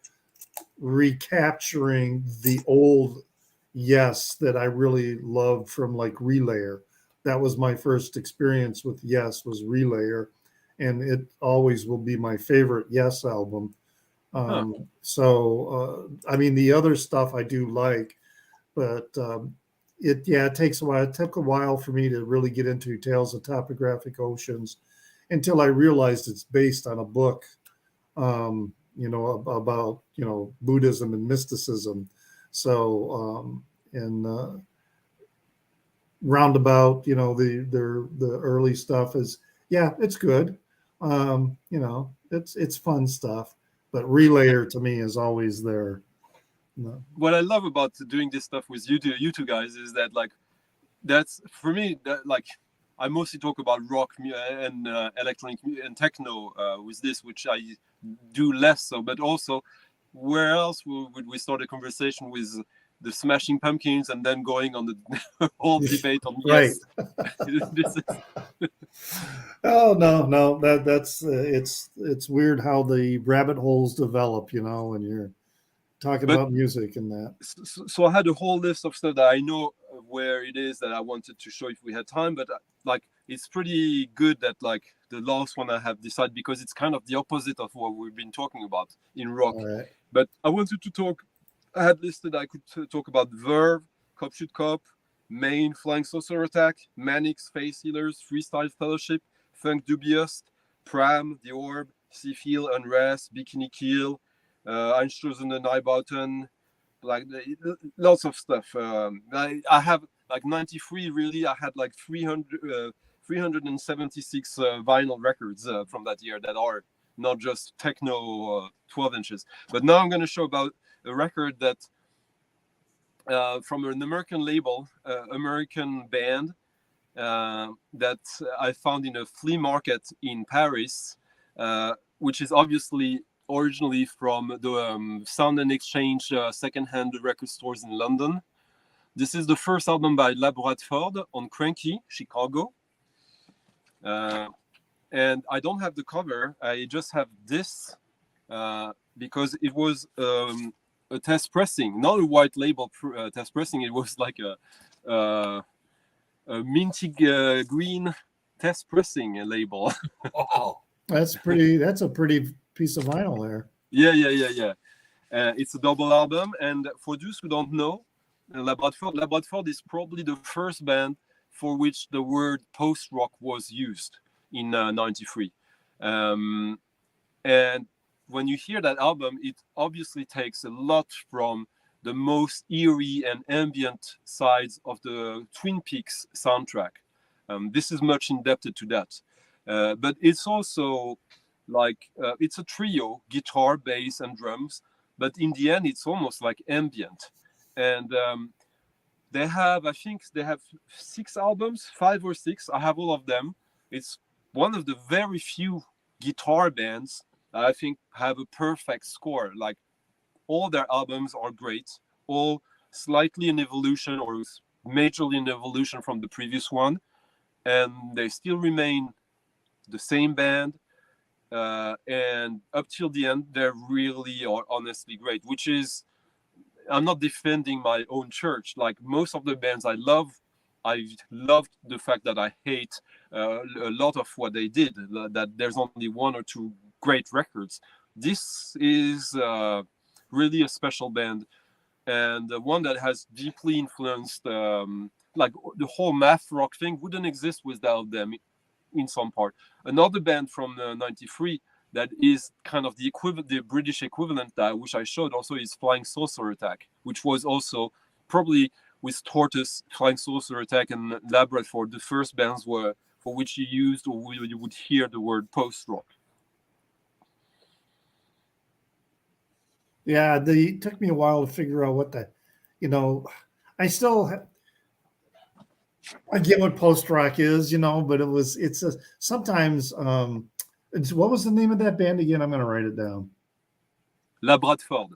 recapturing the old Yes that I really loved from like Relayer. That was my first experience with Yes was Relayer, and it always will be my favorite Yes album. huh. I mean, the other stuff I do like, but it takes a while. It took a while for me to really get into Tales of Topographic Oceans until I realized it's based on a book, about Buddhism and mysticism. So and roundabout, the early stuff is it's good. It's fun stuff, but Relayer to me is always there. No. What I love about doing this stuff with you two guys is that like that's for me that like I mostly talk about rock and electronic and techno with this, which I do less so. But also, where else would we start a conversation with the Smashing Pumpkins and then going on the whole debate on Right. Yes? This is, Oh no, that's it's weird how the rabbit holes develop, when you're talking but about music and that. so I had a whole list of stuff that I know where it is that I wanted to show if we had time, but like it's pretty good that like the last one I have decided because it's kind of the opposite of what we've been talking about in rock. All right. But I wanted to talk. I had listed I could talk about Verve, Cop Shoot Cop, Main, Flying Saucer Attack, Manix, Face Healers, Freestyle Fellowship, Funk Dubious, Pram, The Orb, Sie viel Unrest, Bikini Kill, Einstürzende Neubauten, like lots of stuff. I have like 93, really. I had like 376 vinyl records from that year that are not just techno 12 inches. But now I'm going to show about a record that from an American label, American band that I found in a flea market in Paris, which is obviously originally from the Sound and Exchange second-hand record stores in London. This is the first album by La Bradford on Cranky, Chicago. And I don't have the cover. I just have this because it was a test pressing, not a white label test pressing. It was like a minty green test pressing label. Wow. That's a pretty piece of vinyl there. Yeah. It's a double album, and for those who don't know, La Bradford is probably the first band for which the word post-rock was used in 93. And when you hear that album, it obviously takes a lot from the most eerie and ambient sides of the Twin Peaks soundtrack. This is much indebted to that. But it's also like, it's a trio, guitar, bass, and drums. But in the end, it's almost like ambient. And I think they have 6 albums, 5 or 6. I have all of them. It's one of the very few guitar bands that I think have a perfect score. Like, all their albums are great, all slightly in evolution or majorly in evolution from the previous one. And they still remain the same band. And up till the end, they really are honestly great, which is, I'm not defending my own church. Like most of the bands I loved the fact that I hate a lot of what they did, that there's only 1 or 2 great records. This is really a special band, and one that has deeply influenced, like the whole math rock thing wouldn't exist without them in some part. Another band from 93 that is kind of the British equivalent, which I showed also, is Flying Saucer Attack, which was also probably with Tortoise, Flying Saucer Attack, and La Bradford, the first bands were for which you used or you would hear the word post-rock. Yeah, it took me a while to figure out what I get what post-rock is, but sometimes, what was the name of that band again? I'm going to write it down. La Bradford.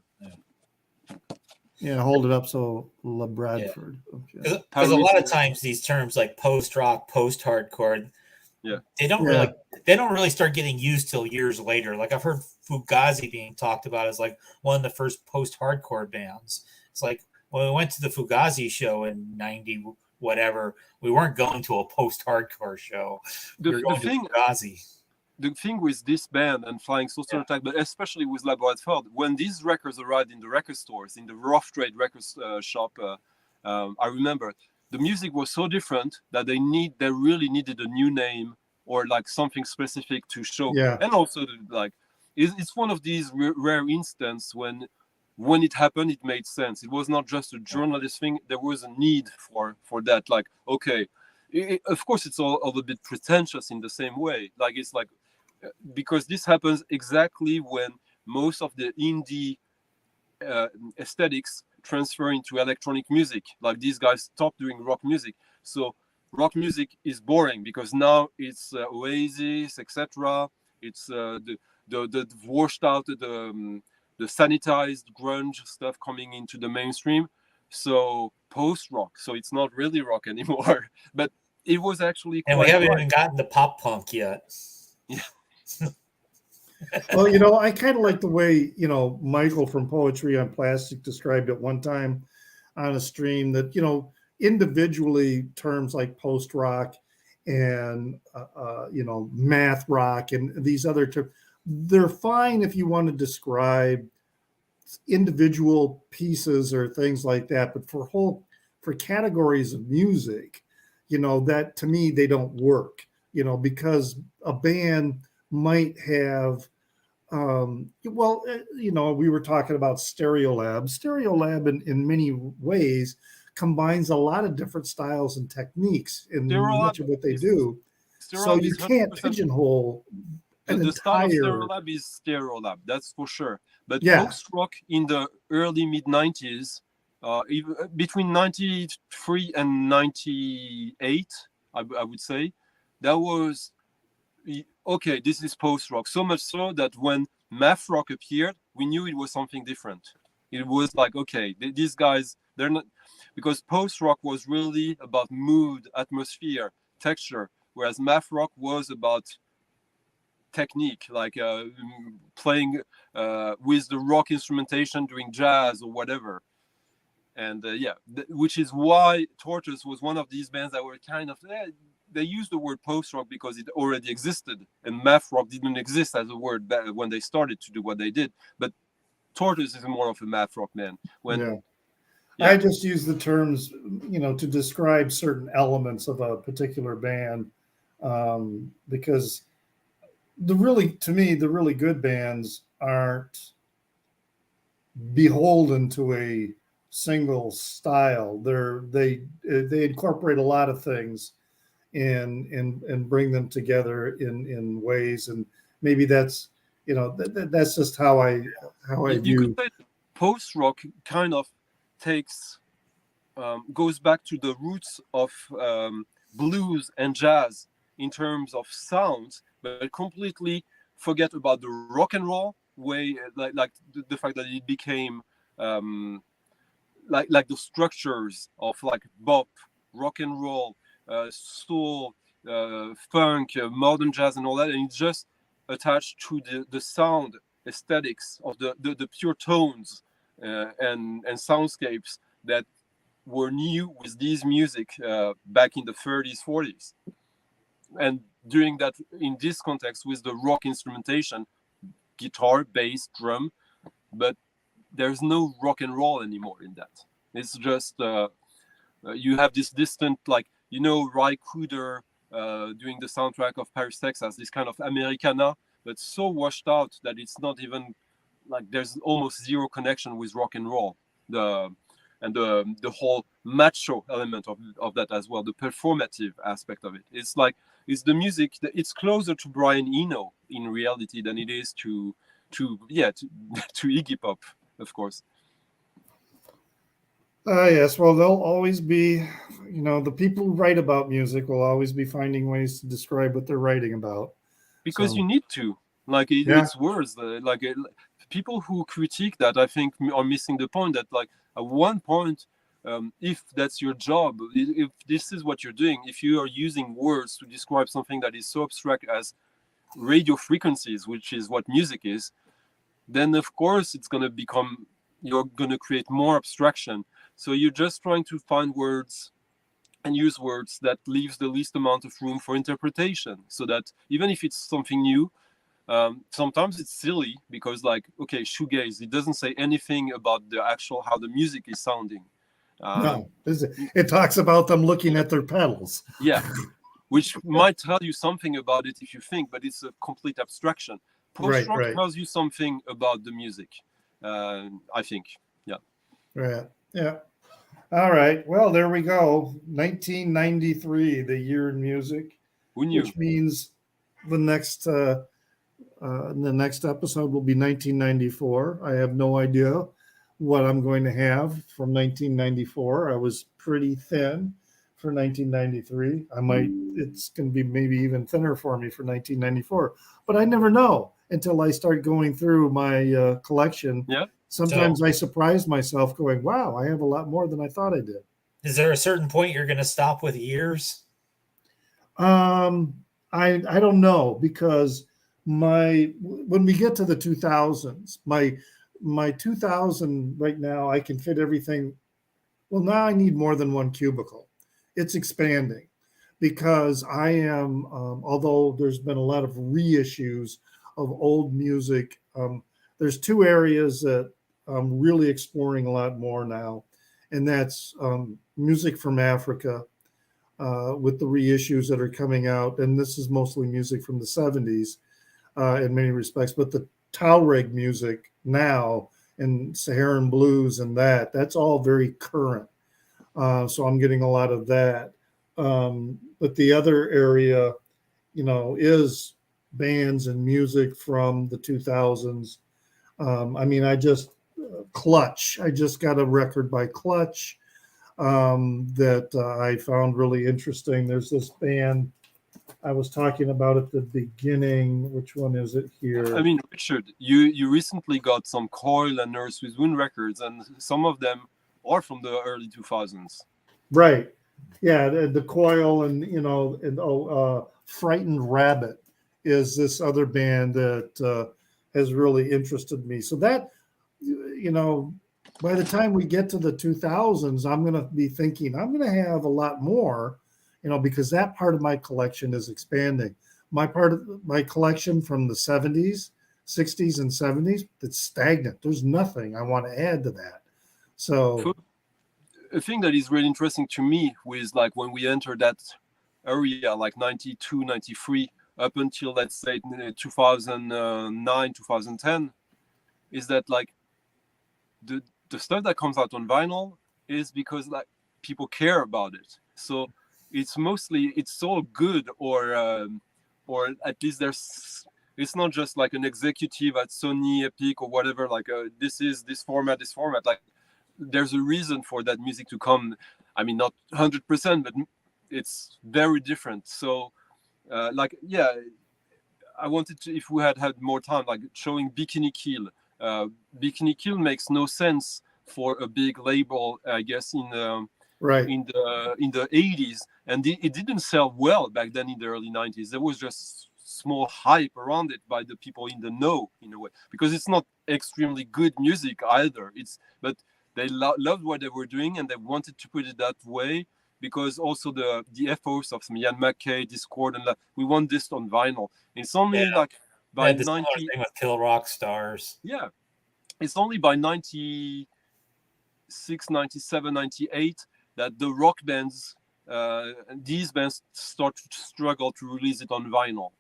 Yeah, hold it up so La Bradford. Yeah. Okay. Because a lot of times these terms like post-rock, post-hardcore, they don't really start getting used till years later. Like I've heard Fugazi being talked about as like one of the first post-hardcore bands. It's like when we went to the Fugazi show in 90 whatever, we weren't going to a post-hardcore show. We were going to Fugazi. The thing with this band and Flying Saucer Attack, but especially with La Bradford, when these records arrived in the record stores, in the rough trade record shop, I remember the music was so different that they really needed a new name or like something specific to show. Yeah. And also like it's one of these rare instances when it happened, it made sense. It was not just a journalist thing. There was a need for that. Like, okay, of course, it's all a bit pretentious in the same way. Like, it's like, because this happens exactly when most of the indie aesthetics transfer into electronic music. Like, these guys stop doing rock music. So rock music is boring because now it's Oasis, etc. It's the washed out, the sanitized grunge stuff coming into the mainstream. So post-rock. So it's not really rock anymore. But it was actually and we haven't even gotten to pop punk yet. Yeah. Well, I kind of like the way, Michael from Poetry on Plastic described it one time on a stream that, individually terms like post-rock and, math rock and these other terms, they're fine if you want to describe individual pieces or things like that. But for categories of music, that to me, they don't work, because a band might have Well, we were talking about Stereolab. Stereolab, in many ways, combines a lot of different styles and techniques in Stereolab much of what they is do. So Stereolab you is can't 100%. pigeonhole an The style of entire. Stereolab is Stereolab, that's for sure. But Yeah, post rock in the early mid 90s, even between 93 and 98, I would say, that was okay. This is post rock. So much so that when math rock appeared, we knew it was something different. It was like, okay, these guys, they're not, because post rock was really about mood, atmosphere, texture, whereas math rock was about technique, like playing with the rock instrumentation during jazz or whatever. And which is why Tortoise was one of these bands that were kind of, they used the word post rock because it already existed, and math rock didn't exist as a word when they started to do what they did. But Tortoise is more of a math rock band. yeah. Yeah, I just use the terms, to describe certain elements of a particular band, because to me, the really good bands aren't beholden to a single style. They incorporate a lot of things and bring them together in ways, and maybe that's that's just how I you could view. say post rock kind of takes goes back to the roots of blues and jazz in terms of sounds, but completely forget about the rock and roll way, like the fact that it became like the structures of like bop, rock and roll, soul, funk, modern jazz, and all that, and it's just attached to the sound aesthetics of the pure tones and soundscapes that were new with these music back in the 30s, 40s. And during that, in this context, with the rock instrumentation, guitar, bass, drum, but there's no rock and roll anymore in that. It's just you have this distant, like, Ry Cooder doing the soundtrack of Paris, Texas, this kind of Americana, but so washed out that it's not even like there's almost zero connection with rock and roll. The whole macho element of that as well, the performative aspect of it. It's like it's the music. It's closer to Brian Eno in reality than it is to to Iggy Pop, of course. Yes, well, they'll always be, the people who write about music will always be finding ways to describe what they're writing about. Because you So, need to, like, yeah, it's worse, people who critique that, I think, are missing the point that, like, at one point, if that's your job, if this is what you're doing, if you are using words to describe something that is so abstract as radio frequencies, which is what music is, then of course it's going to become, you're going to create more abstraction. So you're just trying to find words and use words that leaves the least amount of room for interpretation, so that even if it's something new, sometimes it's silly because, like, okay, shoegaze, it doesn't say anything about the actual how the music is sounding. no, it talks about them looking at their pedals. Yeah, which might tell you something about it if you think, but it's a complete abstraction. Post Right, rock right, tells you something about the music, I think. Yeah. right. Yeah. All right. Well, there we go. 1993, the year in music, Who knew? which means the next the next episode will be 1994. I have no idea what I'm going to have from 1994. I was pretty thin for 1993. It's going to be maybe even thinner for me for 1994, but I never know until I start going through my collection. Yeah. Sometimes So, I surprise myself going, wow, I have a lot more than I thought I did. is there a certain point you're going to stop with years? Um, I don't know, because when we get to the 2000s, my 2000 right now, I can fit everything. Well, now I need more than one cubicle. It's expanding because I am, although there's been a lot of reissues of old music. There's two areas that I'm really exploring a lot more now, and that's music from Africa, with the reissues that are coming out. And this is mostly music from the 70s in many respects. But Tuareg music now and Saharan blues and that's all very current. So I'm getting a lot of that. But the other area, is bands and music from the 2000s. I mean, Clutch. I just got a record by Clutch that I found really interesting. There's this band I was talking about at the beginning. Which one is it here? I mean, Richard, you recently got some Coil and Nurse with Wound records, and some of them are from the early 2000s. Right. Yeah, the Coil and Frightened Rabbit is this other band that has really interested me. So that, by the time we get to the 2000s, I'm going to be thinking I'm going to have a lot more, because that part of my collection is expanding. My part of my collection from the 70s, 60s, and 70s, it's stagnant. There's nothing I want to add to that. So a thing that is really interesting to me was like when we entered that area, like 92, 93, up until let's say 2009, 2010, is that like the stuff that comes out on vinyl is because like people care about it. So it's all good, or at least it's not just like an executive at Sony, Epic, or whatever, like this format. Like there's a reason for that music to come. I mean, not 100%, but it's very different. So I wanted to, if we had more time, like showing Bikini Kill. Bikini Kill makes no sense for a big label, I guess, in the 80s, and it didn't sell well back then in the early 90s. There was just small hype around it by the people in the know, in a way, because it's not extremely good music either. But they loved what they were doing, and they wanted to put it that way, because also the ethos of Ian McKay, Discord, and we want this on vinyl. It's only like by 90 thing with Kill Rock Stars. Yeah, it's only by 96, 97, 98 that the rock bands, these bands start to struggle to release it on vinyl.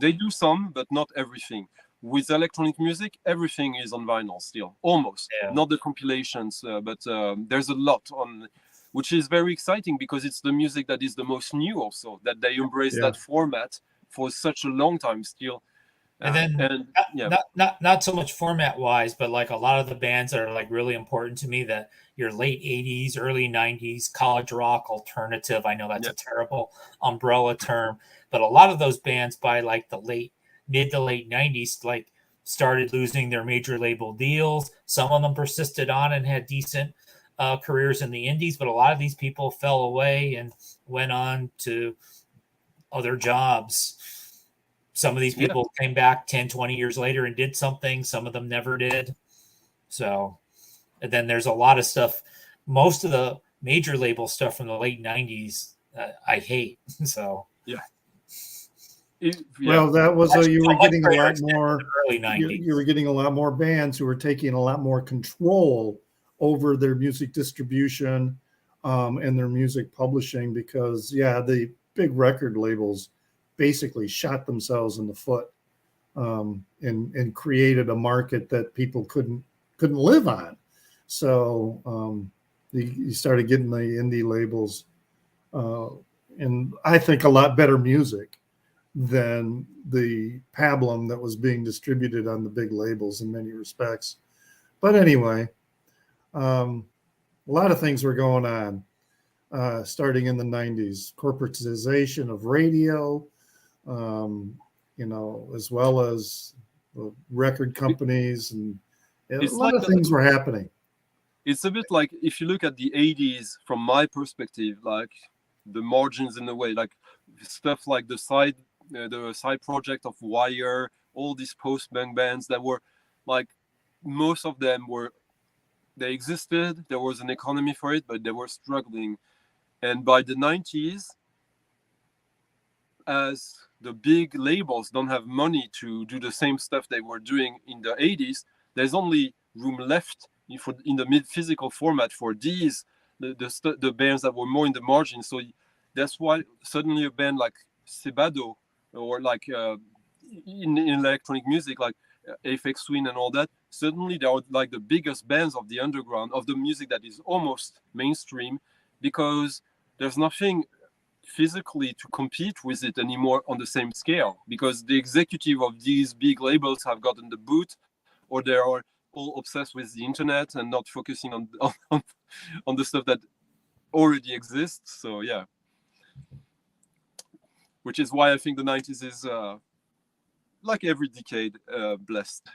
They do some, but not everything. With electronic music, everything is on vinyl still, almost. Not the compilations, but there's a lot on, which is very exciting because it's the music that is the most new also, that they embrace that format for such a long time still. And then not so much format wise, but like a lot of the bands that are like really important to me, that your late 80s, early 90s, college rock, alternative. I know that's a terrible umbrella term, but a lot of those bands by like the mid to late 90s, like started losing their major label deals. Some of them persisted on and had decent careers in the indies, but a lot of these people fell away and went on to other jobs. Some of these people came back 10, 20 years later and did something. Some of them never did. So, and then there's a lot of stuff. Most of the major label stuff from the late 90s, I hate. So, well, that was you were getting a lot more. Early 90s. You were getting a lot more bands who were taking a lot more control over their music distribution and their music publishing, because the big record labels basically shot themselves in the foot and created a market that people couldn't live on. So you started getting the indie labels and I think a lot better music than the pablum that was being distributed on the big labels in many respects. But anyway, a lot of things were going on starting in the 90s. Corporatization of radio, as well as the record companies, and a lot of things were happening. It's a bit like, if you look at the 80s from my perspective, like the margins in a way, like stuff like the side project of Wire, all these post-punk bands that were like, most of them they existed, there was an economy for it, but they were struggling. And by the 90s, as the big labels don't have money to do the same stuff they were doing in the 80s, there's only room left in the mid-physical format for these, the bands that were more in the margin. So that's why suddenly a band like Sebado, or like in electronic music, like Aphex Twin and all that, suddenly they are like the biggest bands of the underground, of the music that is almost mainstream, because there's nothing physically to compete with it anymore on the same scale, because the executive of these big labels have gotten the boot, or they are all obsessed with the internet and not focusing on the stuff that already exists. So yeah, which is why I think the 90s is like every decade blessed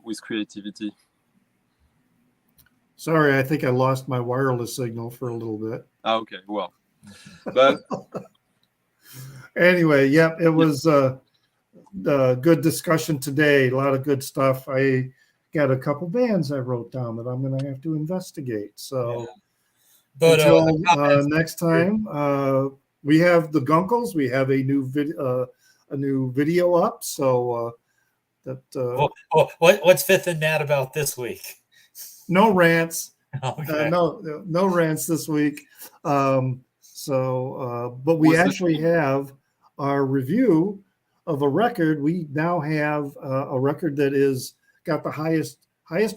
with creativity. Sorry, I think I lost my wireless signal for a little bit. Okay, well, but Anyway, yep, it was a good discussion today. A lot of good stuff. I got a couple bands I wrote down that I'm going to have to investigate. So But until next time, we have the Gunkles. We have a new video up. So what's Fifth and Mad about this week? No rants. Okay. No rants this week. But we actually have our review of a record. We now have a record that is got the highest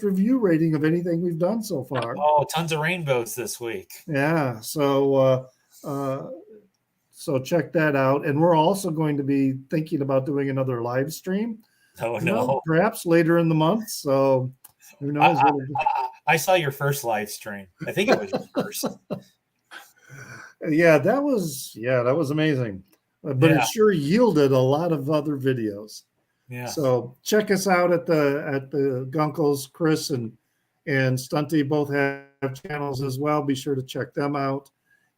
review rating of anything we've done so far. Oh, tons of rainbows this week. Yeah. So check that out. And we're also going to be thinking about doing another live stream. Oh, no. Perhaps later in the month. So who knows? I saw your first live stream. I think it was your first. Yeah, that was amazing. But it sure yielded a lot of other videos. Yeah. So check us out at the Gunkles. Chris and Stunty both have channels as well. Be sure to check them out.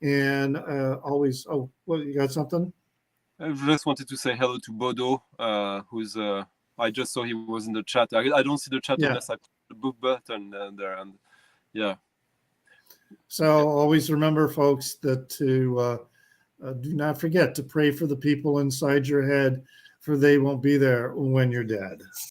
And always, you got something? I just wanted to say hello to Bodo, who's I just saw he was in the chat. I don't see the chat unless I put the book button there, and yeah. So always remember, folks, that to do not forget to pray for the people inside your head, for they won't be there when you're dead.